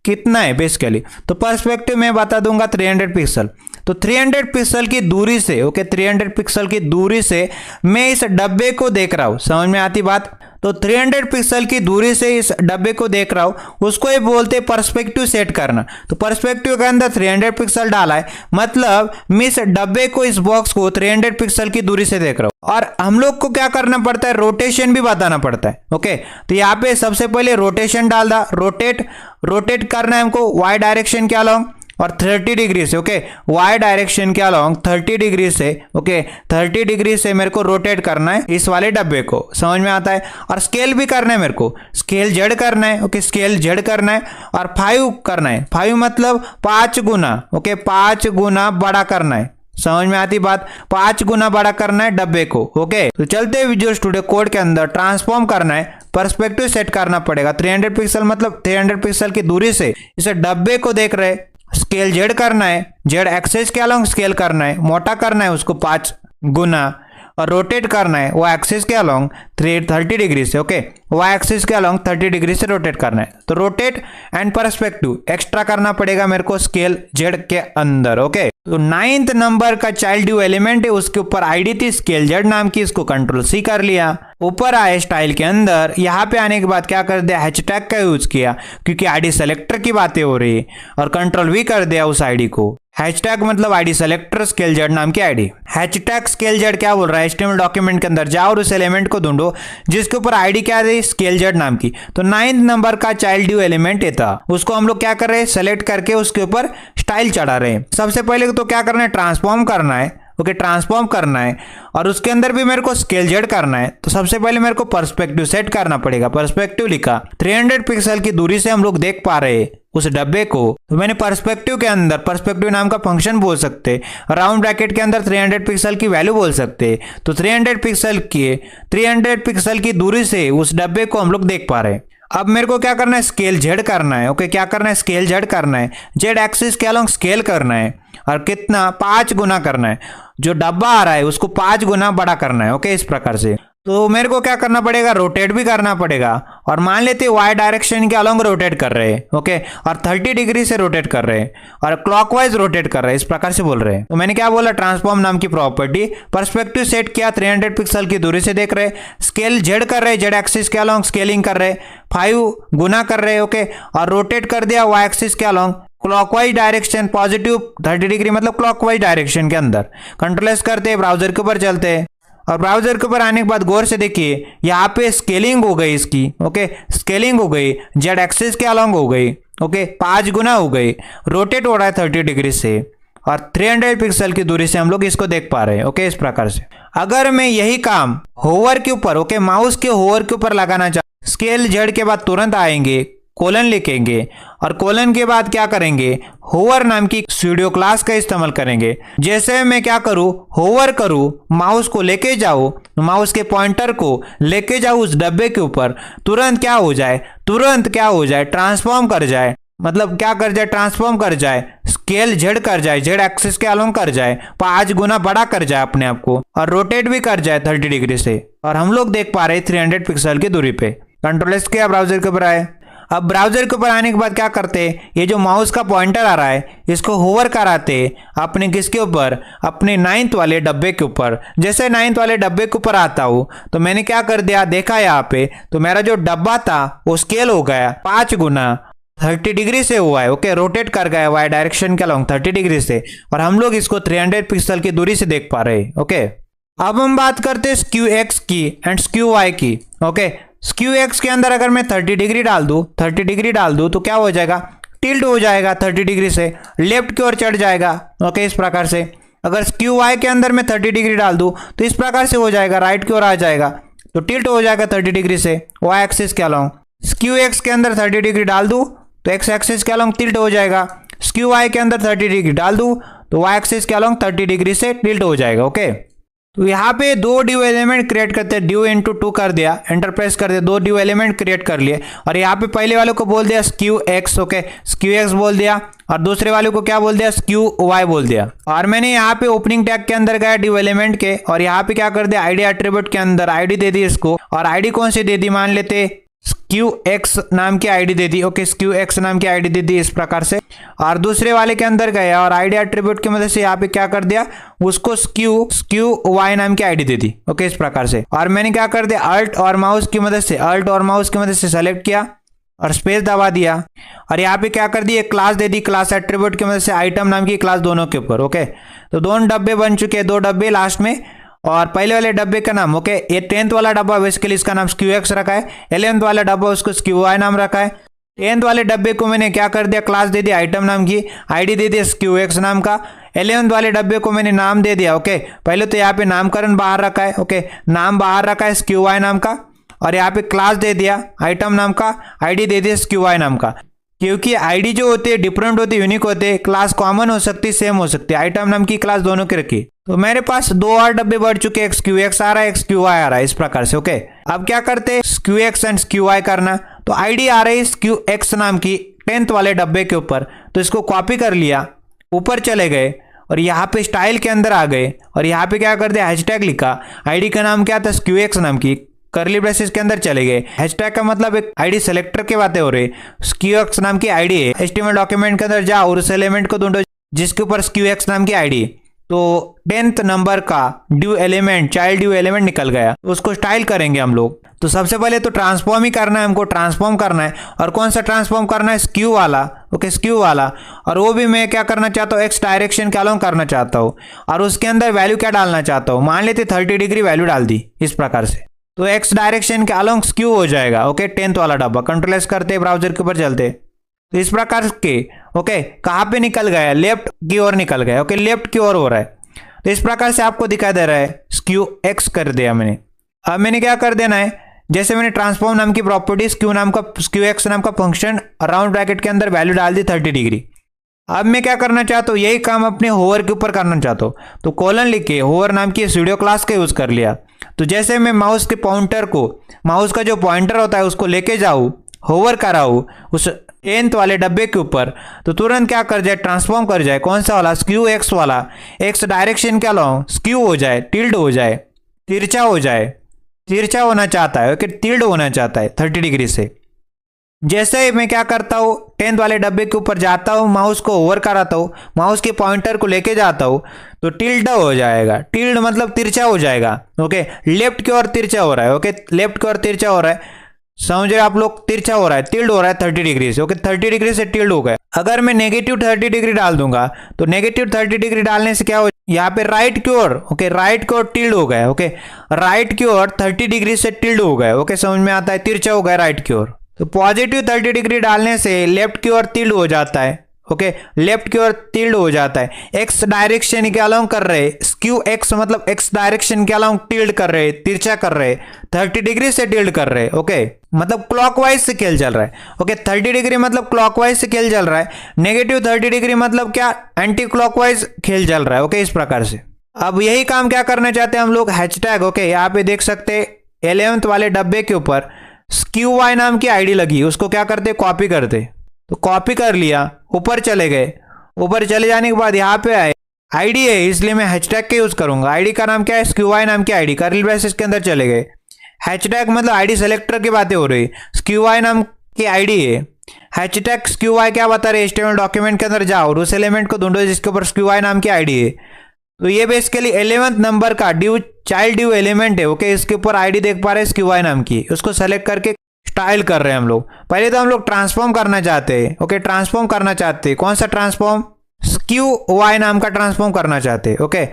कितना है बेसिकली। तो पर्सपेक्टिव मैं बता दूंगा 300 पिक्सल। तो 300 पिक्सल की दूरी से, ओके, 300 पिक्सल की दूरी से मैं इस डब्बे को देख रहा हूं, समझ में आती बात। तो 300 पिक्सल की दूरी से इस डब्बे को देख रहा हूं, उसको ही बोलते पर्सपेक्टिव सेट करना। तो पर्सपेक्टिव के अंदर 300 पिक्सल डाला है, मतलब मैं इस डब्बे को, इस बॉक्स को 300 पिक्सल की दूरी से देख रहा हूं। और हम लोग को क्या करना पड़ता है, रोटेशन भी बताना पड़ता है, ओके। तो यहाँ पे सबसे पहले रोटेशन डाल दा, रोटेट करना है हमको वाई डायरेक्शन के अलोंग और 30 डिग्री से, ओके, वाई डायरेक्शन के अलोंग 30 डिग्री से, ओके, 30 डिग्री से मेरे को रोटेट करना है इस वाले डब्बे को, समझ में आता है। और स्केल भी करना है मेरे को, स्केल जेड करना है, ओके, स्केल जेड करना है और 5 करना है, 5 मतलब 5 गुना, ओके, 5 गुना बड़ा करना है, समझ में आती बात। 5 गुना बड़ा करना है डब्बे को, ओके। तो चलते विजुअल स्टूडियो कोड के अंदर ट्रांसफॉर्म करना है, पर्सपेक्टिव सेट करना पड़ेगा। 300 पिक्सल मतलब 300 पिक्सल की दूरी से इस डब्बे को देख रहे, स्केल जेड करना है, जेड एक्सिस के अलोंग स्केल करना है, मोटा करना है उसको 5 गुना और रोटेट करना है वो एक्सिस के अलोंग 30 डिग्री से, ओके, वो एक्सिस के अलोंग 30 डिग्री से रोटेट करना है। तो रोटेट एंड पर्सपेक्टिव एक्स्ट्रा करना पड़ेगा मेरे को स्केल जेड के अंदर, ओके। तो 9th नंबर का चाइल्ड ड्यू एलिमेंट है, उसके ऊपर आईडी थी स्केल जेड नाम की, इसको कंट्रोल सी कर लिया। ऊपर आए स्टाइल के अंदर, यहाँ पे आने के बाद क्या कर दिया, हैशटैग का यूज किया क्योंकि आईडी सेलेक्टर की बातें हो रही है, और कंट्रोल वी कर दिया उस आईडी को। हैशटैग मतलब आईडी सेलेक्टर स्केल जेड नाम की आईडी। हैशटैग स्केल जेड क्या बोल रहा है, एचटीएमएल डॉक्यूमेंट के अंदर जाओ और उस एलिमेंट को ढूंढो जिसके ऊपर आईडी क्या थी, स्केल जेड नाम की। तो 9th नंबर का चाइल्ड ड्यू एलिमेंट ये था, उसको हम लोग क्या कर रहे हैं, सेलेक्ट करके उसके ऊपर स्टाइल चढ़ा रहे हैं। सबसे पहले तो क्या करना है, ट्रांसफॉर्म करना है, ओके, ट्रांसफॉर्म करना है और उसके अंदर भी मेरे को स्केल जेड करना है। तो सबसे पहले मेरे को पर्सपेक्टिव सेट करना पड़ेगा। पर्सपेक्टिव लिखा, 300 पिक्सल की दूरी से हम लोग देख पा रहे हैं उस डब्बे को। तो मैंने पर्सपेक्टिव के अंदर पर्सपेक्टिव नाम का फंक्शन बोल सकते, राउंड ब्रैकेट के अंदर 300 पिक्सल की वैल्यू बोल सकते। तो 300 पिक्सल की दूरी से उस डब्बे को हम लोग देख पा रहे हैं। अब मेरे को क्या करना है, स्केल जेड करना है। ओके, क्या करना है, स्केल जेड करना है। जेड एक्सिस के अलोंग स्केल करना है और कितना, 5 गुना करना है। जो डब्बा आ रहा है उसको 5 गुना बड़ा करना है। ओके, इस प्रकार से। तो मेरे को क्या करना पड़ेगा, रोटेट भी करना पड़ेगा। और मान लेते वाई डायरेक्शन के अलोंग रोटेट कर रहे हैं। ओके, और 30 डिग्री से रोटेट कर रहे हैं और क्लॉकवाइज रोटेट कर रहे हैं, इस प्रकार से बोल रहे हैं। तो मैंने क्या बोला, ट्रांसफॉर्म नाम की प्रॉपर्टी, पर्सपेक्टिव सेट किया, 300 पिक्सल की दूरी से देख रहे, स्केल जेड कर रहे, जेड एक्सिस के अलोंग स्केलिंग कर रहे, 5 गुना कर रहे। ओके, और रोटेट कर दिया वाई एक्सिस के along clockwise direction, positive 30 degree मतलब क्लॉकवाइज डायरेक्शन के अंदर। कंट्रोल एस करते हैं, ब्राउजर के ऊपर चलते हैं और ब्राउजर के ऊपर आने के बाद गौर से देखिए, यहाँ पे स्केलिंग हो गई इसकी। ओके, स्केलिंग हो गई, जेड एक्सिस के अलोंग हो गई। ओके, 5 गुना हो गई, रोटेट हो रहा है 30 डिग्री से और 300 पिक्सल की दूरी से हम लोग इसको देख पा रहे हैं। ओके, इस प्रकार से। अगर मैं यही काम होवर के ऊपर, ओके, माउस के होवर के ऊपर लगाना चाहूँ, स्केल जेड के बाद तुरंत आएंगे, कोलन लिखेंगे और कोलन के बाद क्या करेंगे, होवर नाम की स्टूडियो क्लास का इस्तेमाल करेंगे। जैसे मैं क्या करूं, होवर करूं, माउस को लेके जाओ, माउस के पॉइंटर को लेके जाओ उस डब्बे के ऊपर, तुरंत क्या हो जाए, ट्रांसफॉर्म कर जाए। मतलब क्या कर जाए, ट्रांसफॉर्म कर जाए, स्केल जेड कर जाए, जेड एक्सिस के अलोंग कर जाए, 5 गुना बड़ा कर जाए अपने आप को और रोटेट भी कर जाए 30 डिग्री से। और हम लोग देख पा रहे 300 पिक्सल की दूरी पे। कंट्रोल एस किया, ब्राउजर के ऊपर आए। अब ब्राउजर के ऊपर आने के बाद क्या करते, ये जो माउस का पॉइंटर आ रहा है इसको होवर कराते अपने किसके ऊपर, अपने 9th वाले डब्बे के ऊपर। जैसे 9th वाले डब्बे के ऊपर आता हूं तो मैंने क्या कर दिया, देखा यहाँ पे, तो मेरा जो डब्बा था वो स्केल हो गया 5 गुना, 30 डिग्री से हुआ है। ओके, रोटेट कर गया वाई डायरेक्शन के अलोंग 30 डिग्री से और हम लोग इसको 300 पिक्सल की दूरी से देख पा रहे हैं। ओके, अब हम बात करते हैं स्क्यू एक्स की एंड स्क्यू वाई की। ओके, स्क्यू एक्स के अंदर अगर मैं 30 डिग्री डाल दूं तो क्या हो जाएगा, टिल्ट हो जाएगा 30 डिग्री से, लेफ्ट की ओर चढ़ जाएगा। ओके, इस प्रकार से। अगर स्क्यू वाई के अंदर मैं 30 डिग्री डाल दूं तो इस प्रकार से हो जाएगा, राइट की ओर आ जाएगा, तो टिल्ट हो जाएगा 30 डिग्री से वाई एक्सिस के अलोंग। स्क्यू एक्स के अंदर 30 डिग्री डाल दूं तो एक्स एक्सिस के अलोंग टिल्ट हो जाएगा। स्क्यू वाई के अंदर 30 डिग्री डाल दूं तो वाई एक्सिस के अलोंग 30 डिग्री से टिल्ट हो जाएगा। ओके, तो यहाँ पे 2 ड्यू एलिमेंट क्रिएट करते हैं, ड्यू इंटू 2 कर दिया, एंटर प्रेस कर दिया, 2 ड्यू एलिमेंट क्रिएट कर लिए और यहाँ पे पहले वाले को बोल दिया skew x. Okay, skew x बोल दिया और दूसरे वाले को क्या बोल दिया, स्क्यू वाई बोल दिया। और मैंने यहाँ पे ओपनिंग टैग के अंदर गया ड्यू एलिमेंट के और यहाँ पे क्या कर दिया, आईडी एट्रीब्यूट के अंदर आईडी दे दी इसको। और आईडी कौन सी दे दी, मान लेते स्क्यू एक्स नाम की आईडी दे दी। ओके, स्क्यू एक्स नाम की आईडी दे दी इस प्रकार से। और दूसरे वाले के अंदर गया और आईडी एट्रीब्यूट की मदद से यहाँ पे क्या कर दिया, उसको स्क्यू वाई नाम की आईडी दे दी। ओके, इस प्रकार से। और मैंने क्या कर दिया, अल्ट और माउस की मदद से सेलेक्ट किया और स्पेस दबा दिया और यहाँ पे क्या कर दी, एक क्लास दे दी, क्लास एट्रीब्यूट की मदद से आइटम नाम की क्लास दोनों के ऊपर। ओके, तो दोनों डब्बे बन चुके हैं, 2 डब्बे लास्ट में। और पहले वाले डब्बे का नाम, ओके, ये 10th वाला डब्बा बेसिकली इसका नाम स्क्यू एक्स रखा है, 11th वाला डब्बा उसको स्क्यू वाई नाम रखा है। 10th वाले डब्बे को मैंने क्या कर दिया, क्लास दे दिया आइटम नाम की, आईडी दे दिया स्क्यू एक्स नाम का। 11th वाले डब्बे को मैंने नाम दे दिया। ओके, पहले तो यहाँ पे नामकरण बाहर रखा है। ओके, नाम बाहर रखा है स्क्यू वाई नाम का और यहाँ पे क्लास दे दिया आइटम नाम का, आईडी दे दिया स्क्यू वाई नाम का। क्योंकि आईडी जो होते हैं डिफरेंट होते, यूनिक होते, क्लास कॉमन हो सकती, सेम हो सकती है, आइटम नाम की क्लास दोनों की रखी। तो मेरे पास 2 और डब्बे बढ़ चुके, एक स्क्यू एक्स आ रहा है, एक स्क्यू वाई आ रहा है, इस प्रकार से। ओके, अब क्या करते हैं, skew X and skew Y करना। तो आईडी आ रही है स्क्यू एक्स नाम की 10th वाले डब्बे के ऊपर, तो इसको कॉपी कर लिया, ऊपर चले गए और यहाँ पे स्टाइल के अंदर आ गए और यहाँ पे क्या कर दिया, हैशटैग लिखा। आईडी का नाम क्या था, स्क्यू एक्स नाम की, करली ब्रेसेस के अंदर चले गए। हैशटैग का मतलब एक आईडी सेलेक्टर की बातें हो रही, स्क्यू एक्स नाम की आईडी है। एचटीएमएल डॉक्यूमेंट के अंदर जाओ और उस एलिमेंट को ढूंढो जिसके ऊपर स्क्यू एक्स नाम की आईडी। तो 10th नंबर का due element, child due element निकल गया, उसको स्टाइल करेंगे हम लोग। तो सबसे पहले तो ट्रांसफॉर्म ही करना है, हमको ट्रांसफॉर्म करना है। और कौन सा ट्रांसफॉर्म करना है, स्क्यू वाला। ओके, स्क्यू वाला। और वो भी मैं क्या करना चाहता हूँ, एक्स डायरेक्शन के अलोंग करना चाहता हूँ और उसके अंदर वैल्यू क्या डालना चाहता हूँ, मान लेते 30 डिग्री वैल्यू डाल दी इस प्रकार से। तो एक्स डायरेक्शन के अलोंग स्क्यू हो जाएगा। ओके, 10th वाला डब्बा। कंट्रोल एस करते, ब्राउजर के ऊपर चलते, तो इस प्रकार के। ओके, कहाँ पे निकल गया, लेफ्ट की ओर निकल गया। ओके, लेफ्ट की ओर हो रहा है। तो इस प्रकार से आपको दिखाई दे रहा है स्क्यू एक्स कर दिया मैंने। अब मैंने क्या कर देना है, जैसे मैंने ट्रांसफॉर्म नाम की प्रॉपर्टी स्क्यू एक्स नाम का फंक्शन राउंड ब्रैकेट के अंदर वैल्यू डाल दी 30 डिग्री। अब मैं क्या करना चाहता हूँ, यही काम अपने होवर के ऊपर करना चाहता हूँ, तो कॉलन लिख के होवर नाम की स्टूडियो क्लास का यूज कर लिया। तो जैसे मैं माउस के पॉइंटर को, माउस का जो पॉइंटर होता है उसको लेके जाऊँ, होवर कराऊँ उस 10th वाले डब्बे के ऊपर, तो तुरंत क्या कर जाए, ट्रांसफॉर्म कर जाए। कौन सा वाला, स्क्यू एक्स वाला। एक्स डायरेक्शन क्या लाऊं, स्क्यू हो जाए, टिल्ड हो जाए, तिरछा हो जाए, तिरछा होना चाहता है, ओके, टिल्ड होना चाहता है 30 डिग्री से। जैसे ही मैं क्या करता हूँ, 10th वाले डब्बे के ऊपर जाता हूँ, माउस को ओवर कराता हूँ, माउस के पॉइंटर को लेके जाता हूँ, तो टिल्ड हो जाएगा। टिल्ड मतलब तिरछा हो जाएगा, ओके, लेफ्ट की ओर तिरछा हो रहा है, ओके, लेफ्ट की ओर तिरछा हो रहा है, समझ रहे आप लोग, तिरछा हो रहा है, टिल्ड हो रहा है 30 डिग्री से, ओके, 30 डिग्री से टिल्ड हो गया। अगर मैं नेगेटिव 30 डिग्री डाल दूंगा, तो नेगेटिव 30 डिग्री डालने से क्या हो, यहाँ पे राइट की ओर, ओके, राइट की ओर टिल्ड हो गया, ओके, राइट की ओर 30 डिग्री से टिल्ड हो गया, ओके, समझ में आता है, तिरछा हो गया राइट की ओर। तो पॉजिटिव 30 डिग्री डालने से लेफ्ट की ओर टिल्ड हो जाता है, ओके, लेफ्ट की ओर टिल्ड हो जाता है। एक्स डायरेक्शन के अलोंग कर रहे, स्क्यू एक्स मतलब एक्स डायरेक्शन के अलोंग टिल्ड कर रहे, तिरछा कर रहे, 30 डिग्री से टिल्ड कर रहे, ओके, मतलब क्लॉकवाइज से खेल चल रहा है, ओके, 30 डिग्री मतलब क्लॉकवाइज से खेल चल रहा है। नेगेटिव 30 डिग्री मतलब क्या, एंटी क्लॉकवाइज खेल चल रहा है, ओके, इस प्रकार से। अब यही काम क्या करना चाहते हैं हम लोग, हैशटैग, ओके, यहाँ पे देख सकते 11th वाले डब्बे के ऊपर स्क्यू वाई नाम की आईडी लगी, उसको क्या करते, कॉपी करते। तो कॉपी कर लिया, ऊपर चले गए, ऊपर चले जाने के बाद यहाँ पे आए, आईडी है इसलिए मैं हैशटैग का यूज करूंगा। आईडी का नाम क्या है, स्क्यू वाई नाम की आईडी, कर्ली ब्रेसेस के अंदर चले गए। हैशटैग मतलब आईडी सेलेक्टर की बातें हो रही, स्क्यू वाई नाम की आईडी है, हैशटैग स्क्यू वाई क्या बता रहे, HTML डॉक्यूमेंट के अंदर जाओ और उस एलिमेंट को ढूंढो जिसके ऊपर स्क्यू वाई नाम की आईडी है। तो ये बेसिकली 11th नंबर का ड्यू, चाइल्ड ड्यू एलिमेंट है, ओके, इसके ऊपर आईडी देख पा रहे हैं स्क्यू वाई नाम की, उसको सेलेक्ट करके स्टाइल कर रहे हैं हम लोग। पहले तो हम लोग ट्रांसफॉर्म करना चाहते हैं, ओके, ट्रांसफॉर्म करना चाहते हैं, कौन सा ट्रांसफॉर्म, स्क्यू वाई नाम का ट्रांसफॉर्म करना चाहते हैं, ओके।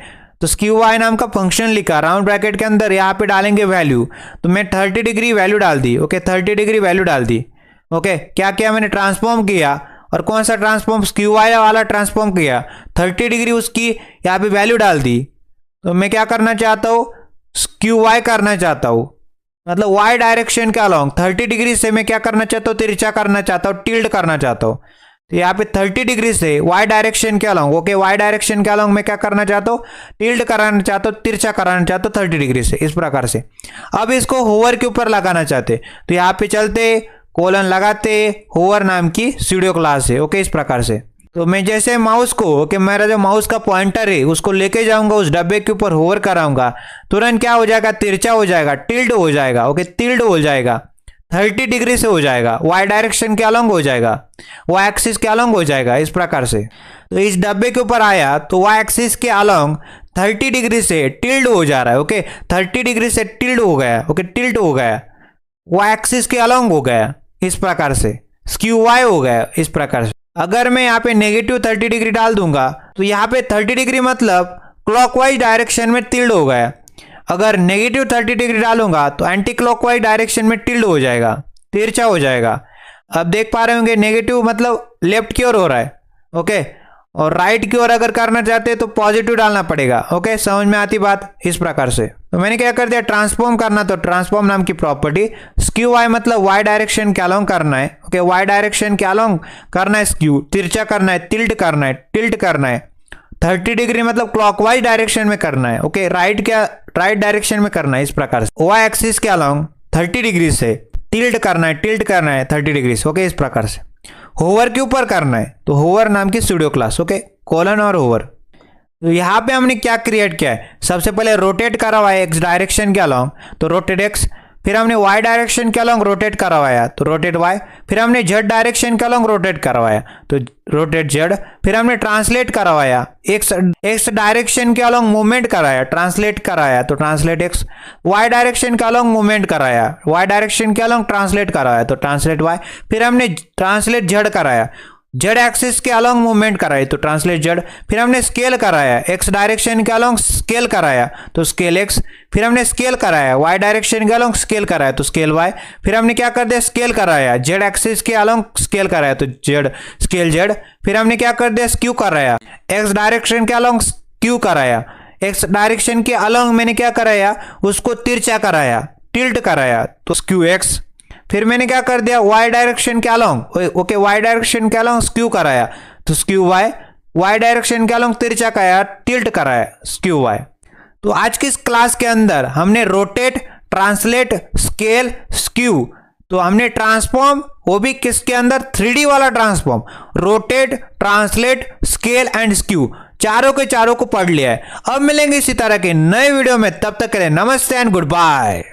तो स्क्यू वाई नाम का फंक्शन लिखा, राउंड ब्रैकेट के अंदर यहाँ पे डालेंगे वैल्यू, तो मैं 30 डिग्री वैल्यू डाल दी, ओके, 30 डिग्री वैल्यू डाल दी, ओके। क्या किया मैंने, ट्रांसफॉर्म किया, और कौन सा ट्रांसफॉर्म, स्क्यू वाई वाला ट्रांसफॉर्म किया, 30 डिग्री उसकी यहाँ पे वैल्यू डाल दी। तो मैं क्या करना चाहता हूँ, स्क्यू वाई करना चाहता हूँ, मतलब वाई डायरेक्शन के अलोंग 30 डिग्री से मैं क्या करना चाहता हूँ, तिरछा करना चाहता हूँ, टिल्ड करना चाहता हूँ। तो यहाँ पे 30 डिग्री से वाई डायरेक्शन के अलोंग, ओके, वाई डायरेक्शन के अलोंग मैं क्या करना चाहता हूँ, टिल्ड कराना चाहता हूँ, तिरछा कराना चाहता हूँ 30 डिग्री से, इस प्रकार से। अब इसको होवर के ऊपर लगाना चाहते, तो यहाँ पे चलते, कोलन लगाते, होवर नाम की स्टूडियो क्लास है, ओके, इस प्रकार से। तो मैं जैसे माउस को, ओके, मेरा जो माउस का पॉइंटर है उसको लेके जाऊंगा, उस डब्बे के ऊपर होवर कराऊंगा, तुरंत क्या हो जाएगा, तिरछा हो जाएगा, टिल्ड हो जाएगा, ओके, टिल्ड हो जाएगा, 30 डिग्री से हो जाएगा, वाई डायरेक्शन के अलोंग हो जाएगा, वाई एक्सिस के अलोंग हो जाएगा, इस प्रकार से। तो इस डब्बे के ऊपर आया तो वाई एक्सिस के अलोंग 30 डिग्री से टिल्ड हो जा रहा है, ओके, 30 डिग्री से टिल्ड हो गया, ओके, टिल्ड हो गया, वाई एक्सिस के अलोंग हो गया, इस प्रकार से, स्क्यू वाई हो गया, इस प्रकार से। अगर मैं यहाँ पे नेगेटिव 30 डिग्री डाल दूंगा, तो यहाँ पे 30 डिग्री मतलब क्लॉकवाइज डायरेक्शन में टिल्ड हो गया। अगर नेगेटिव 30 डिग्री डालूंगा तो एंटी क्लॉकवाइज डायरेक्शन में टिल्ड हो जाएगा, तिरछा हो जाएगा। अब देख पा रहे होंगे नेगेटिव मतलब लेफ्ट की ओर हो रहा है, ओके, और राइट की ओर अगर करना चाहते हैं तो पॉजिटिव डालना पड़ेगा, ओके, समझ में आती बात, इस प्रकार से। तो मैंने क्या कर दिया, ट्रांसफॉर्म करना, तो ट्रांसफॉर्म नाम की प्रॉपर्टी, स्क्यू वाई मतलब वाई डायरेक्शन के अलोंग करना है, ओके, वाई डायरेक्शन के अलोंग करना है, स्क्यू तिरछा करना है, टिल्ट करना है, टिल्ट करना है, 30 डिग्री मतलब क्लॉकवाइज डायरेक्शन में करना है, ओके, राइट डायरेक्शन में करना है, इस प्रकार से। वाई एक्सिस के अलोंग 30 डिग्री से टिल्ट करना है 30 डिग्री से, ओके, इस प्रकार से। होवर के ऊपर करना है, तो होवर नाम की स्टूडियो क्लास, ओके, कोलन और होवर। तो यहाँ पे हमने क्या क्रिएट किया है, सबसे पहले रोटेट करा हुआ है एक्स डायरेक्शन के अलोंग, तो रोटेट एक्स, फिर हमने वाई डायरेक्शन के अलोंग रोटेट करवाया, तो रोटेट वाई, फिर हमने जेड डायरेक्शन के अलोंग रोटेट करवाया, तो रोटेट जेड, फिर हमने ट्रांसलेट करवाया, एक्स डायरेक्शन के अलोंग मूवमेंट कराया, ट्रांसलेट कराया, तो ट्रांसलेट एक्स, वाई डायरेक्शन के अलोंग मूवमेंट कराया, वाई डायरेक्शन के अलोंग ट्रांसलेट कराया, तो ट्रांसलेट वाई, फिर हमने ट्रांसलेट जेड कराया, जेड एक्सिस के अलोंग मूवमेंट कराई, तो ट्रांसलेट जेड, फिर हमने स्केल कराया, एक्स डायरेक्शन के अलोंग स्केल कराया, तो स्केल एक्स, फिर हमने स्केल कराया, वाई डायरेक्शन के अलोंग स्केल कराया, तो स्केल वाई, फिर हमने क्या कर दिया, स्केल कराया, जेड एक्सिस के अलोंग स्केल कराया, तो जेड, स्केल जेड, फिर हमने क्या कर दिया, स्क्यू कराया, एक्स डायरेक्शन के अलोंग स्क्यू कराया, एक्स डायरेक्शन के अलोंग मैंने क्या कराया, उसको तिरछा कराया, टिल्ट कराया, तो स्क्यू एक्स। फिर मैंने क्या कर दिया, वाई डायरेक्शन के अलोंग, ओके वाई डायरेक्शन के अलोंग स्क्यू कराया, तो स्क्यू वाई। वाई डायरेक्शन के अलोंग तिरछा कराया, टिल्ट कराया, स्क्यू वाई। तो आज की इस क्लास के अंदर हमने रोटेट, ट्रांसलेट, स्केल, स्क्यू, तो हमने ट्रांसफॉर्म, वो भी किसके अंदर, 3D वाला transform, rotate, translate, scale and skew, चारों के चारों को पढ़ लिया है। अब मिलेंगे इसी तरह के नए वीडियो में, तब तक के लिए नमस्ते एंड गुड बाय।